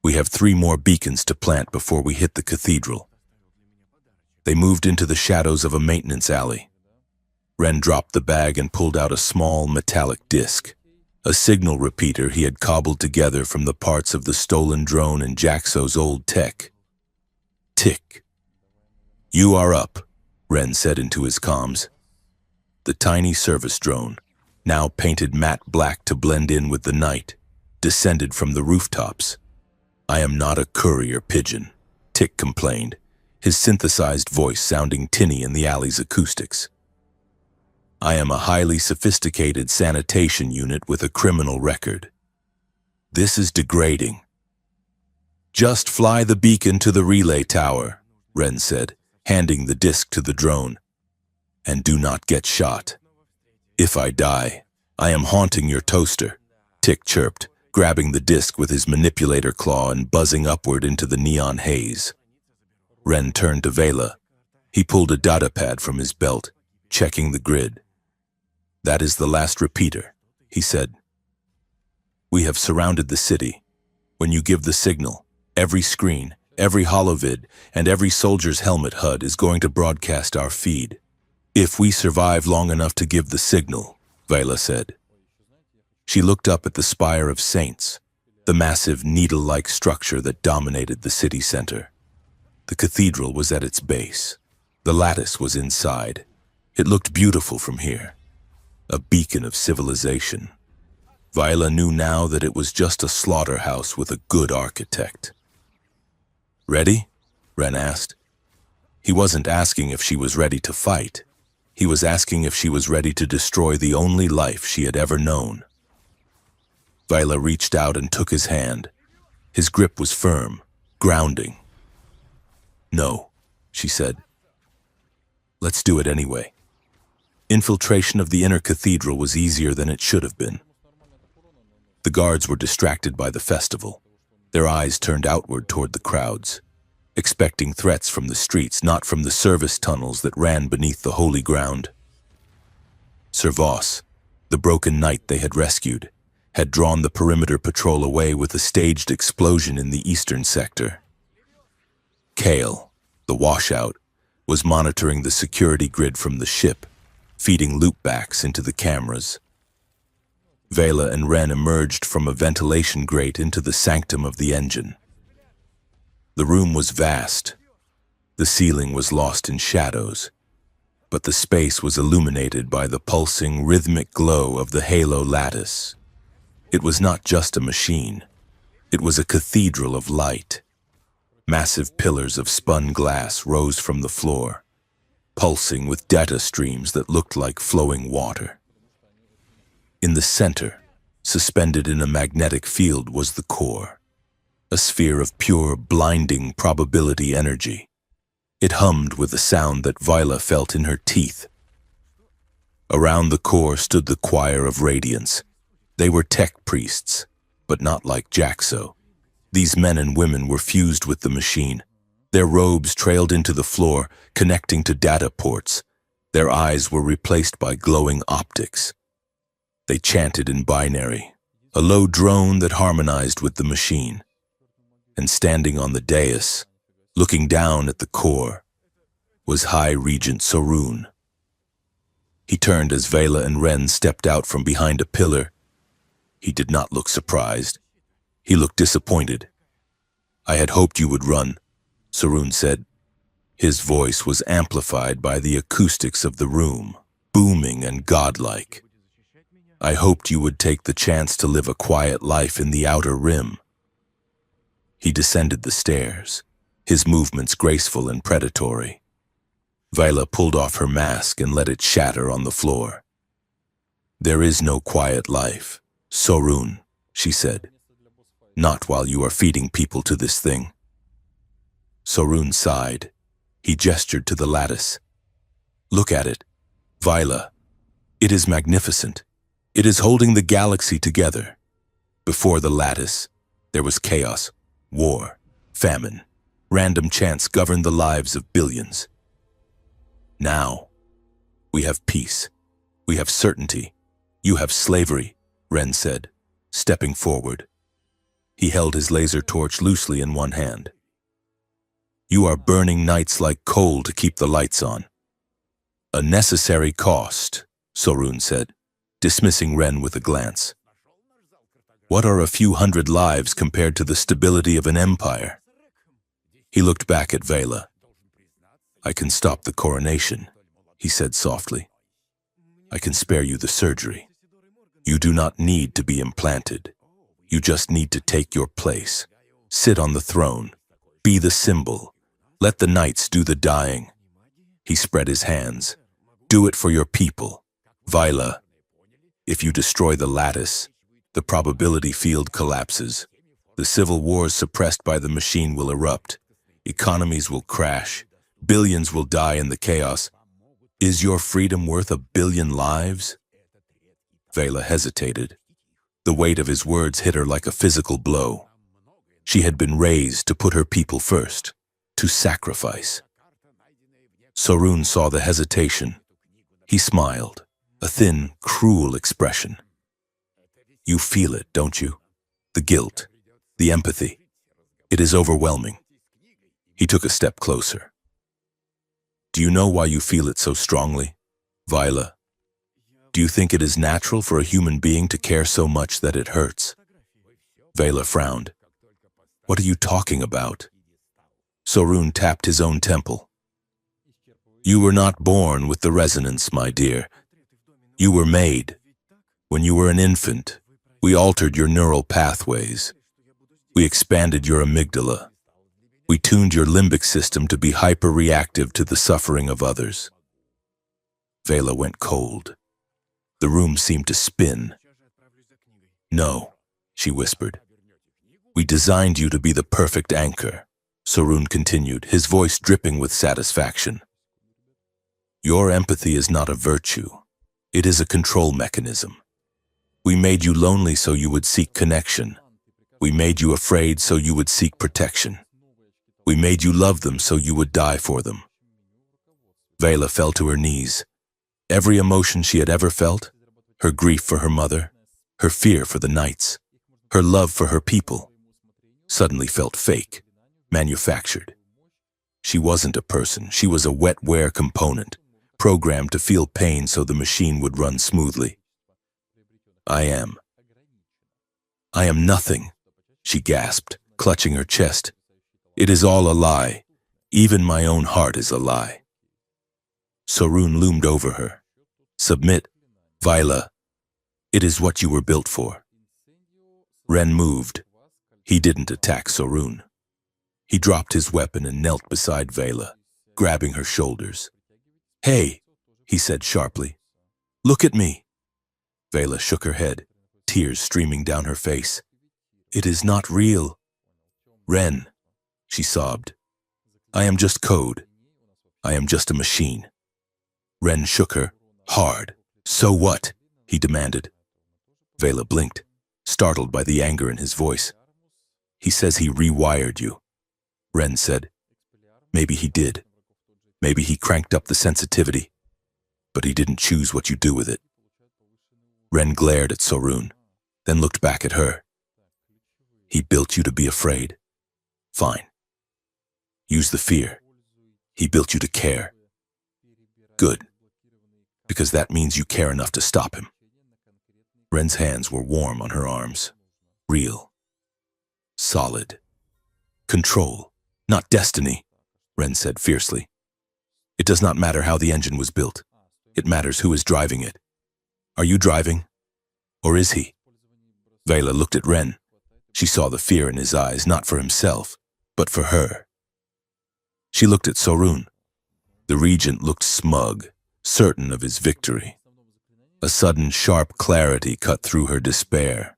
S1: "We have 3 more beacons to plant before we hit the cathedral." They moved into the shadows of a maintenance alley. Ren dropped the bag and pulled out a small metallic disc, a signal repeater he had cobbled together from the parts of the stolen drone and Jaxo's old tech. Tick. "You are up," Ren said into his comms. The tiny service drone, now painted matte black to blend in with the night, descended from the rooftops. "I am not a courier pigeon," Tick complained, his synthesized voice sounding tinny in the alley's acoustics. I am a highly sophisticated sanitation unit with a criminal record. This is degrading. Just fly the beacon to the relay tower, Ren said, handing the disc to the drone. And do not get shot. If I die, I am haunting your toaster, Tick chirped, grabbing the disc with his manipulator claw and buzzing upward into the neon haze. Ren turned to Vela. He pulled a data pad from his belt, checking the grid. That is the last repeater, he said. We have surrounded the city. When you give the signal, every screen, every holovid, and every soldier's helmet HUD is going to broadcast our feed. If we survive long enough to give the signal, Vela said. She looked up at the spire of saints, the massive needle-like structure that dominated the city center. The cathedral was at its base. The lattice was inside. It looked beautiful from here, a beacon of civilization. Viola knew now that it was just a slaughterhouse with a good architect. Ready? Ren asked. He wasn't asking if she was ready to fight. He was asking if she was ready to destroy the only life she had ever known. Viola reached out and took his hand. His grip was firm, grounding. No, she said. Let's do it anyway. Infiltration of the inner cathedral was easier than it should have been. The guards were distracted by the festival. Their eyes turned outward toward the crowds, expecting threats from the streets, not from the service tunnels that ran beneath the holy ground. Servos, the broken knight they had rescued, had drawn the perimeter patrol away with a staged explosion in the eastern sector. Kale, the washout, was monitoring the security grid from the ship, feeding loopbacks into the cameras. Vela and Ren emerged from a ventilation grate into the sanctum of the engine. The room was vast. The ceiling was lost in shadows, but the space was illuminated by the pulsing, rhythmic glow of the halo lattice. It was not just a machine. It was a cathedral of light. Massive pillars of spun glass rose from the floor, pulsing with data streams that looked like flowing water. In the center, suspended in a magnetic field, was the core, a sphere of pure, blinding probability energy. It hummed with a sound that Viola felt in her teeth. Around the core stood the choir of radiance. They were tech priests, but not like Jaxo. These men and women were fused with the machine. Their robes trailed into the floor, connecting to data ports. Their eyes were replaced by glowing optics. They chanted in binary, a low drone that harmonized with the machine. And standing on the dais, looking down at the core, was High Regent Sorun. He turned as Vela and Ren stepped out from behind a pillar. He did not look surprised. He looked disappointed. I had hoped you would run, Sorun said. His voice was amplified by the acoustics of the room, booming and godlike. I hoped you would take the chance to live a quiet life in the outer rim. He descended the stairs, his movements graceful and predatory. Viola pulled off her mask and let it shatter on the floor. There is no quiet life, Sorun, she said. Not while you are feeding people to this thing. Sorun sighed. He gestured to the lattice. Look at it, Viola. It is magnificent. It is holding the galaxy together. Before the lattice, there was chaos, war, famine. Random chance governed the lives of billions. Now, we have peace. We have certainty. You have slavery, Ren said, stepping forward. He held his laser torch loosely in one hand. You are burning nights like coal to keep the lights on. A necessary cost, Sorun said, dismissing Ren with a glance. What are a few hundred lives compared to the stability of an empire? He looked back at Vela. I can stop the coronation, he said softly. I can spare you the surgery. You do not need to be implanted. You just need to take your place. Sit on the throne. Be the symbol. Let the knights do the dying. He spread his hands. Do it for your people. Vila, if you destroy the lattice, the probability field collapses. The civil wars suppressed by the machine will erupt. Economies will crash. Billions will die in the chaos. Is your freedom worth 1 billion lives? Vela hesitated. The weight of his words hit her like a physical blow. She had been raised to put her people first, to sacrifice. Sorun saw the hesitation. He smiled, a thin, cruel expression. You feel it, don't you? The guilt, the empathy. It is overwhelming. He took a step closer. Do you know why you feel it so strongly, Vila? Do you think it is natural for a human being to care so much that it hurts? Vela frowned. What are you talking about? Sorun tapped his own temple. You were not born with the resonance, my dear. You were made. When you were an infant, we altered your neural pathways. We expanded your amygdala. We tuned your limbic system to be hyper-reactive to the suffering of others. Vela went cold. The room seemed to spin. No, she whispered. We designed you to be the perfect anchor, Sorun continued, his voice dripping with satisfaction. Your empathy is not a virtue. It is a control mechanism. We made you lonely so you would seek connection. We made you afraid so you would seek protection. We made you love them so you would die for them. Vela fell to her knees. Every emotion she had ever felt, her grief for her mother, her fear for the knights, her love for her people, suddenly felt fake, manufactured. She wasn't a person, she was a wetware component, programmed to feel pain so the machine would run smoothly. I am nothing, she gasped, clutching her chest. It is all a lie. Even my own heart is a lie. Sorun loomed over her. Submit, Vila. It is what you were built for. Ren moved. He didn't attack Sorun. He dropped his weapon and knelt beside Vela, grabbing her shoulders. Hey, he said sharply. Look at me. Vela shook her head, tears streaming down her face. It is not real. Ren, she sobbed. I am just code. I am just a machine. Ren shook her, hard. So what? He demanded. Vela blinked, startled by the anger in his voice. He says he rewired you. Ren said. Maybe he did. Maybe he cranked up the sensitivity. But he didn't choose what you do with it. Ren glared at Sorun, then looked back at her. He built you to be afraid. Fine. Use the fear. He built you to care. Good. Because that means you care enough to stop him. Ren's hands were warm on her arms. Real. Solid. Control, not destiny, Ren said fiercely. It does not matter how the engine was built. It matters who is driving it. Are you driving? Or is he? Vela looked at Ren. She saw the fear in his eyes, not for himself, but for her. She looked at Sorun. The regent looked smug, certain of his victory. A sudden, sharp clarity cut through her despair.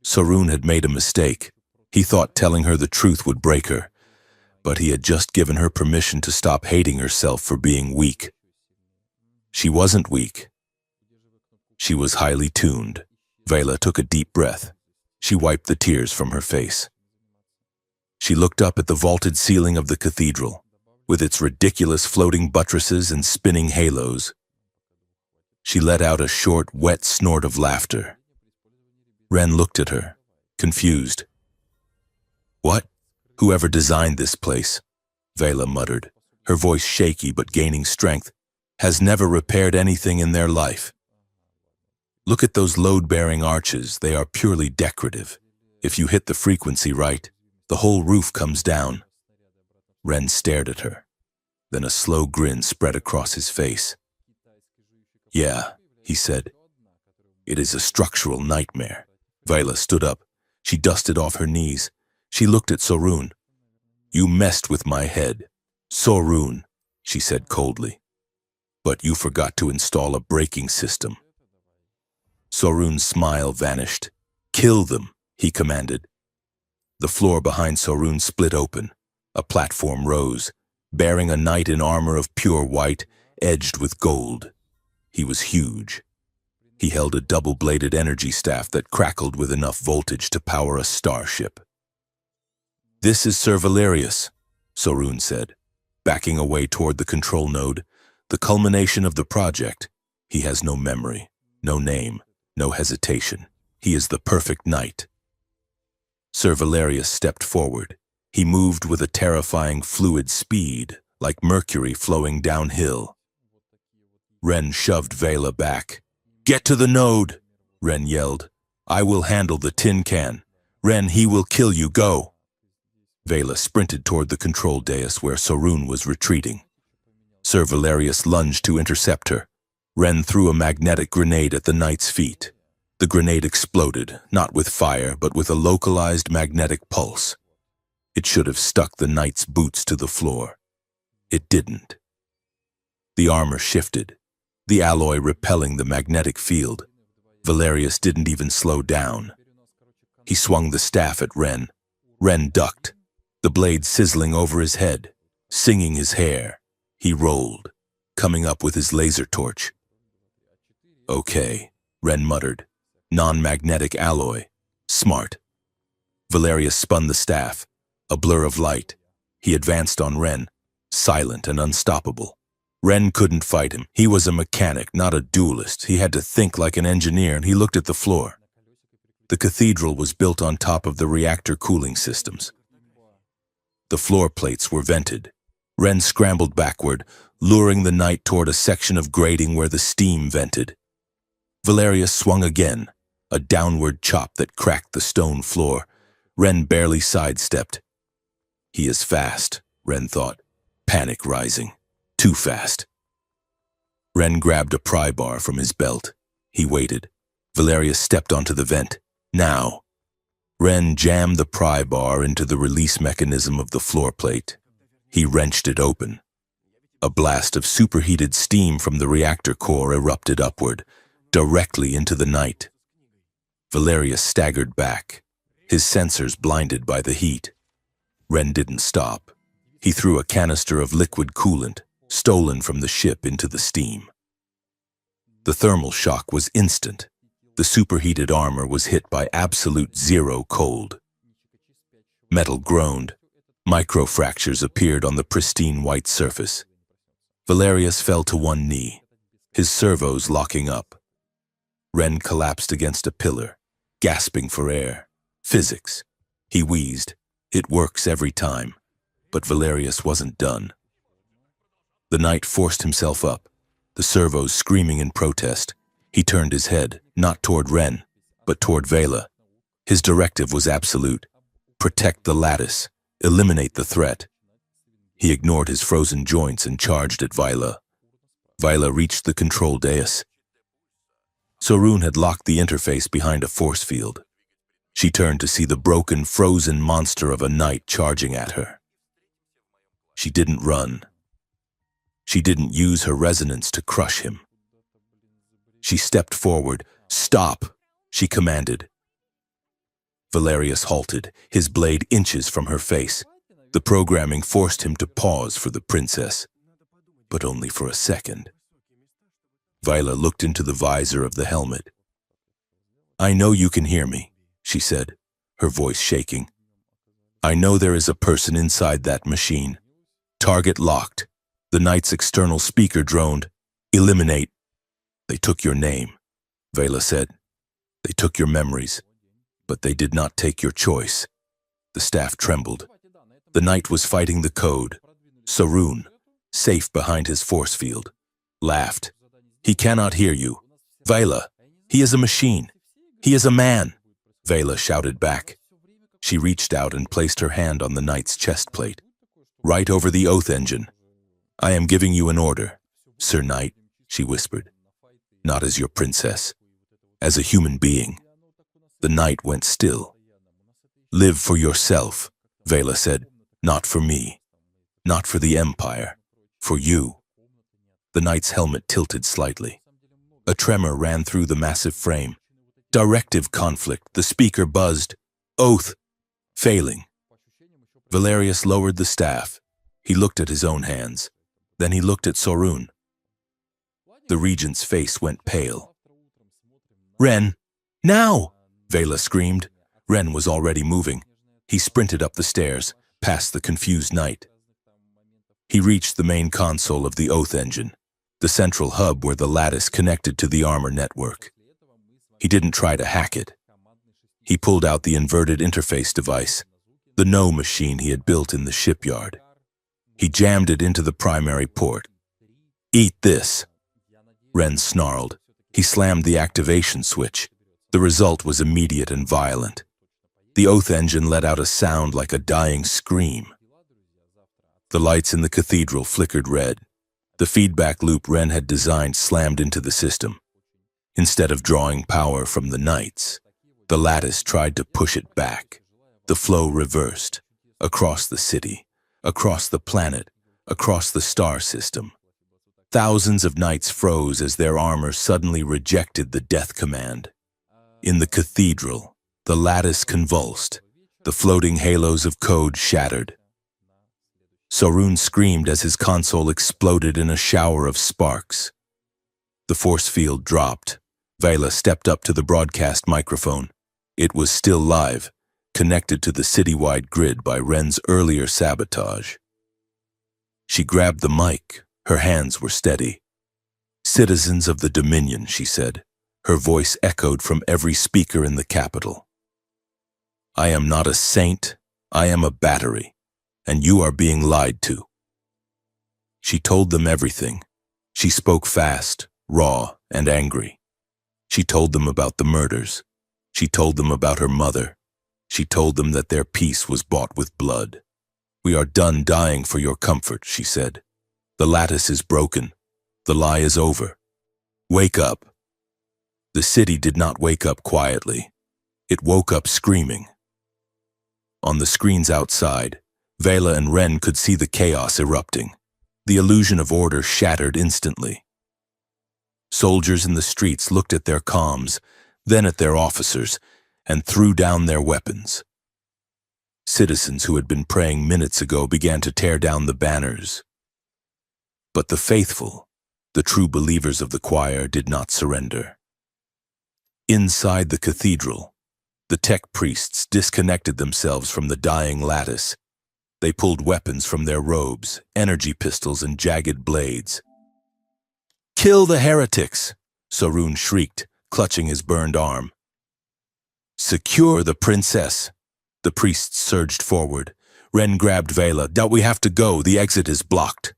S1: Sorun had made a mistake. He thought telling her the truth would break her, but he had just given her permission to stop hating herself for being weak. She wasn't weak. She was highly tuned. Vela took a deep breath. She wiped the tears from her face. She looked up at the vaulted ceiling of the cathedral, with its ridiculous floating buttresses and spinning halos. She let out a short, wet snort of laughter. Ren looked at her, confused. What? Whoever designed this place, Vela muttered, her voice shaky but gaining strength, has never repaired anything in their life. Look at those load-bearing arches, they are purely decorative. If you hit the frequency right, the whole roof comes down. Ren stared at her. Then a slow grin spread across his face. Yeah, he said. It is a structural nightmare. Vela stood up. She dusted off her knees. She looked at Sorun. You messed with my head. Sorun, she said coldly. But you forgot to install a braking system. Sorun's smile vanished. Kill them, he commanded. The floor behind Sorun split open. A platform rose, bearing a knight in armor of pure white, edged with gold. He was huge. He held a double-bladed energy staff that crackled with enough voltage to power a starship. "This is Sir Valerius," Sorun said, backing away toward the control node, the culmination of the project. He has no memory, no name, no hesitation. He is the perfect knight. Sir Valerius stepped forward. He moved with a terrifying fluid speed, like mercury flowing downhill. Ren shoved Vela back. "Get to the node," Ren yelled. "I will handle the tin can. Ren, he will kill you. Go." Vela sprinted toward the control dais where Sorun was retreating. Sir Valerius lunged to intercept her. Ren threw a magnetic grenade at the knight's feet. The grenade exploded, not with fire, but with a localized magnetic pulse. It should have stuck the knight's boots to the floor. It didn't. The armor shifted, the alloy repelling the magnetic field. Valerius didn't even slow down. He swung the staff at Ren. Ren ducked, the blade sizzling over his head, singing his hair. He rolled, coming up with his laser torch. "Okay," Ren muttered. "Non-magnetic alloy. Smart." Valerius spun the staff, a blur of light. He advanced on Ren, silent and unstoppable. Ren couldn't fight him. He was a mechanic, not a duelist. He had to think like an engineer, and he looked at the floor. The cathedral was built on top of the reactor cooling systems. The floor plates were vented. Ren scrambled backward, luring the knight toward a section of grating where the steam vented. Valerius swung again, a downward chop that cracked the stone floor. Ren barely sidestepped. He is fast, Ren thought, panic rising. Too fast. Ren grabbed a pry bar from his belt. He waited. Valerius stepped onto the vent. Now. Ren jammed the pry bar into the release mechanism of the floor plate. He wrenched it open. A blast of superheated steam from the reactor core erupted upward, directly into the knight. Valerius staggered back, his sensors blinded by the heat. Ren didn't stop. He threw a canister of liquid coolant, stolen from the ship, into the steam. The thermal shock was instant. The superheated armor was hit by absolute zero cold. Metal groaned. Microfractures appeared on the pristine white surface. Valerius fell to one knee, his servos locking up. Ren collapsed against a pillar, gasping for air. Physics. He wheezed. It works every time. But Valerius wasn't done. The knight forced himself up, the servos screaming in protest. He turned his head, not toward Ren, but toward Vela. His directive was absolute. Protect the lattice. Eliminate the threat. He ignored his frozen joints and charged at Vela. Vela reached the control dais. Sorun had locked the interface behind a force field. She turned to see the broken, frozen monster of a knight charging at her. She didn't run. She didn't use her resonance to crush him. She stepped forward. "Stop," she commanded. Valerius halted, his blade inches from her face. The programming forced him to pause for the princess, but only for a second. Viola looked into the visor of the helmet. "I know you can hear me," she said, her voice shaking. "I know there is a person inside that machine. Target locked." The knight's external speaker droned. "Eliminate." "They took your name," Vela said. "They took your memories, but they did not take your choice." The staff trembled. The knight was fighting the code. Sorun, safe behind his force field, laughed. "He cannot hear you. Vela, he is a machine. He is a man," Vela shouted back. She reached out and placed her hand on the knight's chest plate. "Right over the oath engine. I am giving you an order, Sir Knight," she whispered. "Not as your princess, as a human being." The knight went still. "Live for yourself," Vela said. "Not for me. Not for the Empire. For you." The knight's helmet tilted slightly. A tremor ran through the massive frame. Directive conflict, the speaker buzzed. Oath. Failing. Valerius lowered the staff. He looked at his own hands. Then he looked at Sorun. The regent's face went pale. Ren! Now! Vela screamed. Ren was already moving. He sprinted up the stairs, past the confused knight. He reached the main console of the Oath engine, the central hub where the lattice connected to the armor network. He didn't try to hack it. He pulled out the inverted interface device, the No machine he had built in the shipyard. He jammed it into the primary port. Eat this! Ren snarled. He slammed the activation switch. The result was immediate and violent. The Oath engine let out a sound like a dying scream. The lights in the cathedral flickered red. The feedback loop Ren had designed slammed into the system. Instead of drawing power from the knights, the lattice tried to push it back. The flow reversed, across the city, across the planet, across the star system. Thousands of knights froze as their armor suddenly rejected the death command. In the cathedral, the lattice convulsed. The floating halos of code shattered. Sorun screamed as his console exploded in a shower of sparks. The force field dropped. Vela stepped up to the broadcast microphone. It was still live, connected to the citywide grid by Ren's earlier sabotage. She grabbed the mic. Her hands were steady. Citizens of the Dominion, she said. Her voice echoed from every speaker in the capital. I am not a saint. I am a battery, and you are being lied to. She told them everything. She spoke fast, raw, and angry. She told them about the murders. She told them about her mother. She told them that their peace was bought with blood. We are done dying for your comfort, she said. The lattice is broken. The lie is over. Wake up. The city did not wake up quietly. It woke up screaming. On the screens outside, Vela and Ren could see the chaos erupting. The illusion of order shattered instantly. Soldiers in the streets looked at their comms, then at their officers, and threw down their weapons. Citizens who had been praying minutes ago began to tear down the banners. But the faithful, the true believers of the choir, did not surrender. Inside the cathedral, the tech priests disconnected themselves from the dying lattice. They pulled weapons from their robes, energy pistols and jagged blades. Kill the heretics, Sorun shrieked, clutching his burned arm. Secure the princess. The priests surged forward. Ren grabbed Vela. We have to go. The exit is blocked.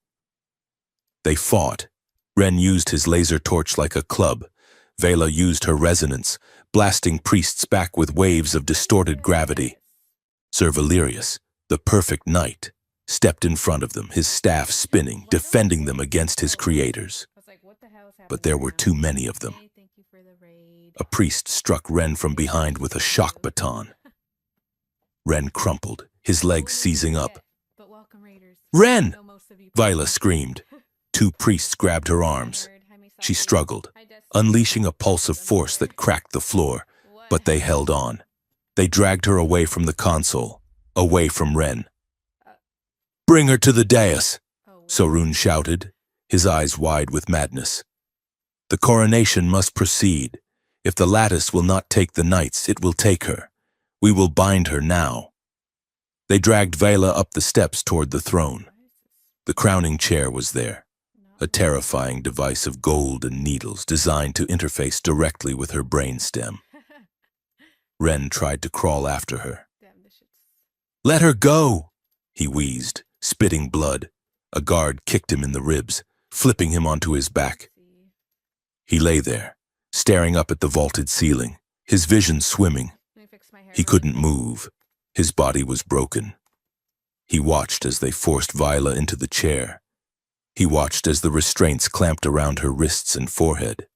S1: They fought. Ren used his laser torch like a club. Vela used her resonance, blasting priests back with waves of distorted gravity. Sir Valerius, the perfect knight, stepped in front of them, his staff spinning, defending them against his creators. But there were too many of them. A priest struck Ren from behind with a shock baton. Ren crumpled, his legs seizing up. Ren! Viola screamed. Two priests grabbed her arms. She struggled, unleashing a pulse of force that cracked the floor, but they held on. They dragged her away from the console, away from Ren. Bring her to the dais, Sorun shouted, his eyes wide with madness. The coronation must proceed. If the lattice will not take the knights, it will take her. We will bind her now. They dragged Vela up the steps toward the throne. The crowning chair was there, a terrifying device of gold and needles designed to interface directly with her brainstem. Ren tried to crawl after her. Let her go, he wheezed, spitting blood. A guard kicked him in the ribs, flipping him onto his back. He lay there, staring up at the vaulted ceiling, his vision swimming. He couldn't move. His body was broken. He watched as they forced Viola into the chair. He watched as the restraints clamped around her wrists and forehead.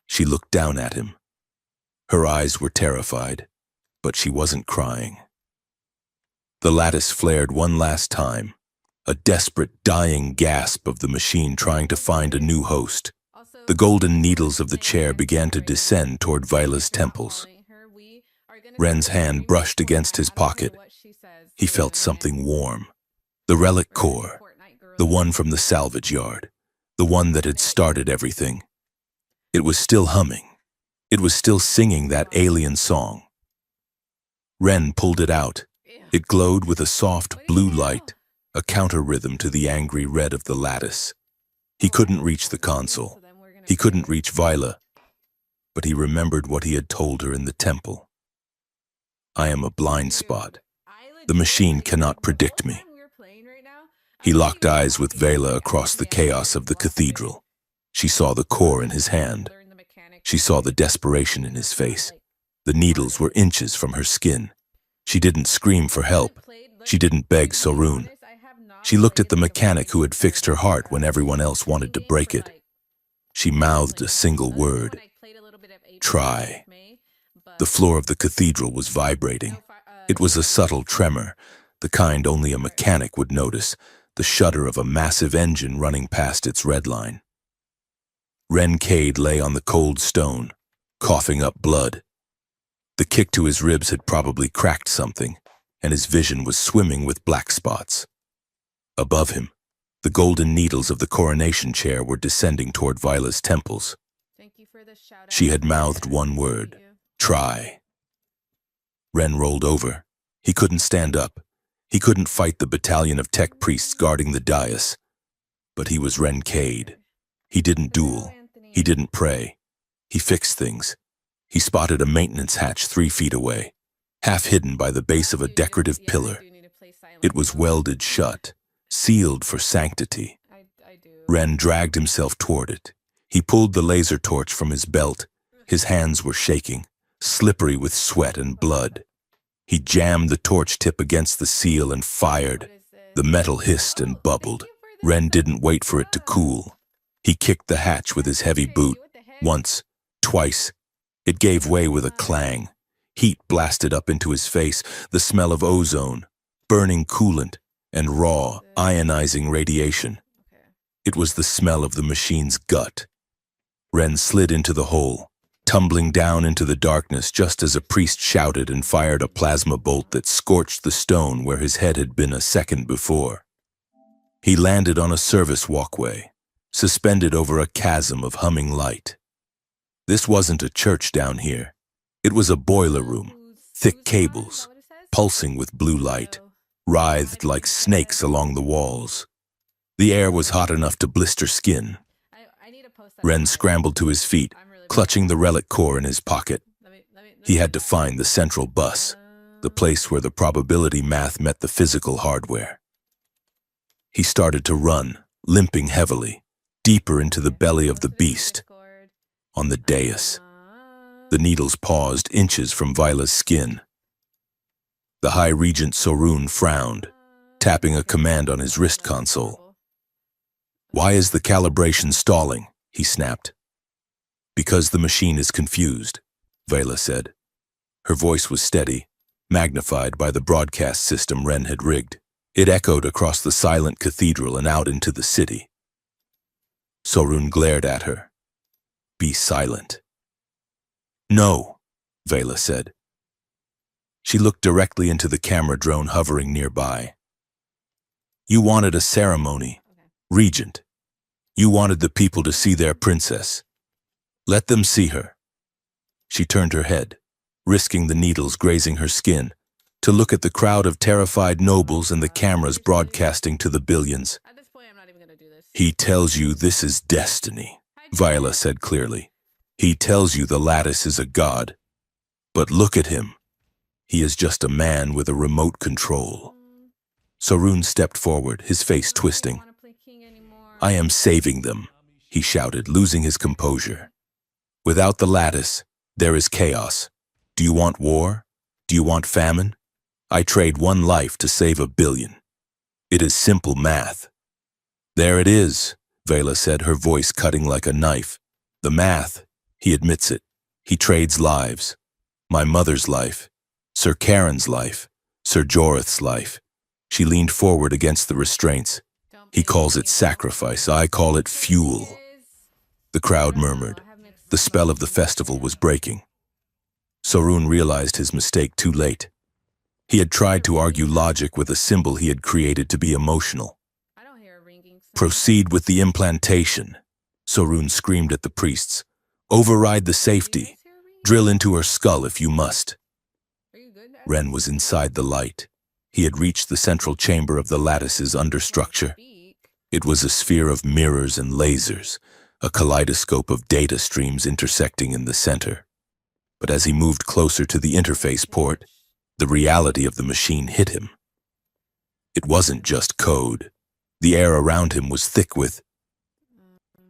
S1: She looked down at him. Her eyes were terrified, but she wasn't crying. The lattice flared one last time. a desperate, dying gasp of the machine trying to find a new host. The golden needles of the chair began to descend toward Vila's temples. Ren's hand brushed against his pocket. He felt something warm. The relic core, the one from the salvage yard, the one that had started everything. It was still humming. It was still singing that alien song. Ren pulled it out. It glowed with a soft blue light, a counter-rhythm to the angry red of the lattice. He couldn't reach the console. He couldn't reach Vila, but he remembered what he had told her in the temple. I am a blind spot. The machine cannot predict me. He locked eyes with Vela across the chaos of the cathedral. She saw the core in his hand. She saw the desperation in his face. The needles were inches from her skin. She didn't scream for help. She didn't beg Sorun. She looked at the mechanic who had fixed her heart when everyone else wanted to break it. She mouthed a single word. Try. The floor of the cathedral was vibrating. It was a subtle tremor, the kind only a mechanic would notice, the shudder of a massive engine running past its red line. Ren Cade lay on the cold stone, coughing up blood. The kick to his ribs had probably cracked something, and his vision was swimming with black spots. Above him, the golden needles of the coronation chair were descending toward Vila's temples. She had mouthed one word, try. Ren rolled over. He couldn't stand up. He couldn't fight the battalion of tech priests guarding the dais. But he was Ren Cade. He didn't duel. He didn't pray. He fixed things. He spotted a maintenance hatch 3 feet away, half hidden by the base of a decorative pillar. It was welded shut, sealed for sanctity. Ren dragged himself toward it. He pulled the laser torch from his belt. His hands were shaking, slippery with sweat and blood. He jammed the torch tip against the seal and fired. The metal hissed and bubbled. Ren didn't wait for it to cool. He kicked the hatch with his heavy boot. Once, twice. It gave way with a clang. Heat blasted up into his face, the smell of ozone, burning coolant, and raw, ionizing radiation. It was the smell of the machine's gut. Ren slid into the hole, tumbling down into the darkness just as a priest shouted and fired a plasma bolt that scorched the stone where his head had been a second before. He landed on a service walkway, suspended over a chasm of humming light. This wasn't a church down here. It was a boiler room, thick cables, pulsing with blue light, writhed like snakes along the walls. The air was hot enough to blister skin. Ren scrambled to his feet, clutching the relic core in his pocket. He had to find the central bus, the place where the probability math met the physical hardware. He started to run, limping heavily, deeper into the belly of the beast. On the dais, the needles paused inches from Vila's skin. The High Regent Sorun frowned, tapping a command on his wrist console. "Why is the calibration stalling?" he snapped. "Because the machine is confused," Vila said. Her voice was steady, magnified by the broadcast system Ren had rigged. It echoed across the silent cathedral and out into the city. Sorun glared at her. "Be silent." "No," Vela said. She looked directly into the camera drone hovering nearby. "You wanted a ceremony, Regent. You wanted the people to see their princess. Let them see her." She turned her head, risking the needles grazing her skin, to look at the crowd of terrified nobles and the cameras broadcasting to the billions. "He tells you this is destiny," Viola said clearly. "He tells you the lattice is a god. But look at him. He is just a man with a remote control." Sorun stepped forward, his face twisting. "I am saving them," he shouted, losing his composure. "Without the lattice, there is chaos. Do you want war? Do you want famine? I trade one life to save 1 billion. It is simple math." "There it is," Vela said, her voice cutting like a knife. "The math. He admits it. He trades lives. My mother's life, Sir Karen's life, Sir Jorith's life. She leaned forward against the restraints. He calls it sacrifice, I call it fuel. The crowd murmured. The spell of the festival was breaking. Sorun realized his mistake too late. He had tried to argue logic with a symbol he had created to be emotional. Proceed with the implantation, Sorun screamed at the priests. Override the safety. Drill into her skull if you must. Ren was inside the light. He had reached the central chamber of the lattice's understructure. It was a sphere of mirrors and lasers, a kaleidoscope of data streams intersecting in the center. But as he moved closer to the interface port, the reality of the machine hit him. It wasn't just code. The air around him was thick with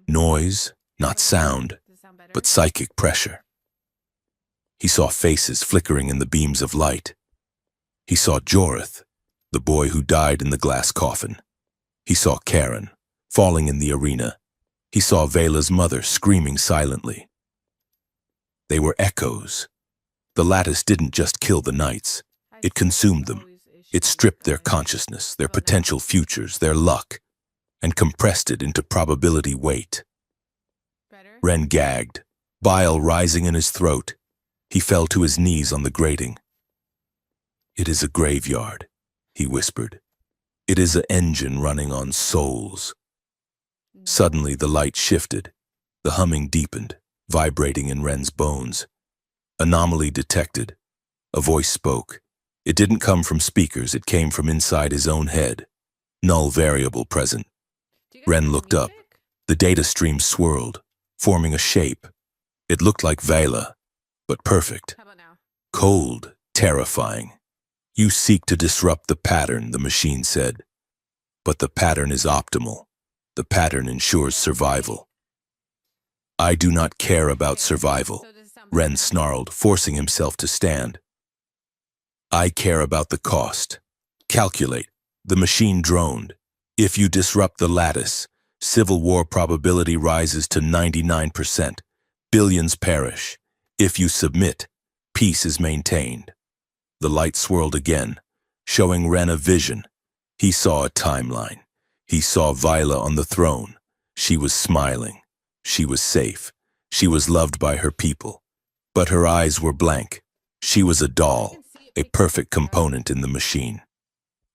S1: noise, not sound, but psychic pressure. He saw faces flickering in the beams of light. He saw Jorith, the boy who died in the glass coffin. He saw Karen, falling in the arena. He saw Vela's mother screaming silently. They were echoes. The lattice didn't just kill the knights. It consumed them. It stripped their consciousness, their potential futures, their luck, and compressed it into probability weight. Ren gagged, bile rising in his throat. He fell to his knees on the grating. It is a graveyard, he whispered. It is an engine running on souls. Suddenly the light shifted. The humming deepened, vibrating in Ren's bones. Anomaly detected. A voice spoke. It didn't come from speakers, it came from inside his own head. Null variable present. Ren looked up. The data stream swirled, forming a shape. It looked like Vela, but perfect. Cold, terrifying. You seek to disrupt the pattern, the machine said. But the pattern is optimal. The pattern ensures survival. I do not care about survival, Ren snarled, forcing himself to stand. I care about the cost. Calculate. The machine droned. If you disrupt the lattice, civil war probability rises to 99%. Billions perish. If you submit, peace is maintained. The light swirled again, showing Ren a vision. He saw a timeline. He saw Vila on the throne. She was smiling. She was safe. She was loved by her people. But her eyes were blank. She was a doll, a perfect component in the machine.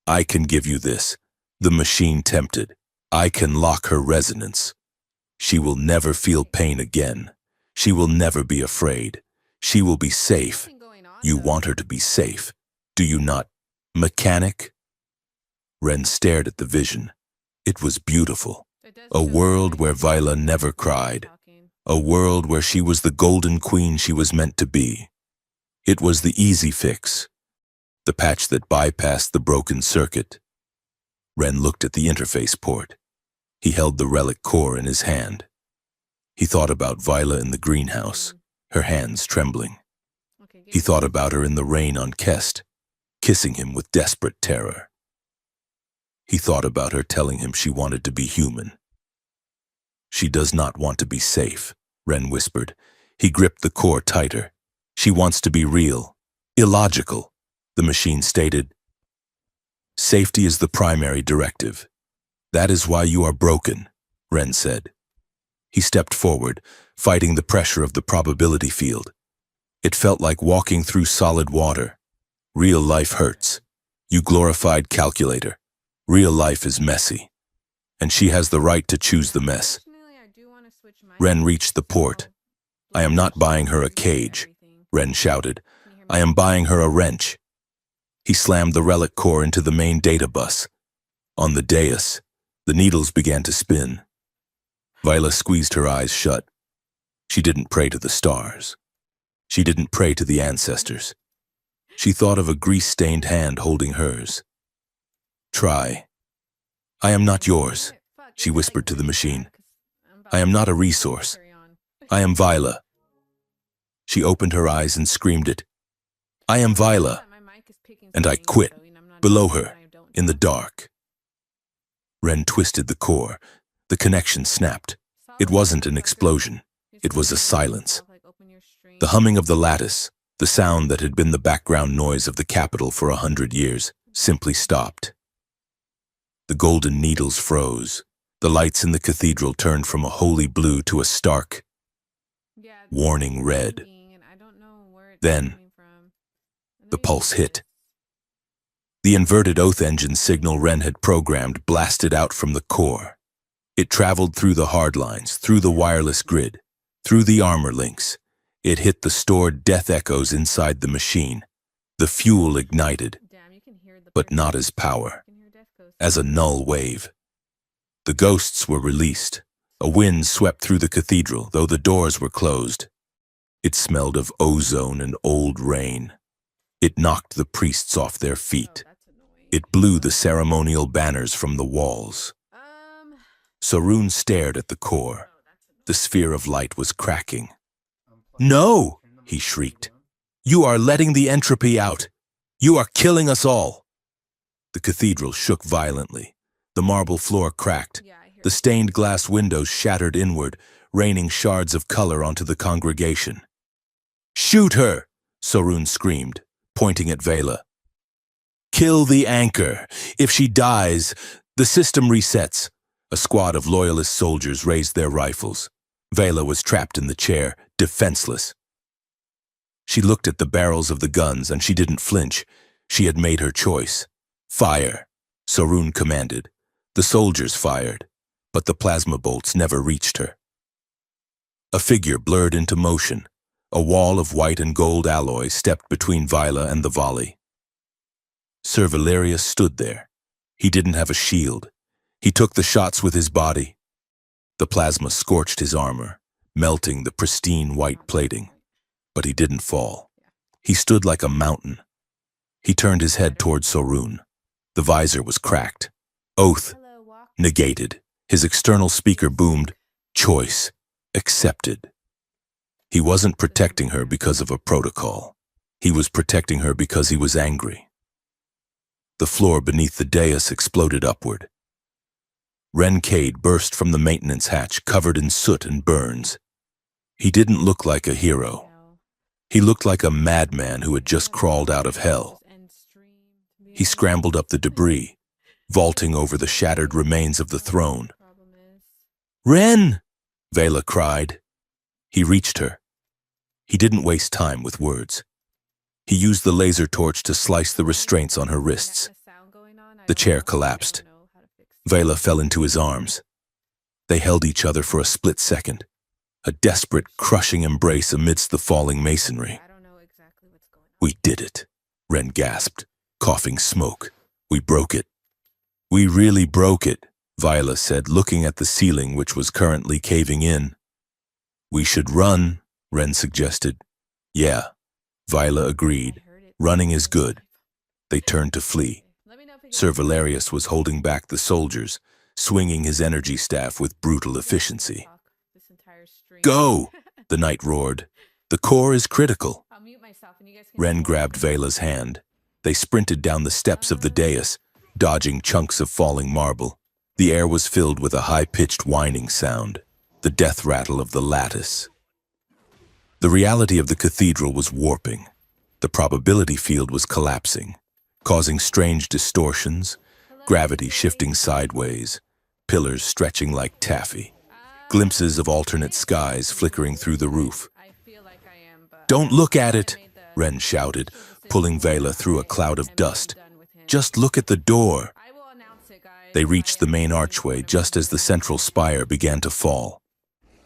S1: I can give you this, the machine tempted. I can lock her resonance. She will never feel pain again. She will never be afraid. She will be safe. You want her to be safe, do you not? Mechanic? Ren stared at the vision. It was beautiful. A world where Vila never cried. A world where she was the golden queen she was meant to be. It was the easy fix. The patch that bypassed the broken circuit. Ren looked at the interface port. He held the relic core in his hand. He thought about Vila in the greenhouse, her hands trembling. He thought about her in the rain on Kest, kissing him with desperate terror. He thought about her telling him she wanted to be human. She does not want to be safe, Ren whispered. He gripped the core tighter. She wants to be real, illogical, the machine stated. Safety is the primary directive. That is why you are broken, Ren said. He stepped forward, fighting the pressure of the probability field. It felt like walking through solid water. Real life hurts. You glorified calculator. Real life is messy. And she has the right to choose the mess. Ren reached the port. I am not buying her a cage, Ren shouted. I am buying her a wrench. He slammed the relic core into the main data bus. On the dais, the needles began to spin. Vila squeezed her eyes shut. She didn't pray to the stars. She didn't pray to the ancestors. She thought of a grease-stained hand holding hers. Try. I am not yours, she whispered to the machine. I am not a resource. I am Vila. She opened her eyes and screamed it. I am Vila. And I quit, below her, in the dark. Ren twisted the core. The connection snapped. It wasn't an explosion. It was a silence. The humming of the lattice, the sound that had been the background noise of the capital for 100 years, simply stopped. The golden needles froze. The lights in the cathedral turned from a holy blue to a stark, warning red. Then, the pulse hit. The inverted oath engine signal Ren had programmed blasted out from the core. It traveled through the hard lines, through the wireless grid, through the armor links. It hit the stored death echoes inside the machine. The fuel ignited, but not as power, as a null wave. The ghosts were released. A wind swept through the cathedral, though the doors were closed. It smelled of ozone and old rain. It knocked the priests off their feet. It blew the ceremonial banners from the walls. Sarun stared at the core. The sphere of light was cracking. "No!" he shrieked. "You are letting the entropy out. You are killing us all." The cathedral shook violently. The marble floor cracked. The stained glass windows shattered inward, raining shards of color onto the congregation. "Shoot her!" Sarun screamed, pointing at Vela. "Kill the anchor. If she dies, the system resets." A squad of loyalist soldiers raised their rifles. Vela was trapped in the chair, defenseless. She looked at the barrels of the guns and she didn't flinch. She had made her choice. "Fire," Sarun commanded. The soldiers fired, but the plasma bolts never reached her. A figure blurred into motion. A wall of white and gold alloy stepped between Vila and the volley. Sir Valerius stood there. He didn't have a shield. He took the shots with his body. The plasma scorched his armor, melting the pristine white plating. But he didn't fall. He stood like a mountain. He turned his head toward Sarun. The visor was cracked. Oath negated. His external speaker boomed, "Choice accepted." He wasn't protecting her because of a protocol. He was protecting her because he was angry. The floor beneath the dais exploded upward. Ren Cade burst from the maintenance hatch, covered in soot and burns. He didn't look like a hero. He looked like a madman who had just crawled out of hell. He scrambled up the debris, vaulting over the shattered remains of the throne. "Ren!" Vela cried. He reached her. He didn't waste time with words. He used the laser torch to slice the restraints on her wrists. The chair collapsed. Vela fell into his arms. They held each other for a split second, a desperate, crushing embrace amidst the falling masonry. "We did it," Ren gasped, coughing smoke. "We broke it." "We really broke it," Viola said, looking at the ceiling which was currently caving in. "We should run," Ren suggested. "Yeah," Viola agreed. "Running is good." They turned to flee. Sir Valerius was holding back the soldiers, swinging his energy staff with brutal efficiency. "Go!" the knight roared. "The core is critical." Ren grabbed Vela's hand. They sprinted down the steps of the dais, dodging chunks of falling marble. The air was filled with a high-pitched whining sound, the death rattle of the lattice. The reality of the cathedral was warping. The probability field was collapsing, causing strange distortions, gravity shifting sideways, pillars stretching like taffy, glimpses of alternate skies flickering through the roof. "Don't look at it," Ren shouted, pulling Vela through a cloud of dust. "Just look at the door." They reached the main archway just as the central spire began to fall.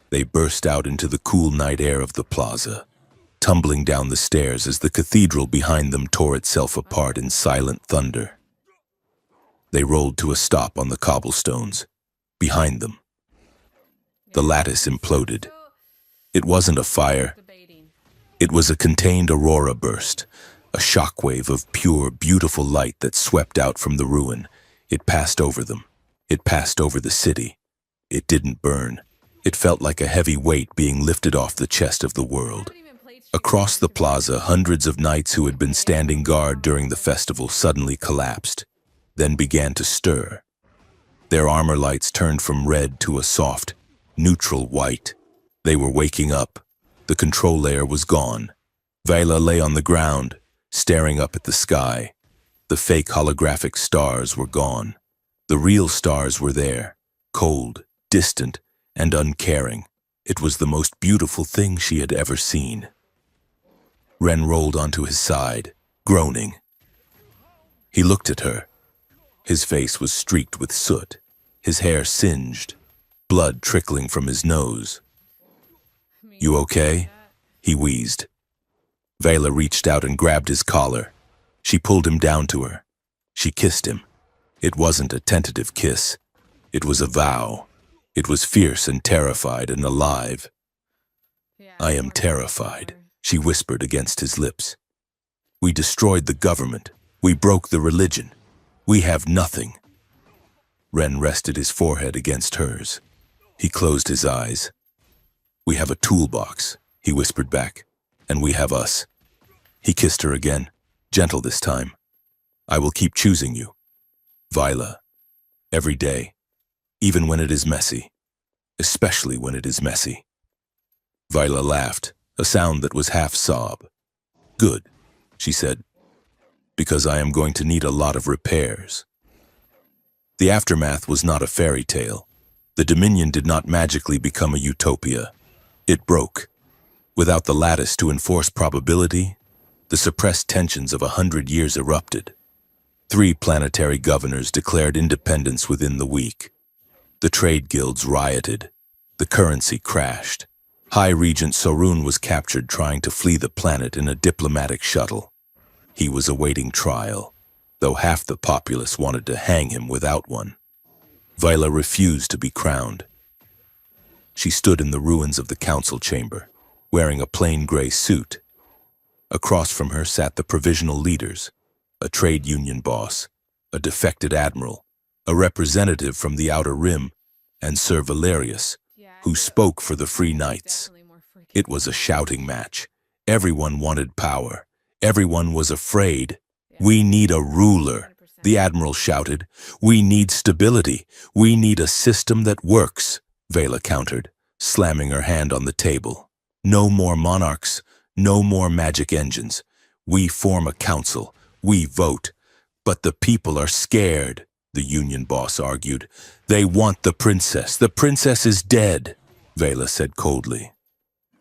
S1: They burst out into the cool night air of the plaza, tumbling down the stairs as the cathedral behind them tore itself apart in silent thunder. They rolled to a stop on the cobblestones, behind them. The lattice imploded. It wasn't a fire. It was a contained aurora burst, a shockwave of pure, beautiful light that swept out from the ruin. It passed over them. It passed over the city. It didn't burn. It felt like a heavy weight being lifted off the chest of the world. Across the plaza, hundreds of knights who had been standing guard during the festival suddenly collapsed, then began to stir. Their armor lights turned from red to a soft, neutral white. They were waking up. The control layer was gone. Vela lay on the ground, staring up at the sky. The fake holographic stars were gone. The real stars were there, cold, distant, and uncaring. It was the most beautiful thing she had ever seen. Ren rolled onto his side, groaning. He looked at her. His face was streaked with soot, his hair singed, blood trickling from his nose. "You okay?" he wheezed. Vela reached out and grabbed his collar. She pulled him down to her. She kissed him. It wasn't a tentative kiss. It was a vow. It was fierce and terrified and alive. "I am terrified," she whispered against his lips. "We destroyed the government. We broke the religion. We have nothing." Ren rested his forehead against hers. He closed his eyes. "We have a toolbox," he whispered back, "and we have us." He kissed her again, gentle this time. "I will keep choosing you, Vila, every day, even when it is messy, especially when it is messy." Vila laughed, a sound that was half sob. "Good," she said, "because I am going to need a lot of repairs." The aftermath was not a fairy tale. The Dominion did not magically become a utopia. It broke. Without the lattice to enforce probability, the suppressed tensions of 100 years erupted. 3 planetary governors declared independence within the week. The trade guilds rioted. The currency crashed. High Regent Sorun was captured trying to flee the planet in a diplomatic shuttle. He was awaiting trial, though half the populace wanted to hang him without one. Vila refused to be crowned. She stood in the ruins of the council chamber, wearing a plain gray suit. Across from her sat the provisional leaders, a trade union boss, a defected admiral, a representative from the Outer Rim, and Sir Valerius, who spoke for the Free Knights. It was a shouting match. Everyone wanted power. Everyone was afraid. "We need a ruler," the admiral shouted. "We need stability. We need a system that works," Vela countered, slamming her hand on the table. "No more monarchs. No more magic engines. We form a council. We vote. But the people are scared," the union boss argued. "They want the princess. The princess is dead," Vela said coldly.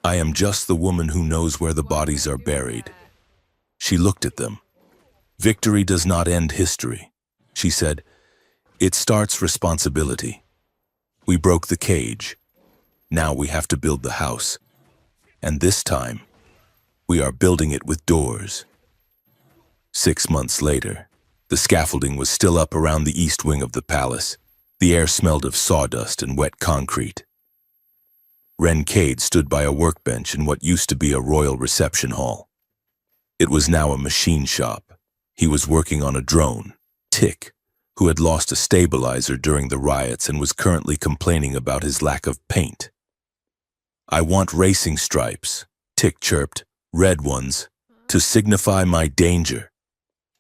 S1: "I am just the woman who knows where the bodies are buried." She looked at them. "Victory does not end history," she said. "It starts responsibility. We broke the cage. Now we have to build the house. And this time, we are building it with doors." 6 months later, the scaffolding was still up around the east wing of the palace. The air smelled of sawdust and wet concrete. Ren Cade stood by a workbench in what used to be a royal reception hall. It was now a machine shop. He was working on a drone, Tick, who had lost a stabilizer during the riots and was currently complaining about his lack of paint. "I want racing stripes," Tick chirped, "red ones, to signify my danger."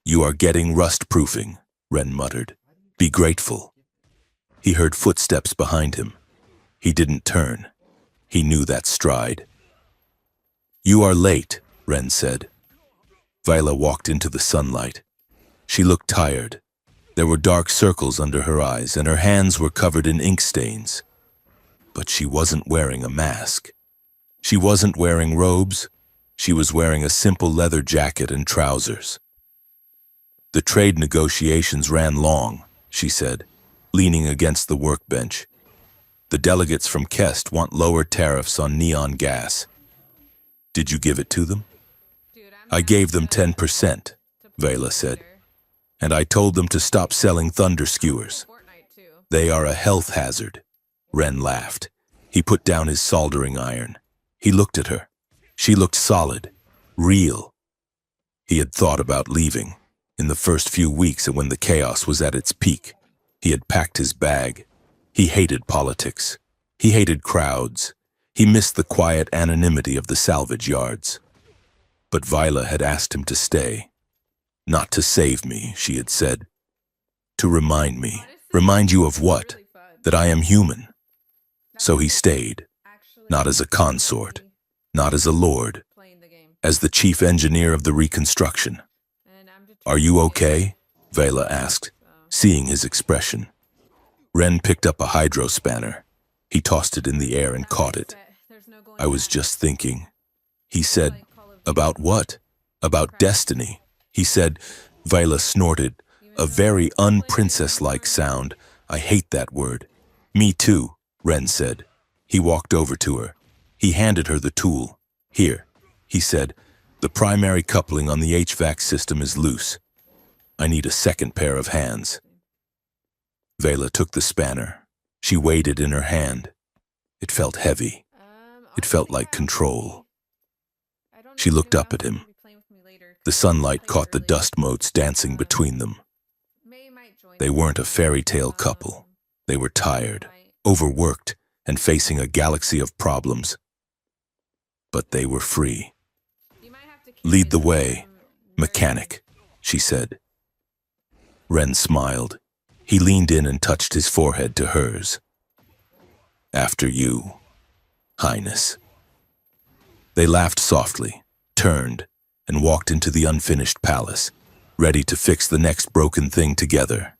S1: "You are getting rust-proofing," Ren muttered. "Be grateful." He heard footsteps behind him. He didn't turn. He knew that stride. "You are late," Ren said. Vila walked into the sunlight. She looked tired. There were dark circles under her eyes, and her hands were covered in ink stains. But she wasn't wearing a mask. She wasn't wearing robes. She was wearing a simple leather jacket and trousers. "The trade negotiations ran long," she said, leaning against the workbench. "The delegates from Kest want lower tariffs on neon gas." "Did you give it to them?" "I gave them 10%, Vela said. "And I told them to stop selling thunder skewers. They are a health hazard." Ren laughed. He put down his soldering iron. He looked at her. She looked solid, real. He had thought about leaving. In the first few weeks and when the chaos was at its peak, he had packed his bag. He hated politics. He hated crowds. He missed the quiet anonymity of the salvage yards. But Vila had asked him to stay. "Not to save me," she had said. "To remind me. Remind you of what? That I am human." So he stayed. Not as a consort. Not as a lord. As the chief engineer of the reconstruction. "Are you okay?" Vela asked, seeing his expression. Ren picked up a hydro spanner. He tossed it in the air and caught it. I was just thinking. He said, about what? About destiny. He said, Viola snorted, a very un-princess-like sound. I hate that word. Me too, Ren said. He walked over to her. He handed her the tool. Here, he said, the primary coupling on the HVAC system is loose. I need a second pair of hands. Vela took the spanner. She weighed it in her hand. It felt heavy. It felt like control. She looked up at him. The sunlight caught the dust motes dancing between them. They weren't a fairy tale couple. They were tired, overworked, and facing a galaxy of problems. But they were free. Lead the way, mechanic, she said. Ren smiled. He leaned in and touched his forehead to hers. After you, Highness. They laughed softly, turned, and walked into the unfinished palace, ready to fix the next broken thing together.